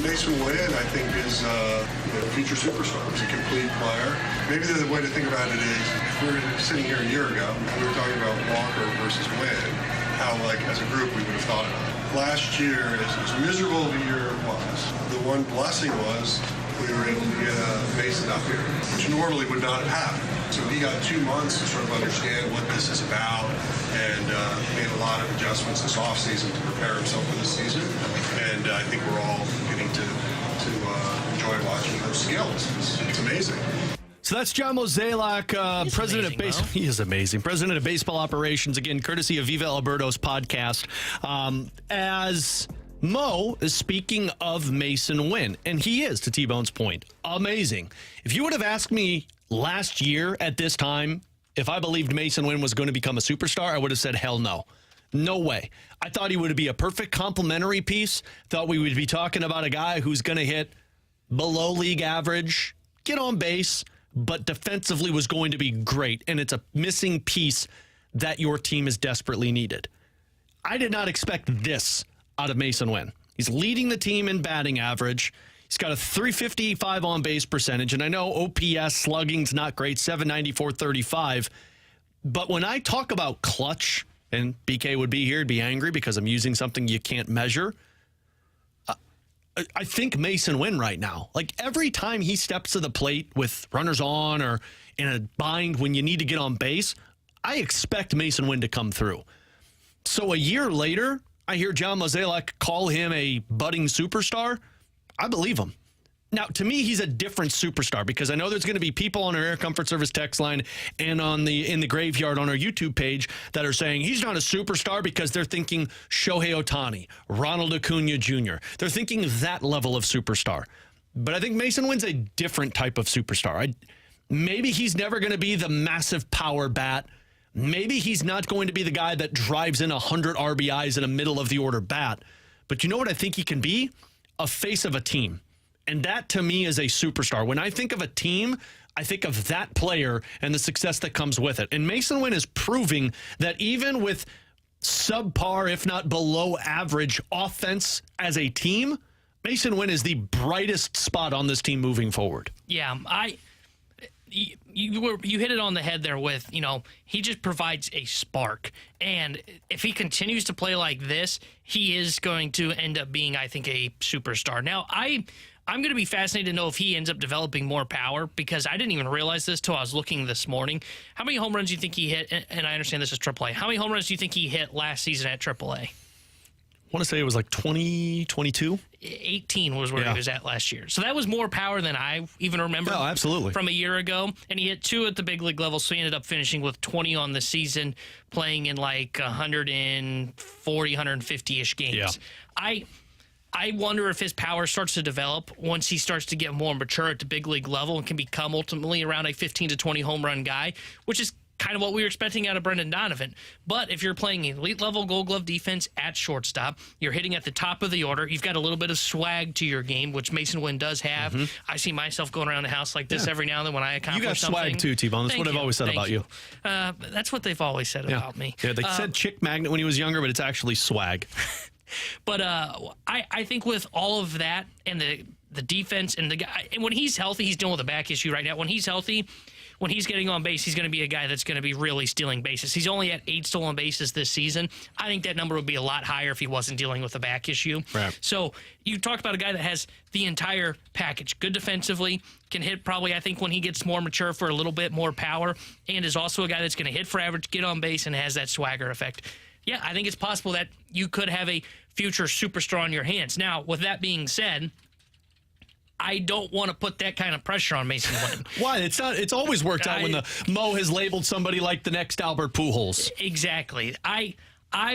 Mason Wynn, I think, is a future superstar. He's a complete player. Maybe the way to think about it is, if we were sitting here a year ago and we were talking about Walker versus Wynn, how, as a group, we would have thought about it. Last year, as miserable of a year it was, the one blessing was we were able to get Mason up here, which normally would not have happened. So he got 2 months to sort of understand what this is about and made a lot of adjustments this offseason to prepare himself for this season. And I think we're all getting to enjoy watching those skills. It's amazing. So that's John Mozeliak, president of baseball. He is amazing. President of baseball operations, again, courtesy of Viva Alberto's podcast. As Mo is speaking of Mason Wynn, and he is, to T-Bone's point, amazing. If you would have asked me last year at this time if I believed Mason Wynn was going to become a superstar, I would have said hell no. No way. I thought he would be a perfect complementary piece. Thought we would be talking about a guy who's going to hit below league average, get on base, but defensively was going to be great. And it's a missing piece that your team is desperately needed. I did not expect this out of Mason Wynn. He's leading the team in batting average. He's got a .355 on-base percentage, and I know OPS slugging's not great, 794.35. But when I talk about clutch, and BK would be here, he'd be angry because I'm using something you can't measure. I think Mason Wynn right now, every time he steps to the plate with runners on or in a bind when you need to get on base, I expect Mason Wynn to come through. So a year later, I hear John Mozeliak call him a budding superstar. I believe him. Now, to me, he's a different superstar because I know there's going to be people on our Air Comfort Service text line and in the graveyard on our YouTube page that are saying he's not a superstar because they're thinking Shohei Ohtani, Ronald Acuna Jr. They're thinking that level of superstar. But I think Mason Wynn's a different type of superstar. Maybe he's never going to be the massive power bat. Maybe he's not going to be the guy that drives in 100 RBIs in a middle of the order bat. But you know what I think he can be? A face of a team. And that, to me, is a superstar. When I think of a team, I think of that player and the success that comes with it. And Mason Wynn is proving that even with subpar, if not below average offense as a team, Mason Wynn is the brightest spot on this team moving forward. Yeah, you hit it on the head there with, he just provides a spark. And if he continues to play like this, he is going to end up being, I think, a superstar. Now, I'm going to be fascinated to know if he ends up developing more power because I didn't even realize this till I was looking this morning. How many home runs do you think he hit? And I understand this is AAA. How many home runs do you think he hit last season at AAA? I want to say it was 20, 22. 18 was where he was at last year. So that was more power than I even remember absolutely. From a year ago. And he hit 2 at the big league level, so he ended up finishing with 20 on the season, playing in 140, 150-ish games. Yeah. I wonder if his power starts to develop once he starts to get more mature at the big league level and can become ultimately around a 15 to 20 home run guy, which is kind of what we were expecting out of Brendan Donovan. But if you're playing elite level Gold Glove defense at shortstop, you're hitting at the top of the order, you've got a little bit of swag to your game, which Mason Wynn does have. Mm-hmm. I see myself going around the house like this every now and then when I accomplish something. You got swag too, T-Bone. That's what I've always said about you. That's what they've always said about me. Yeah, they said chick magnet when he was younger, but it's actually swag. But I think with all of that and the defense and the guy, and when he's healthy, he's dealing with a back issue right now. When he's healthy, when he's getting on base, he's going to be a guy that's going to be really stealing bases. He's only at 8 stolen bases this season. I think that number would be a lot higher if he wasn't dealing with a back issue. Right. So you talk about a guy that has the entire package. Good defensively, can hit probably, I think, when he gets more mature for a little bit more power, and is also a guy that's going to hit for average, get on base, and has that swagger effect. Yeah, I think it's possible that you could have a future superstar on your hands. Now, with that being said, I don't want to put that kind of pressure on Mason Wynn. Why? It's not. It's always worked out when the Mo has labeled somebody like the next Albert Pujols. Exactly. I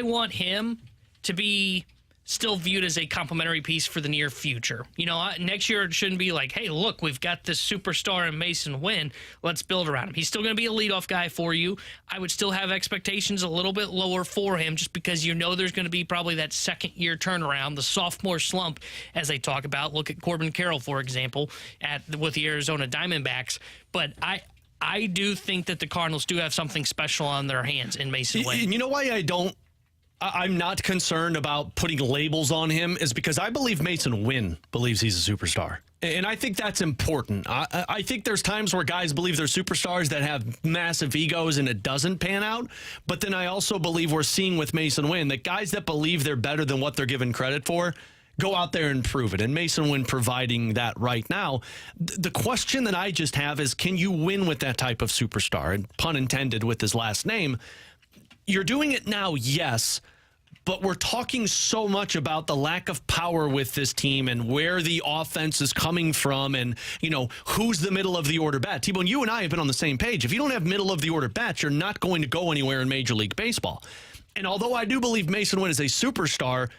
want him to be still viewed as a complimentary piece for the near future. Next year it shouldn't be like, hey, look, we've got this superstar in Mason Wynn. Let's build around him. He's still going to be a leadoff guy for you. I would still have expectations a little bit lower for him just because there's going to be probably that second-year turnaround, the sophomore slump, as they talk about. Look at Corbin Carroll, for example, with the Arizona Diamondbacks. But I do think that the Cardinals do have something special on their hands in Mason Wynn. And you know why I don't I'm not concerned about putting labels on him is because I believe Mason Wynn believes he's a superstar. And I think that's important. I think there's times where guys believe they're superstars that have massive egos and it doesn't pan out. But then I also believe we're seeing with Mason Wynn that guys that believe they're better than what they're given credit for go out there and prove it. And Mason Wynn providing that right now. The question that I just have is, can you win with that type of superstar? And pun intended with his last name. You're doing it now, yes. But we're talking so much about the lack of power with this team and where the offense is coming from and, who's the middle of the order bat. T-Bone, you and I have been on the same page. If you don't have middle of the order bats, you're not going to go anywhere in Major League Baseball. And although I do believe Mason Wynn is a superstar,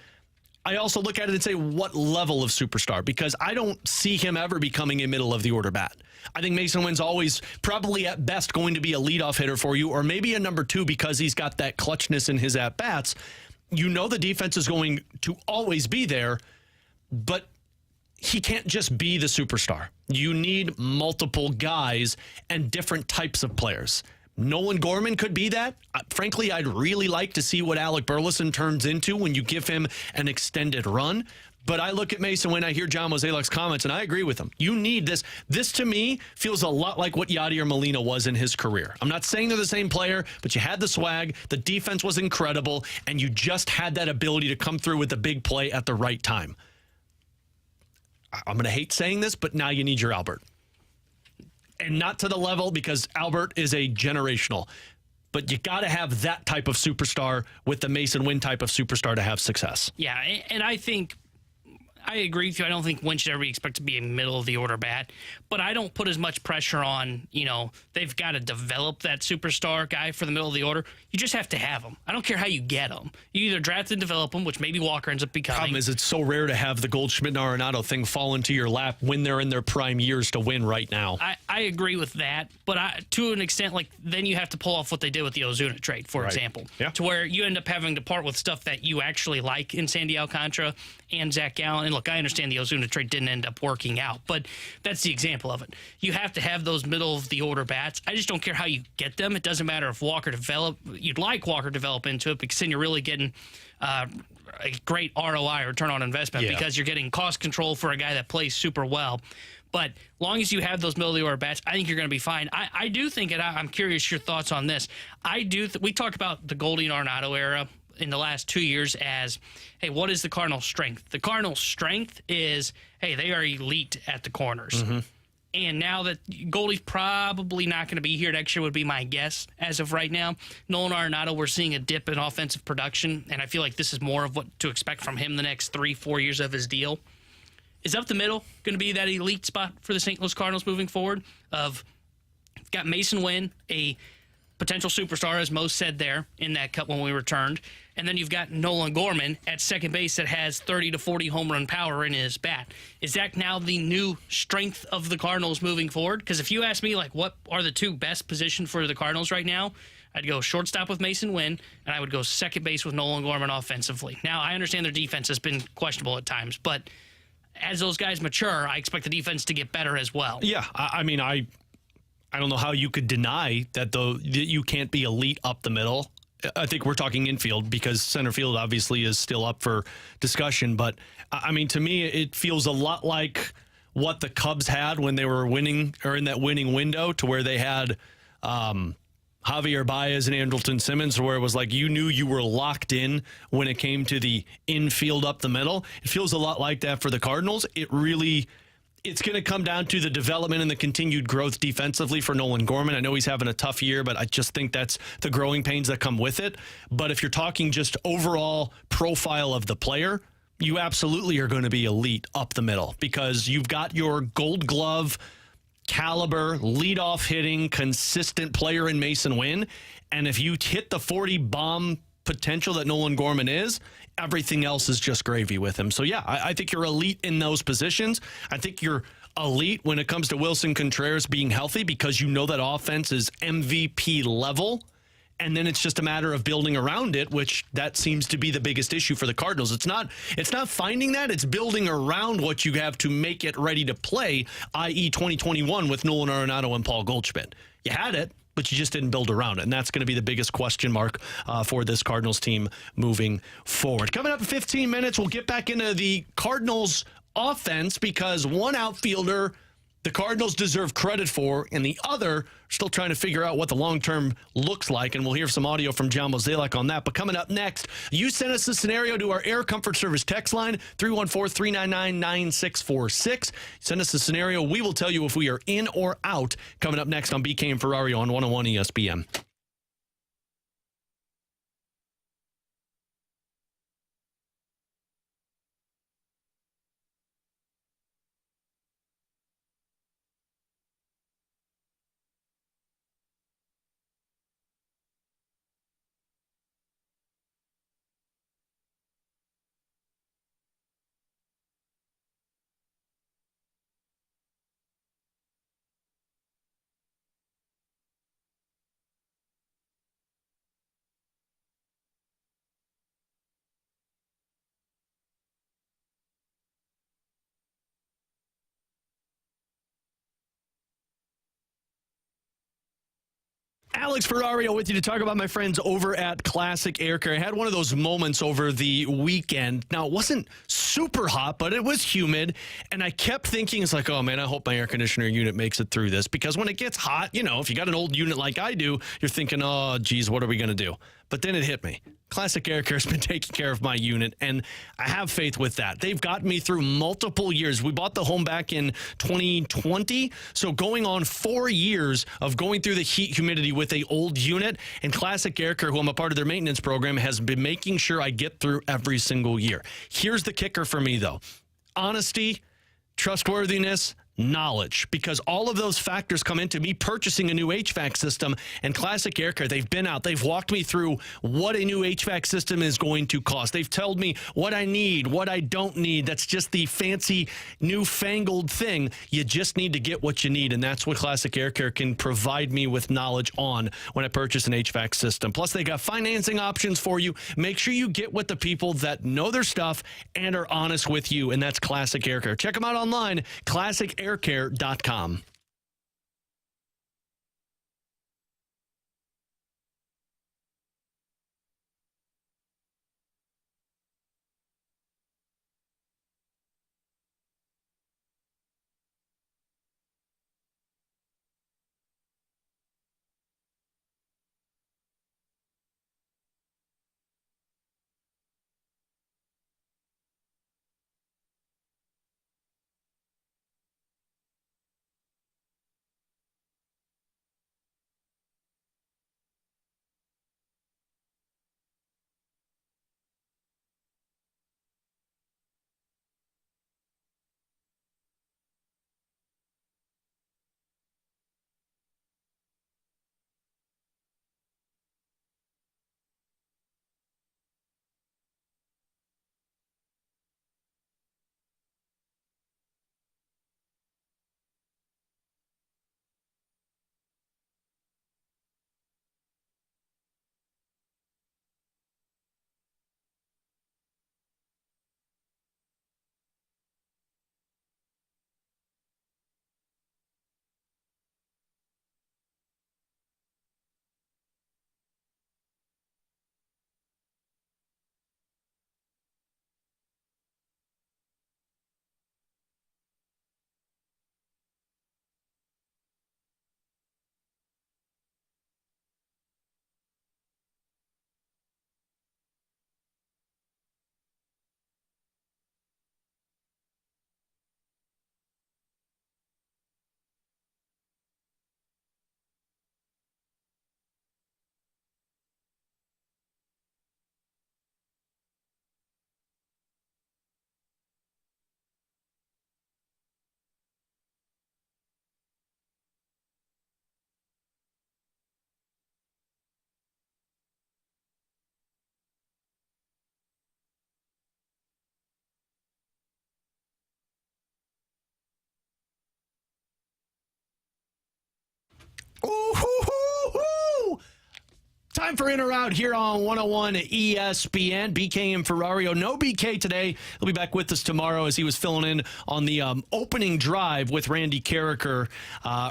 I also look at it and say, what level of superstar? Because I don't see him ever becoming a middle of the order bat. I think Mason Wynn's always probably at best going to be a leadoff hitter for you, or maybe a number 2 because he's got that clutchness in his at-bats. The defense is going to always be there, but he can't just be the superstar. You need multiple guys and different types of players. Nolan Gorman could be that. Frankly, I'd really like to see what Alec Burleson turns into when you give him an extended run. But I look at Mason Wynn, I hear John Mozeliak's comments, and I agree with him. You need this. This, to me, feels a lot like what Yadier Molina was in his career. I'm not saying they're the same player, but you had the swag, the defense was incredible, and you just had that ability to come through with the big play at the right time. I'm going to hate saying this, but now you need your Albert. And not to the level, because Albert is a generational. But you got to have that type of superstar with the Mason Wynn type of superstar to have success. Yeah, and I think I agree with you. I don't think Wynn should ever be expected to be a middle-of-the-order bat, but I don't put as much pressure on, they've got to develop that superstar guy for the middle of the order. You just have to have him. I don't care how you get him. You either draft and develop him, which maybe Walker ends up becoming. Problem is, it's so rare to have the Goldschmidt and Arenado thing fall into your lap when they're in their prime years to win right now. I agree with that, but to an extent, then you have to pull off what they did with the Ozuna trade, for example, to where you end up having to part with stuff that you actually like in Sandy Alcantara and Zach Gallen. And look, I understand the Ozuna trade didn't end up working out, but that's the example of it. You have to have those middle-of-the-order bats. I just don't care how you get them. It doesn't matter if you'd like Walker develop into it, because then you're really getting a great ROI, return on investment, because you're getting cost control for a guy that plays super well. But long as you have those middle-of-the-order bats, I think you're going to be fine. I do think, and I'm curious your thoughts on this. We talk about the Goldie and Arenado era in the last 2 years as, hey, what is the Cardinals' strength? The Cardinals' strength is, hey, they are elite at the corners. Mm-hmm. And now that Goldie's probably not going to be here next year would be my guess as of right now. Nolan Arenado, we're seeing a dip in offensive production, and I feel like this is more of what to expect from him the next 3-4 years of his deal. Is up the middle going to be that elite spot for the St. Louis Cardinals moving forward? Got Mason Wynn, a potential superstar, as Mo said there in that cut when we returned. And then you've got Nolan Gorman at second base that has 30 to 40 home run power in his bat. Is that now the new strength of the Cardinals moving forward? Because if you ask me, what are the 2 best positions for the Cardinals right now, I'd go shortstop with Mason Wynn, and I would go second base with Nolan Gorman offensively. Now, I understand their defense has been questionable at times, but as those guys mature, I expect the defense to get better as well. Yeah, I don't know how you could deny that you can't be elite up the middle. I think we're talking infield, because center field obviously is still up for discussion. But, to me, it feels a lot like what the Cubs had when they were winning, or in that winning window, to where they had Javier Baez and Andrelton Simmons, where it was like you knew you were locked in when it came to the infield up the middle. It feels a lot like that for the Cardinals. It's going to come down to the development and the continued growth defensively for Nolan Gorman. I know he's having a tough year, but I just think that's the growing pains that come with it. But if you're talking just overall profile of the player, you absolutely are going to be elite up the middle, because you've got your Gold Glove caliber, leadoff hitting, consistent player in Mason Wynn. And if you hit the 40 bomb potential that Nolan Gorman is, everything else is just gravy with him. So, yeah, I think you're elite in those positions. I think you're elite when it comes to Wilson Contreras being healthy, because you know that offense is MVP level. And then it's just a matter of building around it, which that seems to be the biggest issue for the Cardinals. It's not finding that. It's building around what you have to make it ready to play, i.e. 2021 with Nolan Arenado and Paul Goldschmidt. You had it. but you just didn't build around it. And that's going to be the biggest question mark for this Cardinals team moving forward. Coming up in 15 minutes, we'll get back into the Cardinals offense because one outfielder the Cardinals deserve credit for, and the other still trying to figure out what the long-term looks like, and we'll hear some audio from John Mozeliak on that. But coming up next, you sent us a scenario to our Air Comfort Service text line, 314-399-9646. Send us a scenario. We will tell you if we are in or out. Coming up next on BK and Ferrario on 101 ESPN. Alex Ferrario with you to talk about my friends over at Classic Air Care. I had one of those moments over the weekend. Now, it wasn't super hot, but it was humid, and I kept thinking, it's like, oh, man, I hope my air conditioner unit makes it through this, because when it gets hot, you know, if you got an old unit like I do, you're thinking, oh, geez, what are we going to do? But then it hit me. Classic Air Care has been taking care of my unit, and I have faith with that. They've gotten me through multiple years. We bought the home back in 2020, so going on 4 years of going through the heat humidity with a old unit, and Classic Air Care, who I'm a part of their maintenance program, has been making sure I get through every single year. Here's the kicker for me, though. Honesty, trustworthiness, knowledge, because all of those factors come into me purchasing a new HVAC system. And Classic Air Care, they've been out, they've walked me through what a new HVAC system is going to cost. They've told me what I need, what I don't need. That's just the fancy newfangled thing. You just need to get what you need, and that's what Classic Air Care can provide me with knowledge on when I purchase an HVAC system. Plus, they got financing options for you. Make sure you get with the people that know their stuff and are honest with you, and that's Classic Air Care. Check them out online, classicaircare.com. Time for In or Out here on 101 ESPN. BK and Ferrario. No BK today. He'll be back with us tomorrow as he was filling in on the opening drive with Randy Carricker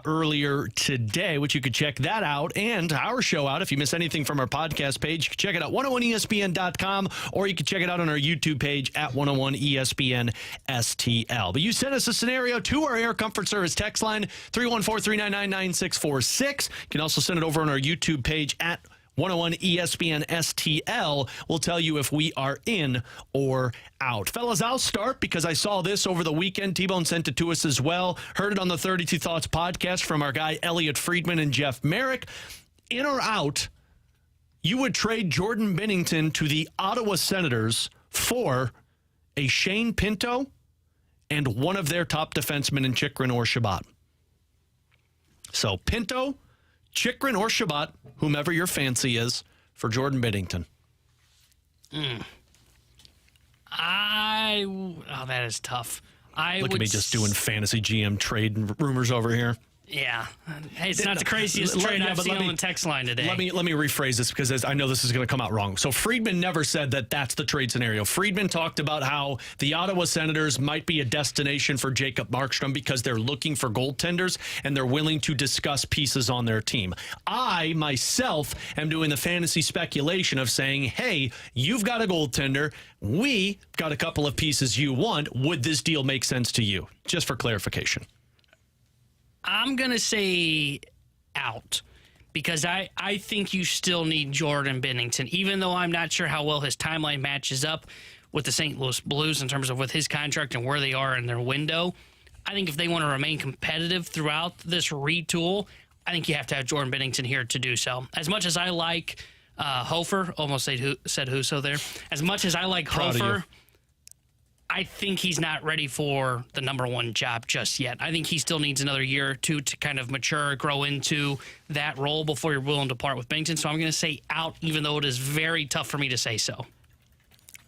earlier today, which you could check that out and our show out. If you miss anything from our podcast page, you can check it out 101ESPN.com, or you can check it out on our YouTube page at 101 ESPN STL. But you sent us a scenario to our Air Comfort Service text line 314-399-9646. You can also send it over on our YouTube page at 101 ESPN STL. Will tell you if we are in or out. Fellas, I'll start because I saw this over the weekend. T-Bone sent it to us as well. Heard it on the 32 Thoughts podcast from our guy Elliot Friedman and Jeff Merrick. In or out, you would trade Jordan Binnington to the Ottawa Senators for a Shane Pinto and one of their top defensemen in Chychrun or Shabbat. So Pinto, Chychrun or Shabbat, whomever your fancy is, for Jordan Binnington. That is tough. Look at me just doing fantasy GM trade rumors over here. Yeah. Hey, it's not the craziest trade I've seen on the text line today. Let me rephrase this because I know this is going to come out wrong. So Friedman never said that that's the trade scenario. Friedman talked about how the Ottawa Senators might be a destination for Jacob Markstrom because they're looking for goaltenders and they're willing to discuss pieces on their team. I, myself, am doing the fantasy speculation of saying, hey, you've got a goaltender. We got a couple of pieces you want. Would this deal make sense to you? Just for clarification. I'm going to say out because I think you still need Jordan Binnington, even though I'm not sure how well his timeline matches up with the St. Louis Blues in terms of with his contract and where they are in their window. I think if they want to remain competitive throughout this retool, I think you have to have Jordan Binnington here to do so. As much as I like Hofer, almost said Huso there, as much as I like Hofer, I think he's not ready for the number one job just yet. I think he still needs another year or two to kind of mature, grow into that role before you're willing to part with Binnington. So I'm going to say out, even though it is very tough for me to say so.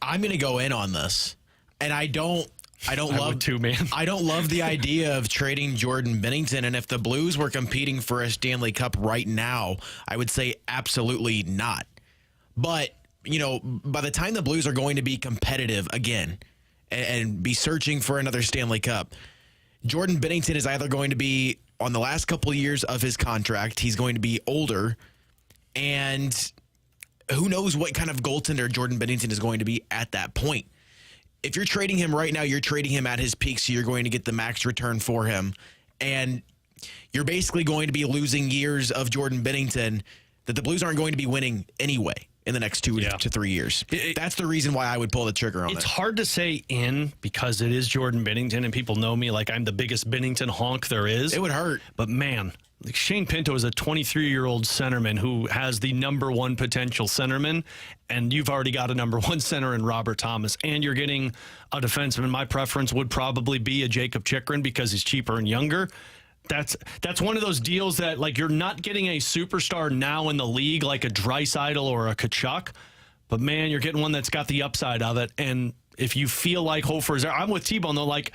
I'm going to go in on this, and I don't love too, man. I don't love the idea of trading Jordan Binnington. And if the Blues were competing for a Stanley Cup right now, I would say absolutely not. But by the time the Blues are going to be competitive again and be searching for another Stanley Cup, Jordan Binnington is either going to be on the last couple of years of his contract, he's going to be older, and who knows what kind of goaltender Jordan Binnington is going to be at that point. If you're trading him right now, you're trading him at his peak, so you're going to get the max return for him, and you're basically going to be losing years of Jordan Binnington that the Blues aren't going to be winning anyway in the next 2 to 3 years. That's the reason why I would pull the trigger on it. It's hard to say in because it is Jordan Binnington, and people know me like I'm the biggest Binnington honk there is. It would hurt. But, man, Shane Pinto is a 23-year-old centerman who has the number one potential centerman, and you've already got a number one center in Robert Thomas, and you're getting a defenseman. My preference would probably be a Jacob Chychrun because he's cheaper and younger. That's one of those deals that, like, you're not getting a superstar now in the league like a Draisaitl or a Tkachuk, but, man, you're getting one that's got the upside of it. And if you feel like Hofer's there, I'm with T-Bone, though, like,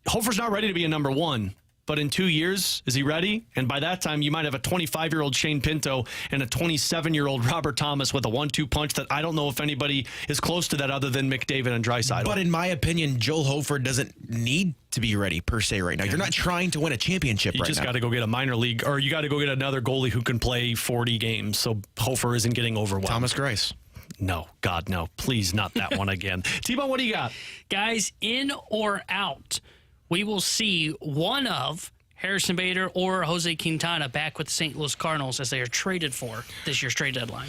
Hofer's not ready to be a number one, but in 2 years, is he ready? And by that time, you might have a 25-year-old Shane Pinto and a 27-year-old Robert Thomas with a 1-2 punch that I don't know if anybody is close to that other than McDavid and Draisaitl. But in my opinion, Joel Hofer doesn't need to be ready per se right now. You're not trying to win a championship right now. You just got to go get a minor league, or you got to go get another goalie who can play 40 games so Hofer isn't getting overwhelmed. Thomas Greiss. No, God, no. Please, not that one again. T-Bone, what do you got? Guys, in or out, we will see one of Harrison Bader or Jose Quintana back with the St. Louis Cardinals as they are traded for this year's trade deadline.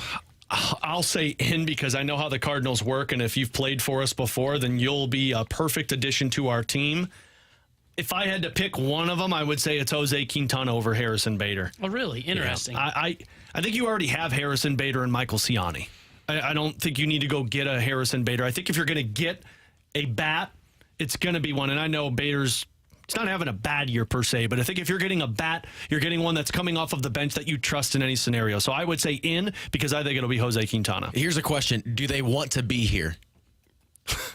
I'll say in because I know how the Cardinals work, and if you've played for us before, then you'll be a perfect addition to our team. If I had to pick one of them, I would say it's Jose Quintana over Harrison Bader. Oh, really? Interesting. Yeah. I think you already have Harrison Bader and Michael Ciani. I don't think you need to go get a Harrison Bader. I think if you're going to get a bat, it's going to be one. And I know Bader's not having a bad year per se, but I think if you're getting a bat, you're getting one that's coming off of the bench that you trust in any scenario. So I would say in because I think it'll be Jose Quintana. Here's a question. Do they want to be here?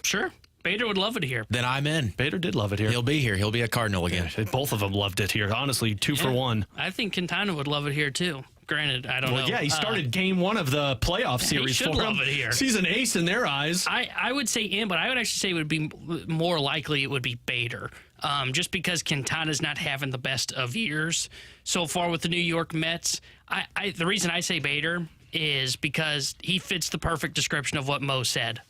Sure. Bader would love it here. Then I'm in. Bader did love it here. He'll be here. He'll be a Cardinal again. Yeah, both of them loved it here. Honestly, 2 for 1. I think Quintana would love it here too. Granted, I don't know. Yeah, he started game one of the playoff series should for love him. it here. He's an ace in their eyes. I would say in, but I would actually say it would be more likely it would be Bader. Just because Quintana's not having the best of years so far with the New York Mets. The reason I say Bader is because he fits the perfect description of what Mo said.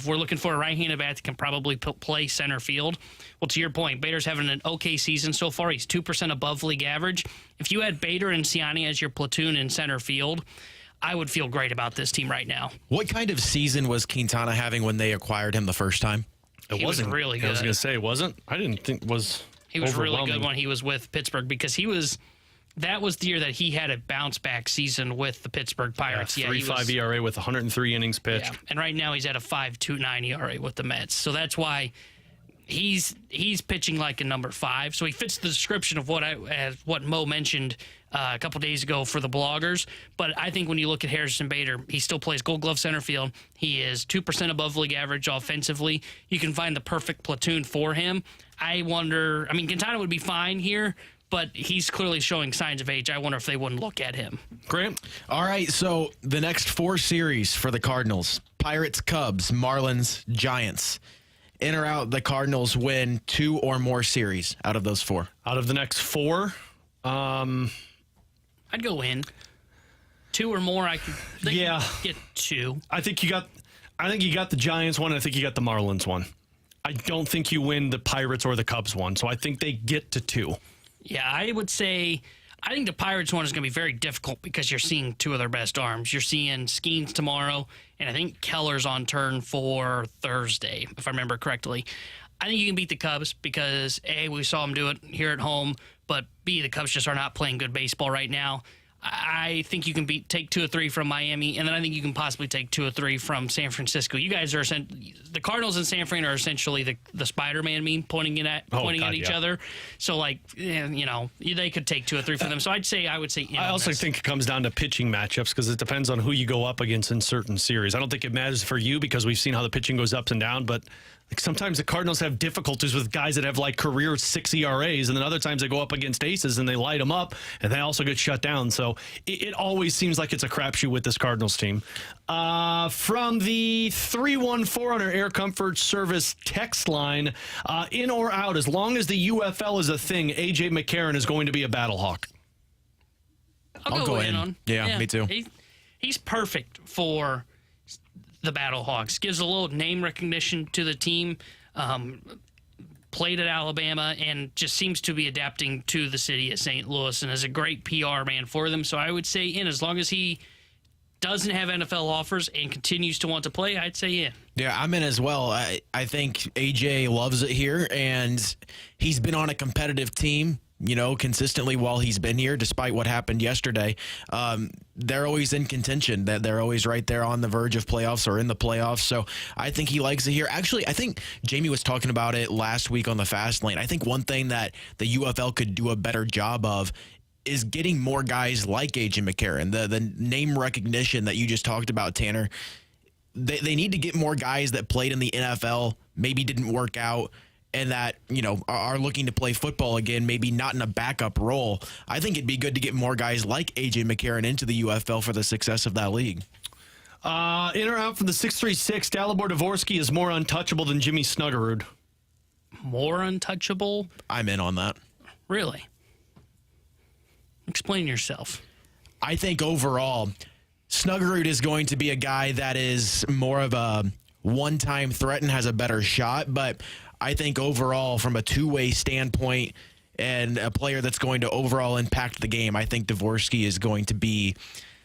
We're looking for a right-handed bat that can probably play center field. Well, to your point, Bader's having an okay season so far. He's 2% above league average. If you had Bader and Ciani as your platoon in center field, I would feel great about this team right now. What kind of season was Quintana having when they acquired him the first time? He was really good. I was going to say, it wasn't. I didn't think it was. He was really good when he was with Pittsburgh because that was the year that he had a bounce back season with the Pittsburgh Pirates. 3.5 ERA with 103 innings pitched. Yeah. And right now he's at a 5.29 ERA with the Mets. So that's why he's pitching like a number 5. So he fits the description of what Mo mentioned a couple days ago for the bloggers. But I think when you look at Harrison Bader, he still plays Gold Glove center field. He is 2% above league average offensively. You can find the perfect platoon for him. Quintana would be fine here, but he's clearly showing signs of age. I wonder if they wouldn't look at him. Grant? All right, so the next 4 series for the Cardinals: Pirates, Cubs, Marlins, Giants. In or out, the Cardinals win 2 or more series out of those 4. Out of the next 4? I'd go in. 2 or more, I could get 2. I think you got the Giants one, and I think you got the Marlins one. I don't think you win the Pirates or the Cubs one, so I think they get to 2. Yeah, I would say I think the Pirates one is going to be very difficult because you're seeing 2 of their best arms. You're seeing Skeens tomorrow, and I think Keller's on turn for Thursday, if I remember correctly. I think you can beat the Cubs because, A, we saw them do it here at home, but B, the Cubs just are not playing good baseball right now. I think you can take 2 or 3 from Miami, and then I think you can possibly take 2 or 3 from San Francisco. You guys are the Cardinals and San Fran are essentially the Spider-Man meme pointing at each other. So they could take 2 or 3 from them. So I would say. I also think it comes down to pitching matchups because it depends on who you go up against in certain series. I don't think it matters for you because we've seen how the pitching goes up and down, but. Sometimes the Cardinals have difficulties with guys that have career 6 ERAs, and then other times they go up against aces and they light them up, and they also get shut down. So it always seems like it's a crapshoot with this Cardinals team. From the 314 on our Air Comfort Service text line, in or out, as long as the UFL is a thing, A.J. McCarron is going to be a battle hawk. I'll go in on. Yeah, me too. He's perfect for the Battlehawks. Gives a little name recognition to the team. Played at Alabama and just seems to be adapting to the city of St. Louis and is a great PR man for them. So I would say in, as long as he doesn't have NFL offers and continues to want to play, I'd say in. Yeah, I'm in as well. I think AJ loves it here, and he's been on a competitive team, consistently while he's been here, despite what happened yesterday. They're always in contention. They're always right there on the verge of playoffs or in the playoffs. So I think he likes it here. Actually, I think Jamie was talking about it last week on the Fast Lane. I think one thing that the UFL could do a better job of is getting more guys like AJ McCarron. The name recognition that you just talked about, Tanner, they need to get more guys that played in the NFL, maybe didn't work out, and that, are looking to play football again, maybe not in a backup role. I think it'd be good to get more guys like A.J. McCarron into the UFL for the success of that league. In or out from the 636, Dalibor Dvorsky is more untouchable than Jimmy Snuggerud. More untouchable? I'm in on that. Really? Explain yourself. I think overall, Snuggerud is going to be a guy that is more of a one-time threat and has a better shot, but I think overall, from a two-way standpoint and a player that's going to overall impact the game, I think Dvorsky is going to be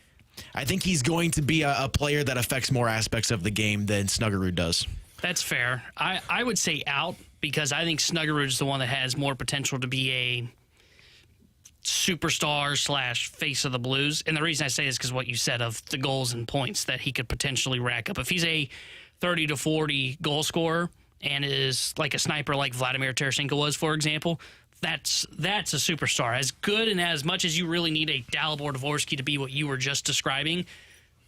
– I think he's going to be a player that affects more aspects of the game than Snuggerud does. That's fair. I would say out because I think Snuggerud is the one that has more potential to be a superstar / face of the Blues. And the reason I say is because what you said of the goals and points that he could potentially rack up. If he's a 30 to 40 goal scorer and is like a sniper like Vladimir Tarasenko was, for example, that's a superstar. As good and as much as you really need a Dalibor Dvorsky to be what you were just describing,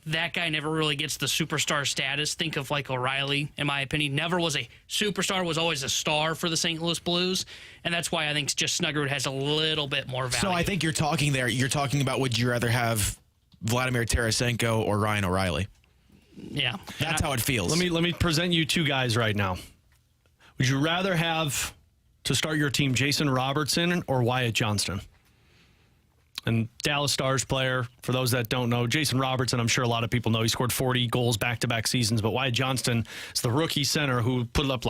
that guy never really gets the superstar status. Think of like O'Reilly, in my opinion. Never was a superstar, was always a star for the St. Louis Blues. And that's why I think just Snuggerud has a little bit more value. So I think you're talking about, would you rather have Vladimir Tarasenko or Ryan O'Reilly? Yeah. That's how it feels. Let me present you two guys right now. Would you rather have to start your team Jason Robertson or Wyatt Johnston? And Dallas Stars player, for those that don't know, Jason Robertson, I'm sure a lot of people know. He scored 40 goals back-to-back seasons. But Wyatt Johnston is the rookie center who put up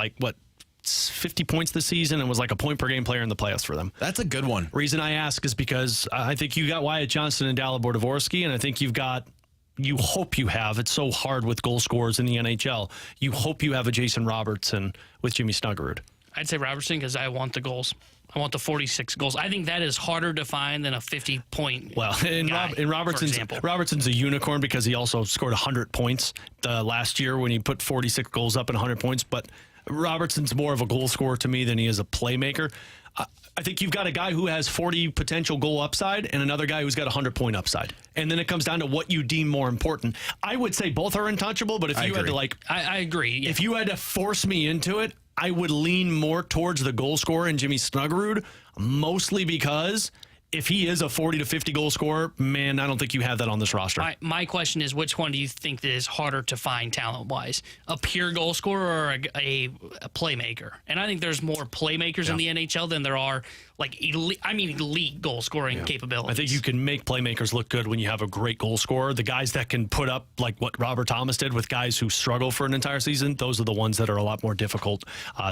50 points this season and was like a point-per-game player in the playoffs for them. That's a good one. Reason I ask is because I think you got Wyatt Johnston and Dalibor Dvorsky, and I think you hope you have, it's so hard with goal scorers in the NHL, you hope you have a Jason Robertson with Jimmy Snuggerud. I'd say Robertson because I want the goals. I want the 46 goals. I think that is harder to find than a 50-point Robertson's a unicorn because he also scored 100 points last year when he put 46 goals up and 100 points. But Robertson's more of a goal scorer to me than he is a playmaker. I think you've got a guy who has 40 potential goal upside and another guy who's got 100-point upside. And then it comes down to what you deem more important. I would say both are untouchable, but if you had to I agree. Yeah. If you had to force me into it, I would lean more towards the goal scorer in Jimmy Snuggerud, mostly because if he is a 40 to 50 goal scorer, man, I don't think you have that on this roster. My question is, which one do you think that is harder to find talent-wise? A pure goal scorer or a playmaker? And I think there's more playmakers in the NHL than there are elite goal scoring capabilities. I think you can make playmakers look good when you have a great goal scorer. The guys that can put up like what Robert Thomas did with guys who struggle for an entire season, those are the ones that are a lot more difficult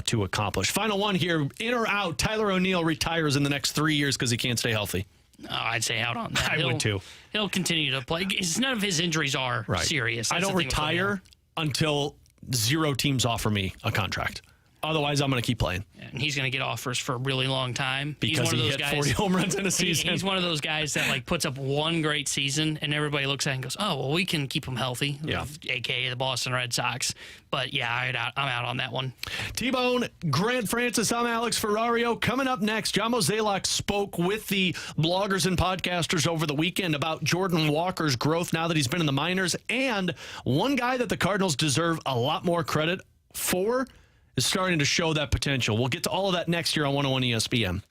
to accomplish. Final one here, in or out, Tyler O'Neill retires in the next 3 years because he can't stay healthy. Oh, I'd say out on that. I would too. He'll continue to play. None of his injuries are serious. I don't retire until 0 teams offer me a contract. Otherwise, I'm going to keep playing. And he's going to get offers for a really long time. Because he hit 40 home runs in a season. He's one of those guys that puts up one great season, and everybody looks at it and goes, oh, well, we can keep him healthy, a.k.a. the Boston Red Sox. But, yeah, I'm out on that one. T-Bone, Grant Francis, I'm Alex Ferrario. Coming up next, John Mozeliak spoke with the bloggers and podcasters over the weekend about Jordan Walker's growth now that he's been in the minors. And one guy that the Cardinals deserve a lot more credit for is starting to show that potential. We'll get to all of that next year on 101 ESPN.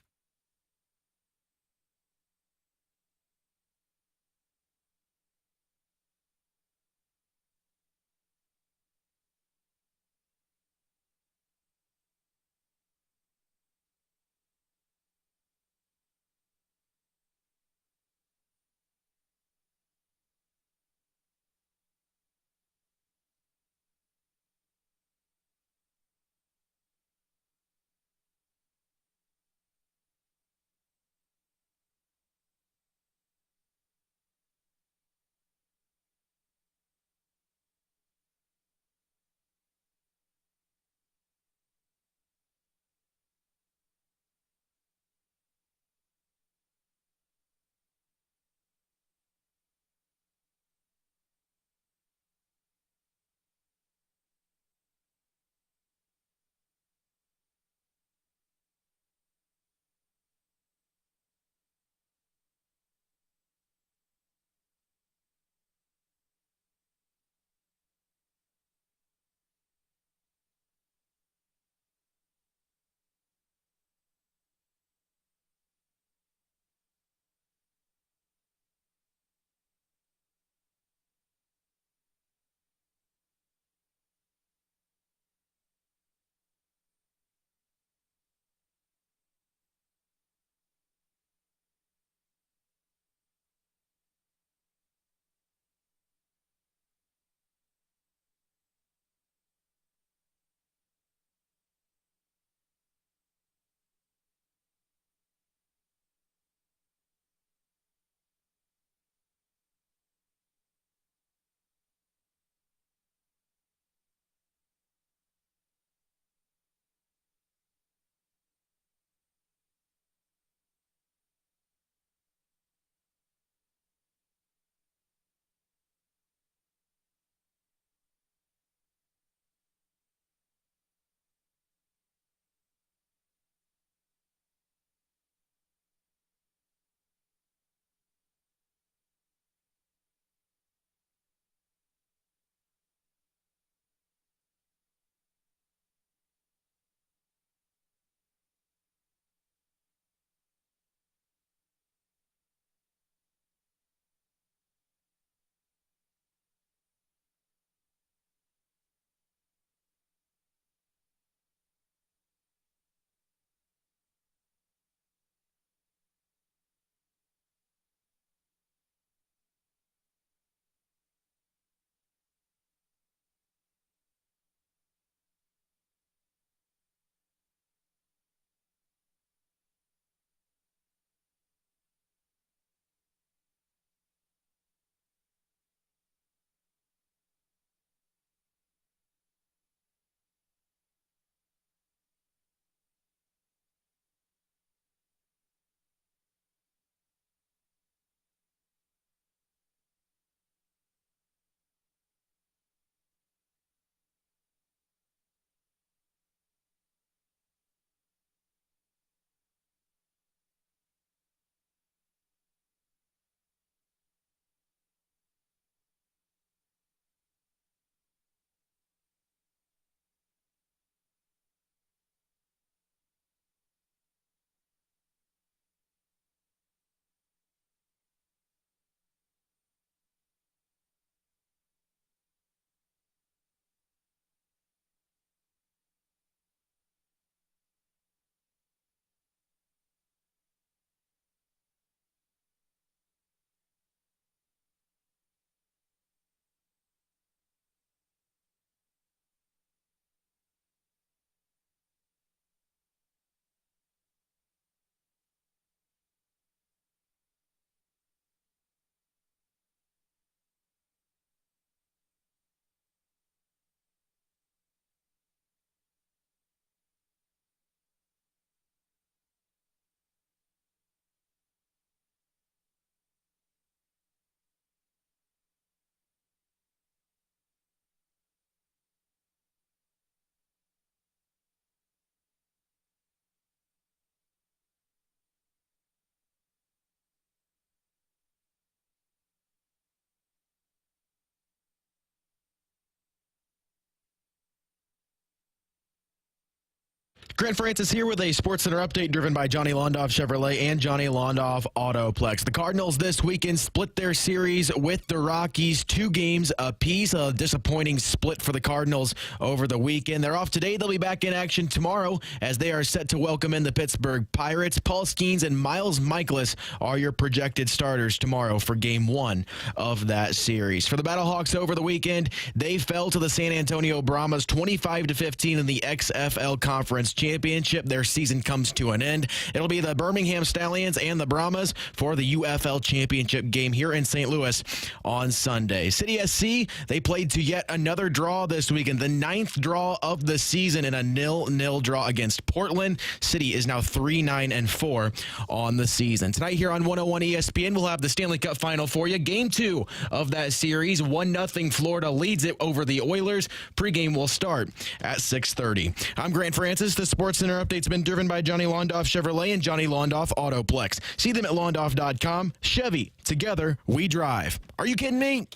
Grant Francis here with a SportsCenter update driven by Johnny Londoff Chevrolet and Johnny Londoff Autoplex. The Cardinals this weekend split their series with the Rockies 2 games apiece. A disappointing split for the Cardinals over the weekend. They're off today. They'll be back in action tomorrow as they are set to welcome in the Pittsburgh Pirates. Paul Skeens and Miles Michaelis are your projected starters tomorrow for Game 1 of that series. For the Battlehawks over the weekend, they fell to the San Antonio Brahmas 25-15 in the XFL Conference Championship. Their season comes to an end. It'll be the Birmingham Stallions and the Brahmas for the UFL Championship game here in St. Louis on Sunday. City SC, they played to yet another draw this weekend, the 9th draw of the season in a 0-0 draw against Portland. City is now 3-9-4 on the season. Tonight here on 101 ESPN, we'll have the Stanley Cup Final for you. Game 2 of that series, 1-0 Florida leads it over the Oilers. Pregame will start at 6:30. I'm Grant Francis. The SportsCenter update's been driven by Johnny Londoff Chevrolet and Johnny Londoff Autoplex. See them at londoff.com. Chevy, together we drive. Are you kidding me?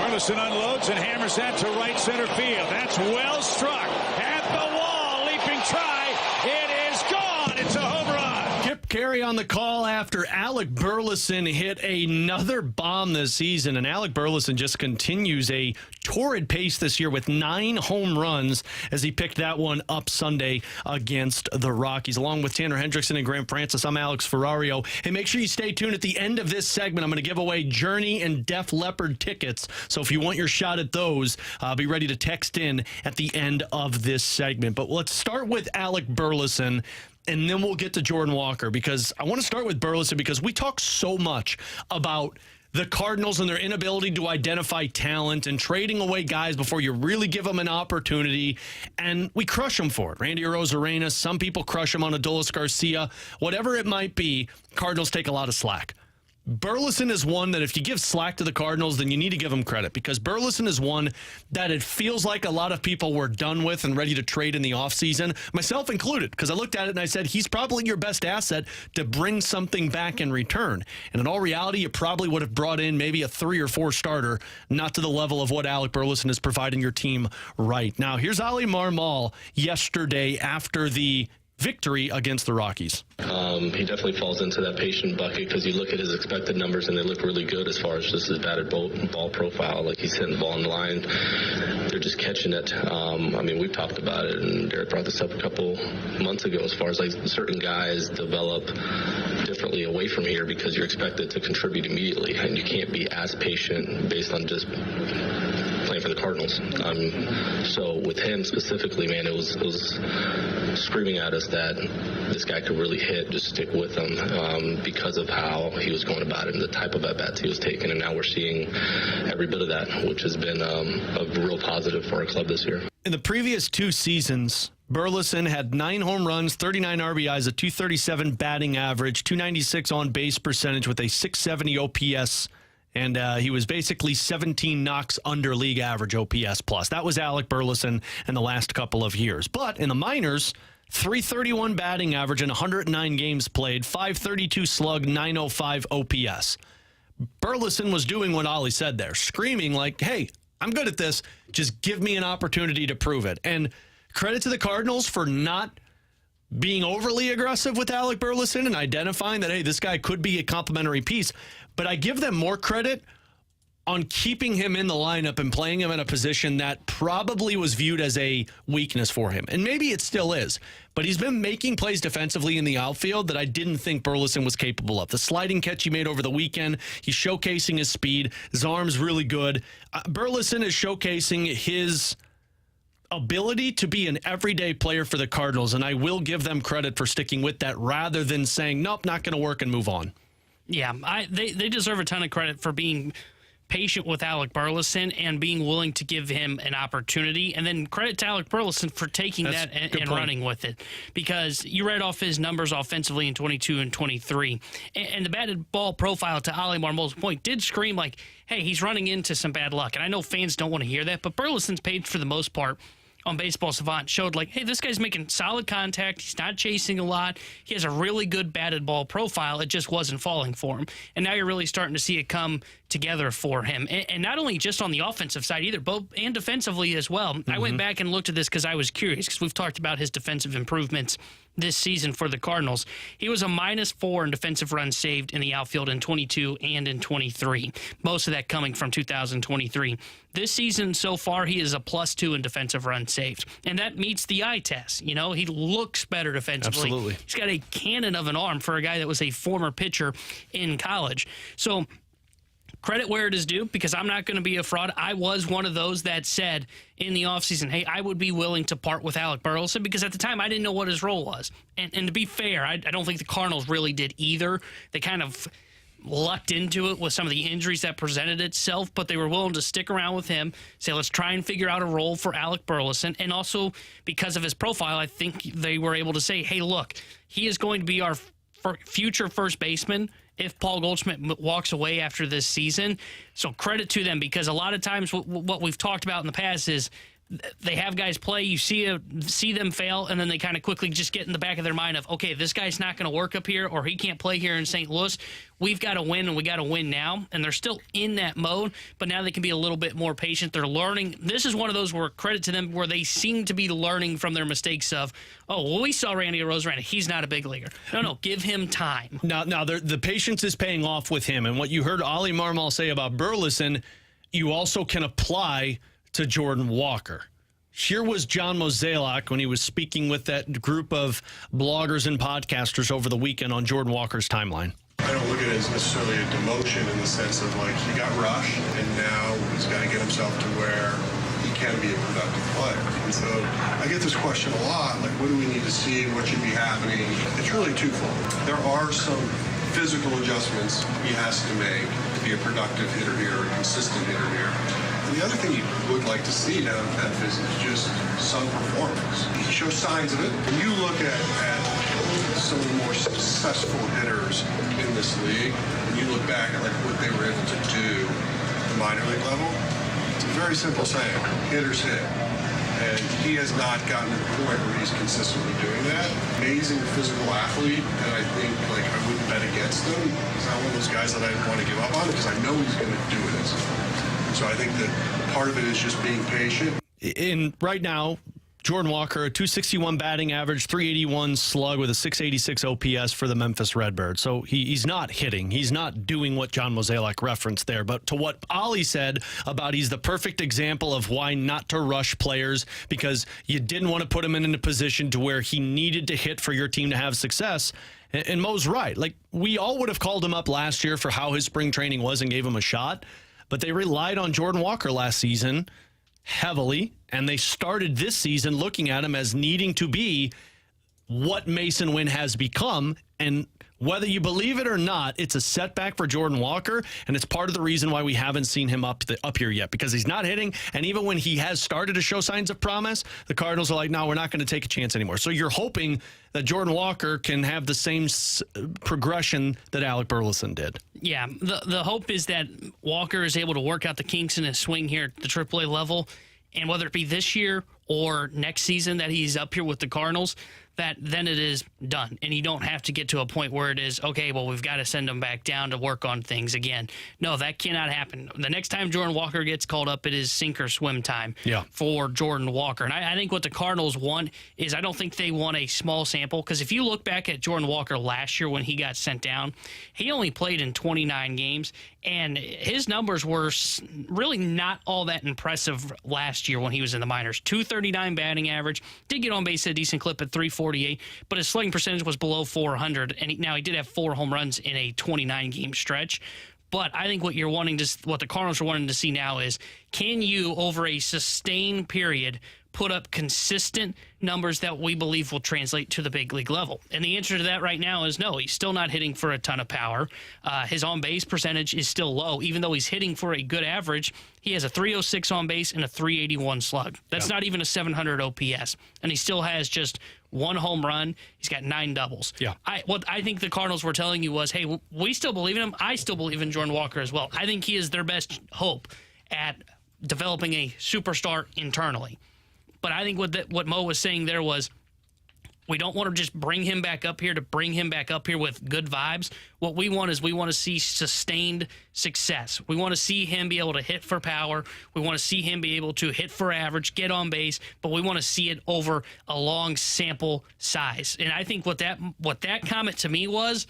Burleson unloads and hammers that to right center field. That's well struck. At the wall. Leaping try. It is gone. It's a home run. Kip Carey on the call after Alec Burleson hit another bomb this season. And Alec Burleson just continues a torrid pace this year with 9 home runs as he picked that one up Sunday against the Rockies. Along with Tanner Hendrickson and Grant Francis, I'm Alex Ferrario. Hey, make sure you stay tuned at the end of this segment. I'm going to give away Journey and Def Leppard tickets. So if you want your shot at those, be ready to text in at the end of this segment. But let's start with Alec Burleson, and then we'll get to Jordan Walker, because I want to start with Burleson because we talk so much about the Cardinals and their inability to identify talent and trading away guys before you really give them an opportunity, and we crush them for it. Randy Arozarena, some people crush him on Adolis Garcia. Whatever it might be, Cardinals take a lot of slack. Burleson is one that if you give slack to the Cardinals, then you need to give them credit, because Burleson is one that it feels like a lot of people were done with and ready to trade in the offseason, myself included, because I looked at it and I said, he's probably your best asset to bring something back in return. And in all reality, you probably would have brought in maybe a 3 or 4 starter, not to the level of what Alec Burleson is providing your team right now. Here's Ali Marmol yesterday after the victory against the Rockies. He definitely falls into that patient bucket because you look at his expected numbers and they look really good as far as just his batted ball profile. Like, he's hitting the ball in the line. They're just catching it. I mean, we've talked about it, and Derek brought this up a couple months ago as far as like certain guys develop differently away from here because you're expected to contribute immediately, and you can't be as patient based on just playing for the Cardinals. So with him specifically, man, it was screaming at us that this guy could really hit. Just stick with him because of how he was going about it and the type of at-bats he was taking. And now we're seeing every bit of that, which has been a real positive for our club this year. In the previous 2 seasons, Burleson had 9 home runs, 39 RBIs, a .237 batting average, .296 on base percentage with a .670 OPS. And he was basically 17 knocks under league average OPS plus. That was Alec Burleson in the last couple of years. But in the minors, .331 batting average in 109 games played, .532 slug, .905 OPS. Burleson was doing what Ollie said there, screaming like, hey, I'm good at this. Just give me an opportunity to prove it. And credit to the Cardinals for not being overly aggressive with Alec Burleson and identifying that, hey, this guy could be a complimentary piece. But I give them more credit on keeping him in the lineup and playing him in a position that probably was viewed as a weakness for him. And maybe it still is. But he's been making plays defensively in the outfield that I didn't think Burleson was capable of. The sliding catch he made over the weekend, he's showcasing his speed. His arm's really good. Burleson is showcasing his ability to be an everyday player for the Cardinals, and I will give them credit for sticking with that rather than saying, nope, not going to work and move on. Yeah, they deserve a ton of credit for being patient with Alec Burleson and being willing to give him an opportunity. And then credit to Alec Burleson for taking that and running with it. Because you read off his numbers offensively in 22 and 23. And the batted ball profile, to Ali Marmol's point, did scream like, hey, he's running into some bad luck. And I know fans don't want to hear that, but Burleson's page for the most part on Baseball Savant showed like, hey, this guy's making solid contact. He's not chasing a lot. He has a really good batted ball profile. It just wasn't falling for him. And now you're really starting to see it come together for him. And not only just on the offensive side either, both and defensively as well. Mm-hmm. I went back and looked at this because I was curious, because we've talked about his defensive improvements this season for the Cardinals. He was a -4 in defensive runs saved in the outfield in 22 and in 23. Most of that coming from 2023. This season so far, he is a +2 in defensive runs saved. And that meets the eye test. You know, he looks better defensively. Absolutely. He's got a cannon of an arm for a guy that was a former pitcher in college. So credit where it is due, because I'm not going to be a fraud. I was one of those that said in the offseason, hey, I would be willing to part with Alec Burleson, because at the time I didn't know what his role was. And to be fair, I don't think the Cardinals really did either. They kind of lucked into it with some of the injuries that presented itself, but they were willing to stick around with him, say, let's try and figure out a role for Alec Burleson. And also because of his profile, I think they were able to say, hey, look, he is going to be our future first baseman if Paul Goldschmidt walks away after this season. So credit to them, because a lot of times what we've talked about in the past is they have guys play, you see them fail, and then they kind of quickly just get in the back of their mind of, okay, this guy's not going to work up here, or he can't play here in St. Louis. We've got to win, and we got to win now. And they're still in that mode, but now they can be a little bit more patient. They're learning. This is one of those where credit to them, where they seem to be learning from their mistakes of, oh, well, we saw Randy Arozarena. He's not a big leaguer. No, give him time. Now the patience is paying off with him. And what you heard Ali Marmol say about Burleson, you also can apply to Jordan Walker. Here was John Mozeliak when he was speaking with that group of bloggers and podcasters over the weekend on Jordan Walker's timeline. I don't look at it as necessarily a demotion in the sense of like he got rushed and now he's got to get himself to where he can be a productive player. And so I get this question a lot, like what do we need to see, what should be happening? It's really twofold. There are some physical adjustments he has to make to be a productive hitter here, a consistent hitter here. And the other thing you would like to see down at that visit is just some performance. He shows signs of it. When you look at some of the more successful hitters in this league, and you look back at like what they were able to do at the minor league level, it's a very simple saying, hitters hit. And he has not gotten to the point where he's consistently doing that. Amazing physical athlete, and I think like I wouldn't bet against him. He's not one of those guys that I want to give up on because I know he's going to do it. So I think that part of it is just being patient. Right now, Jordan Walker, a .261 batting average, .381 slug with a .686 OPS for the Memphis Redbirds. So he's not hitting. He's not doing what John Mozeliak referenced there. But to what Ali said about he's the perfect example of why not to rush players, because you didn't want to put him in a position to where he needed to hit for your team to have success. And Mo's right. Like, we all would have called him up last year for how his spring training was and gave him a shot. But they relied on Jordan Walker last season heavily, and they started this season looking at him as needing to be what Mason Wynn has become. And whether you believe it or not, it's a setback for Jordan Walker, and it's part of the reason why we haven't seen him up here yet, because he's not hitting. And even when he has started to show signs of promise, the Cardinals are like, no, we're not going to take a chance anymore. So you're hoping that Jordan Walker can have the same progression that Alec Burleson did. Yeah, the hope is that Walker is able to work out the kinks in his swing here at the AAA level, and whether it be this year or next season that he's up here with the Cardinals, that then it is done. And you don't have to get to a point where it is, okay, well, we've got to send him back down to work on things again. No, that cannot happen. The next time Jordan Walker gets called up, it is sink or swim time for Jordan Walker. And I think what the Cardinals want is, I don't think they want a small sample, because if you look back at Jordan Walker last year when he got sent down, he only played in 29 games, and his numbers were really not all that impressive last year when he was in the minors. .239 batting average, did get on base at a decent clip at .348, but his slugging percentage was below .400, and he did have 4 home runs in a 29-game stretch. But I think what the Cardinals are wanting to see now is can you, over a sustained period, put up consistent numbers that we believe will translate to the big league level? And the answer to that right now is no. He's still not hitting for a ton of power. His on-base percentage is still low. Even though he's hitting for a good average, he has a 306 on-base and a 381 slug. That's not even a 700 OPS. And he still has just one home run. He's got 9 doubles. Yeah. What I think the Cardinals were telling you was, hey, we still believe in him. I still believe in Jordan Walker as well. I think he is their best hope at developing a superstar internally. But I think what Mo was saying there was, we don't want to just bring him back up here to bring him back up here with good vibes. What we want to see sustained success. We want to see him be able to hit for power. We want to see him be able to hit for average, get on base, but we want to see it over a long sample size. And I think what that comment to me was,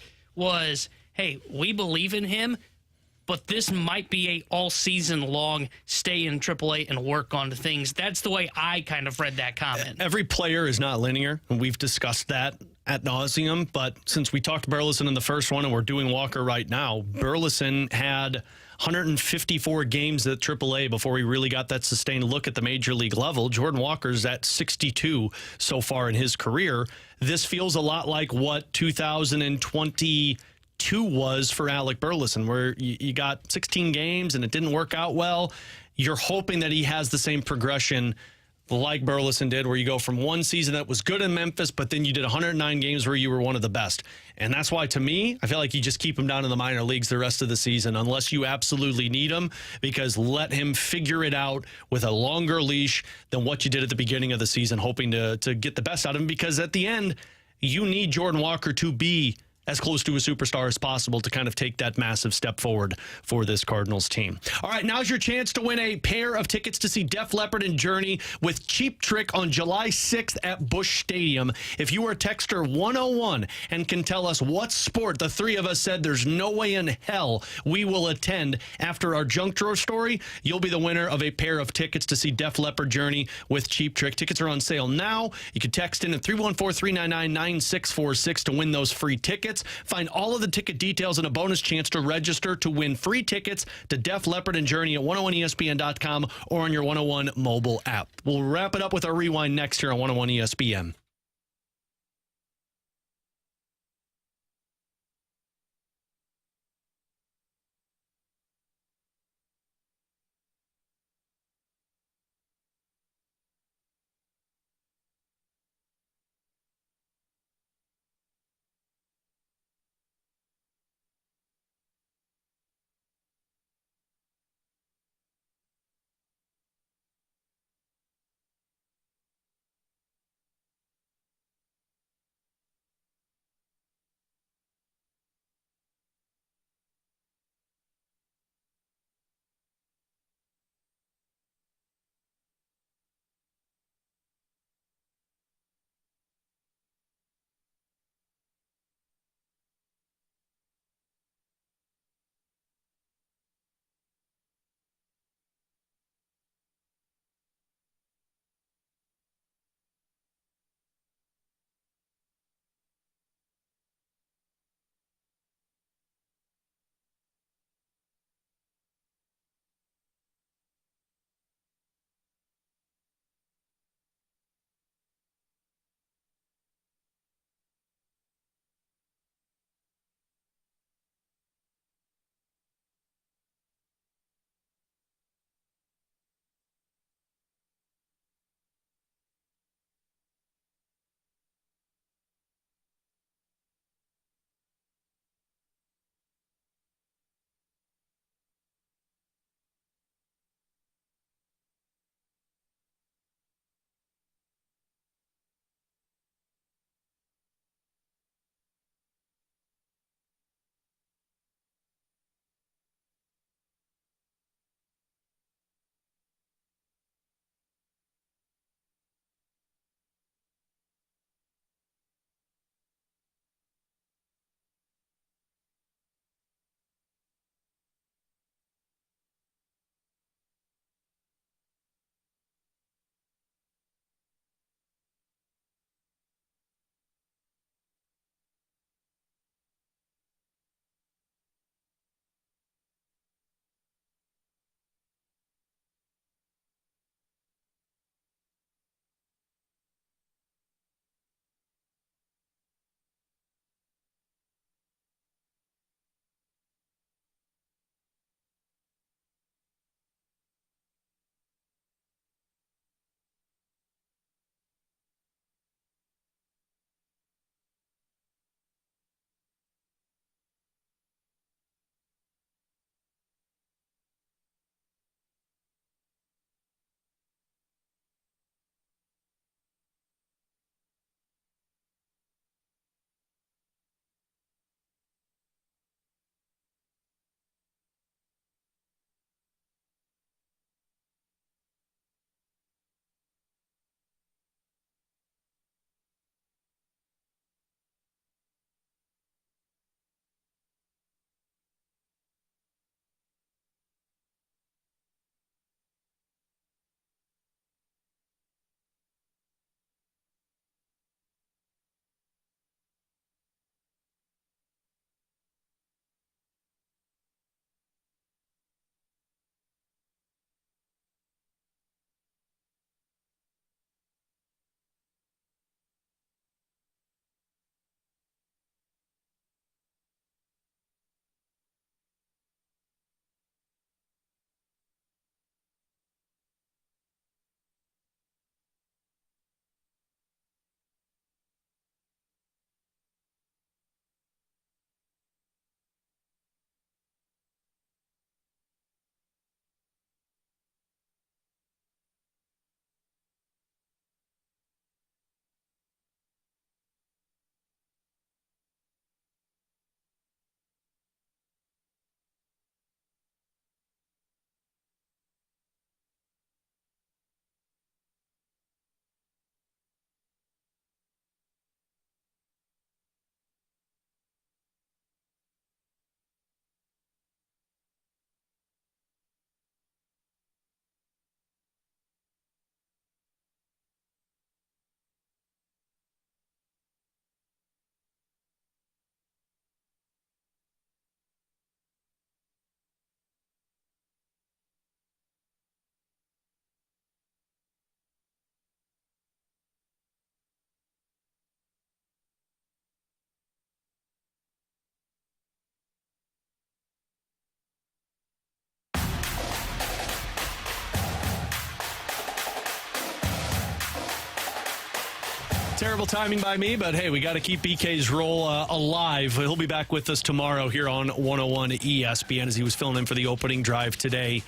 hey, we believe in him, but this might be a all season long stay in AAA and work on things. That's the way I kind of read that comment. Every player is not linear, and we've discussed that ad nauseum. But since we talked Burleson in the first one and we're doing Walker right now, Burleson had 154 games at AAA before he really got that sustained look at the major league level. Jordan Walker's at 62 so far in his career. This feels a lot like what 2022 was for Alec Burleson, where you got 16 games and it didn't work out well. You're hoping that he has the same progression like Burleson did, where you go from one season that was good in Memphis, but then you did 109 games where you were one of the best. And that's why, to me, I feel like you just keep him down in the minor leagues the rest of the season, unless you absolutely need him, because let him figure it out with a longer leash than what you did at the beginning of the season, hoping to get the best out of him, because at the end, you need Jordan Walker to be as close to a superstar as possible to kind of take that massive step forward for this Cardinals team. All right, now's your chance to win a pair of tickets to see Def Leppard and Journey with Cheap Trick on July 6th at Busch Stadium. If you are texter 101 and can tell us what sport the three of us said there's no way in hell we will attend after our junk drawer story, you'll be the winner of a pair of tickets to see Def Leppard Journey with Cheap Trick. Tickets are on sale now. You can text in at 314-399-9646 to win those free tickets. Find all of the ticket details and a bonus chance to register to win free tickets to Def Leppard and Journey at 101ESPN.com or on your 101 mobile app. We'll wrap it up with our rewind next here on 101 ESPN. Terrible timing by me, but hey, we got to keep BK's role alive. He'll be back with us tomorrow here on 101 ESPN as he was filling in for the opening drive today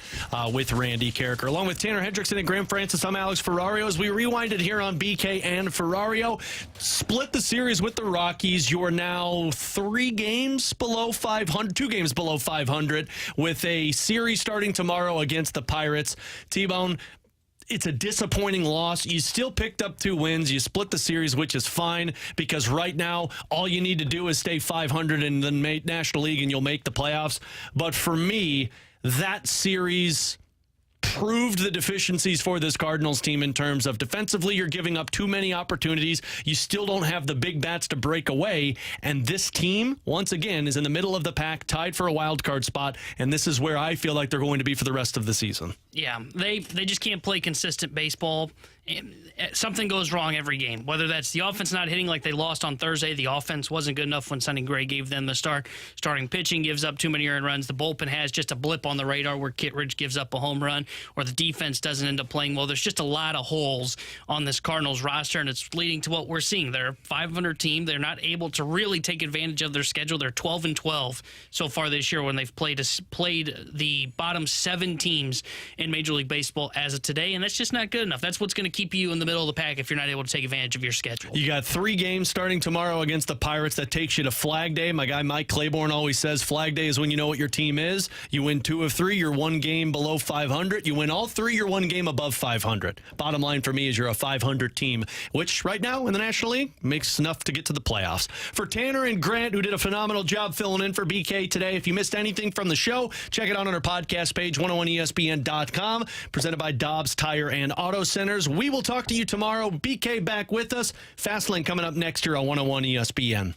with Randy Carricker. Along with Tanner Hendrickson and Graham Francis, I'm Alex Ferrario. As we rewind it here on BK and Ferrario, split the series with the Rockies. You're now 3 games below 500, 2 games below 500 with a series starting tomorrow against the Pirates. T-Bone, it's a disappointing loss. You still picked up 2 wins. You split the series, which is fine because right now all you need to do is stay 500 in the National League and you'll make the playoffs. But for me, that series proved the deficiencies for this Cardinals team in terms of defensively, you're giving up too many opportunities. You still don't have the big bats to break away. And this team, once again, is in the middle of the pack, tied for a wild card spot. And this is where I feel like they're going to be for the rest of the season. Yeah, they just can't play consistent baseball. Something goes wrong every game, whether that's the offense not hitting like they lost on Thursday. The offense wasn't good enough when Sonny Gray gave them the start. Starting pitching gives up too many earned runs. The bullpen has just a blip on the radar where Kittredge gives up a home run, or the defense doesn't end up playing well. There's just a lot of holes on this Cardinals roster, and it's leading to what we're seeing. They're a 500 team. They're not able to really take advantage of their schedule. They're 12-12 so far this year when they've played the bottom 7 teams in Major League Baseball as of today, and that's just not good enough. That's what's going to keep you in the middle of the pack if you're not able to take advantage of your schedule. You got 3 games starting tomorrow against the Pirates. That takes you to Flag Day. My guy Mike Claiborne always says Flag Day is when you know what your team is. You win 2 of 3, you're 1 game below 500. You win all 3, you're 1 game above 500. Bottom line for me is you're a 500 team, which right now in the National League makes enough to get to the playoffs. For Tanner and Grant, who did a phenomenal job filling in for BK today, if you missed anything from the show, check it out on our podcast page, 101ESPN.com, presented by Dobbs Tire and Auto Centers. We will talk to you tomorrow. BK back with us. Fastlane coming up next year on 101 ESPN.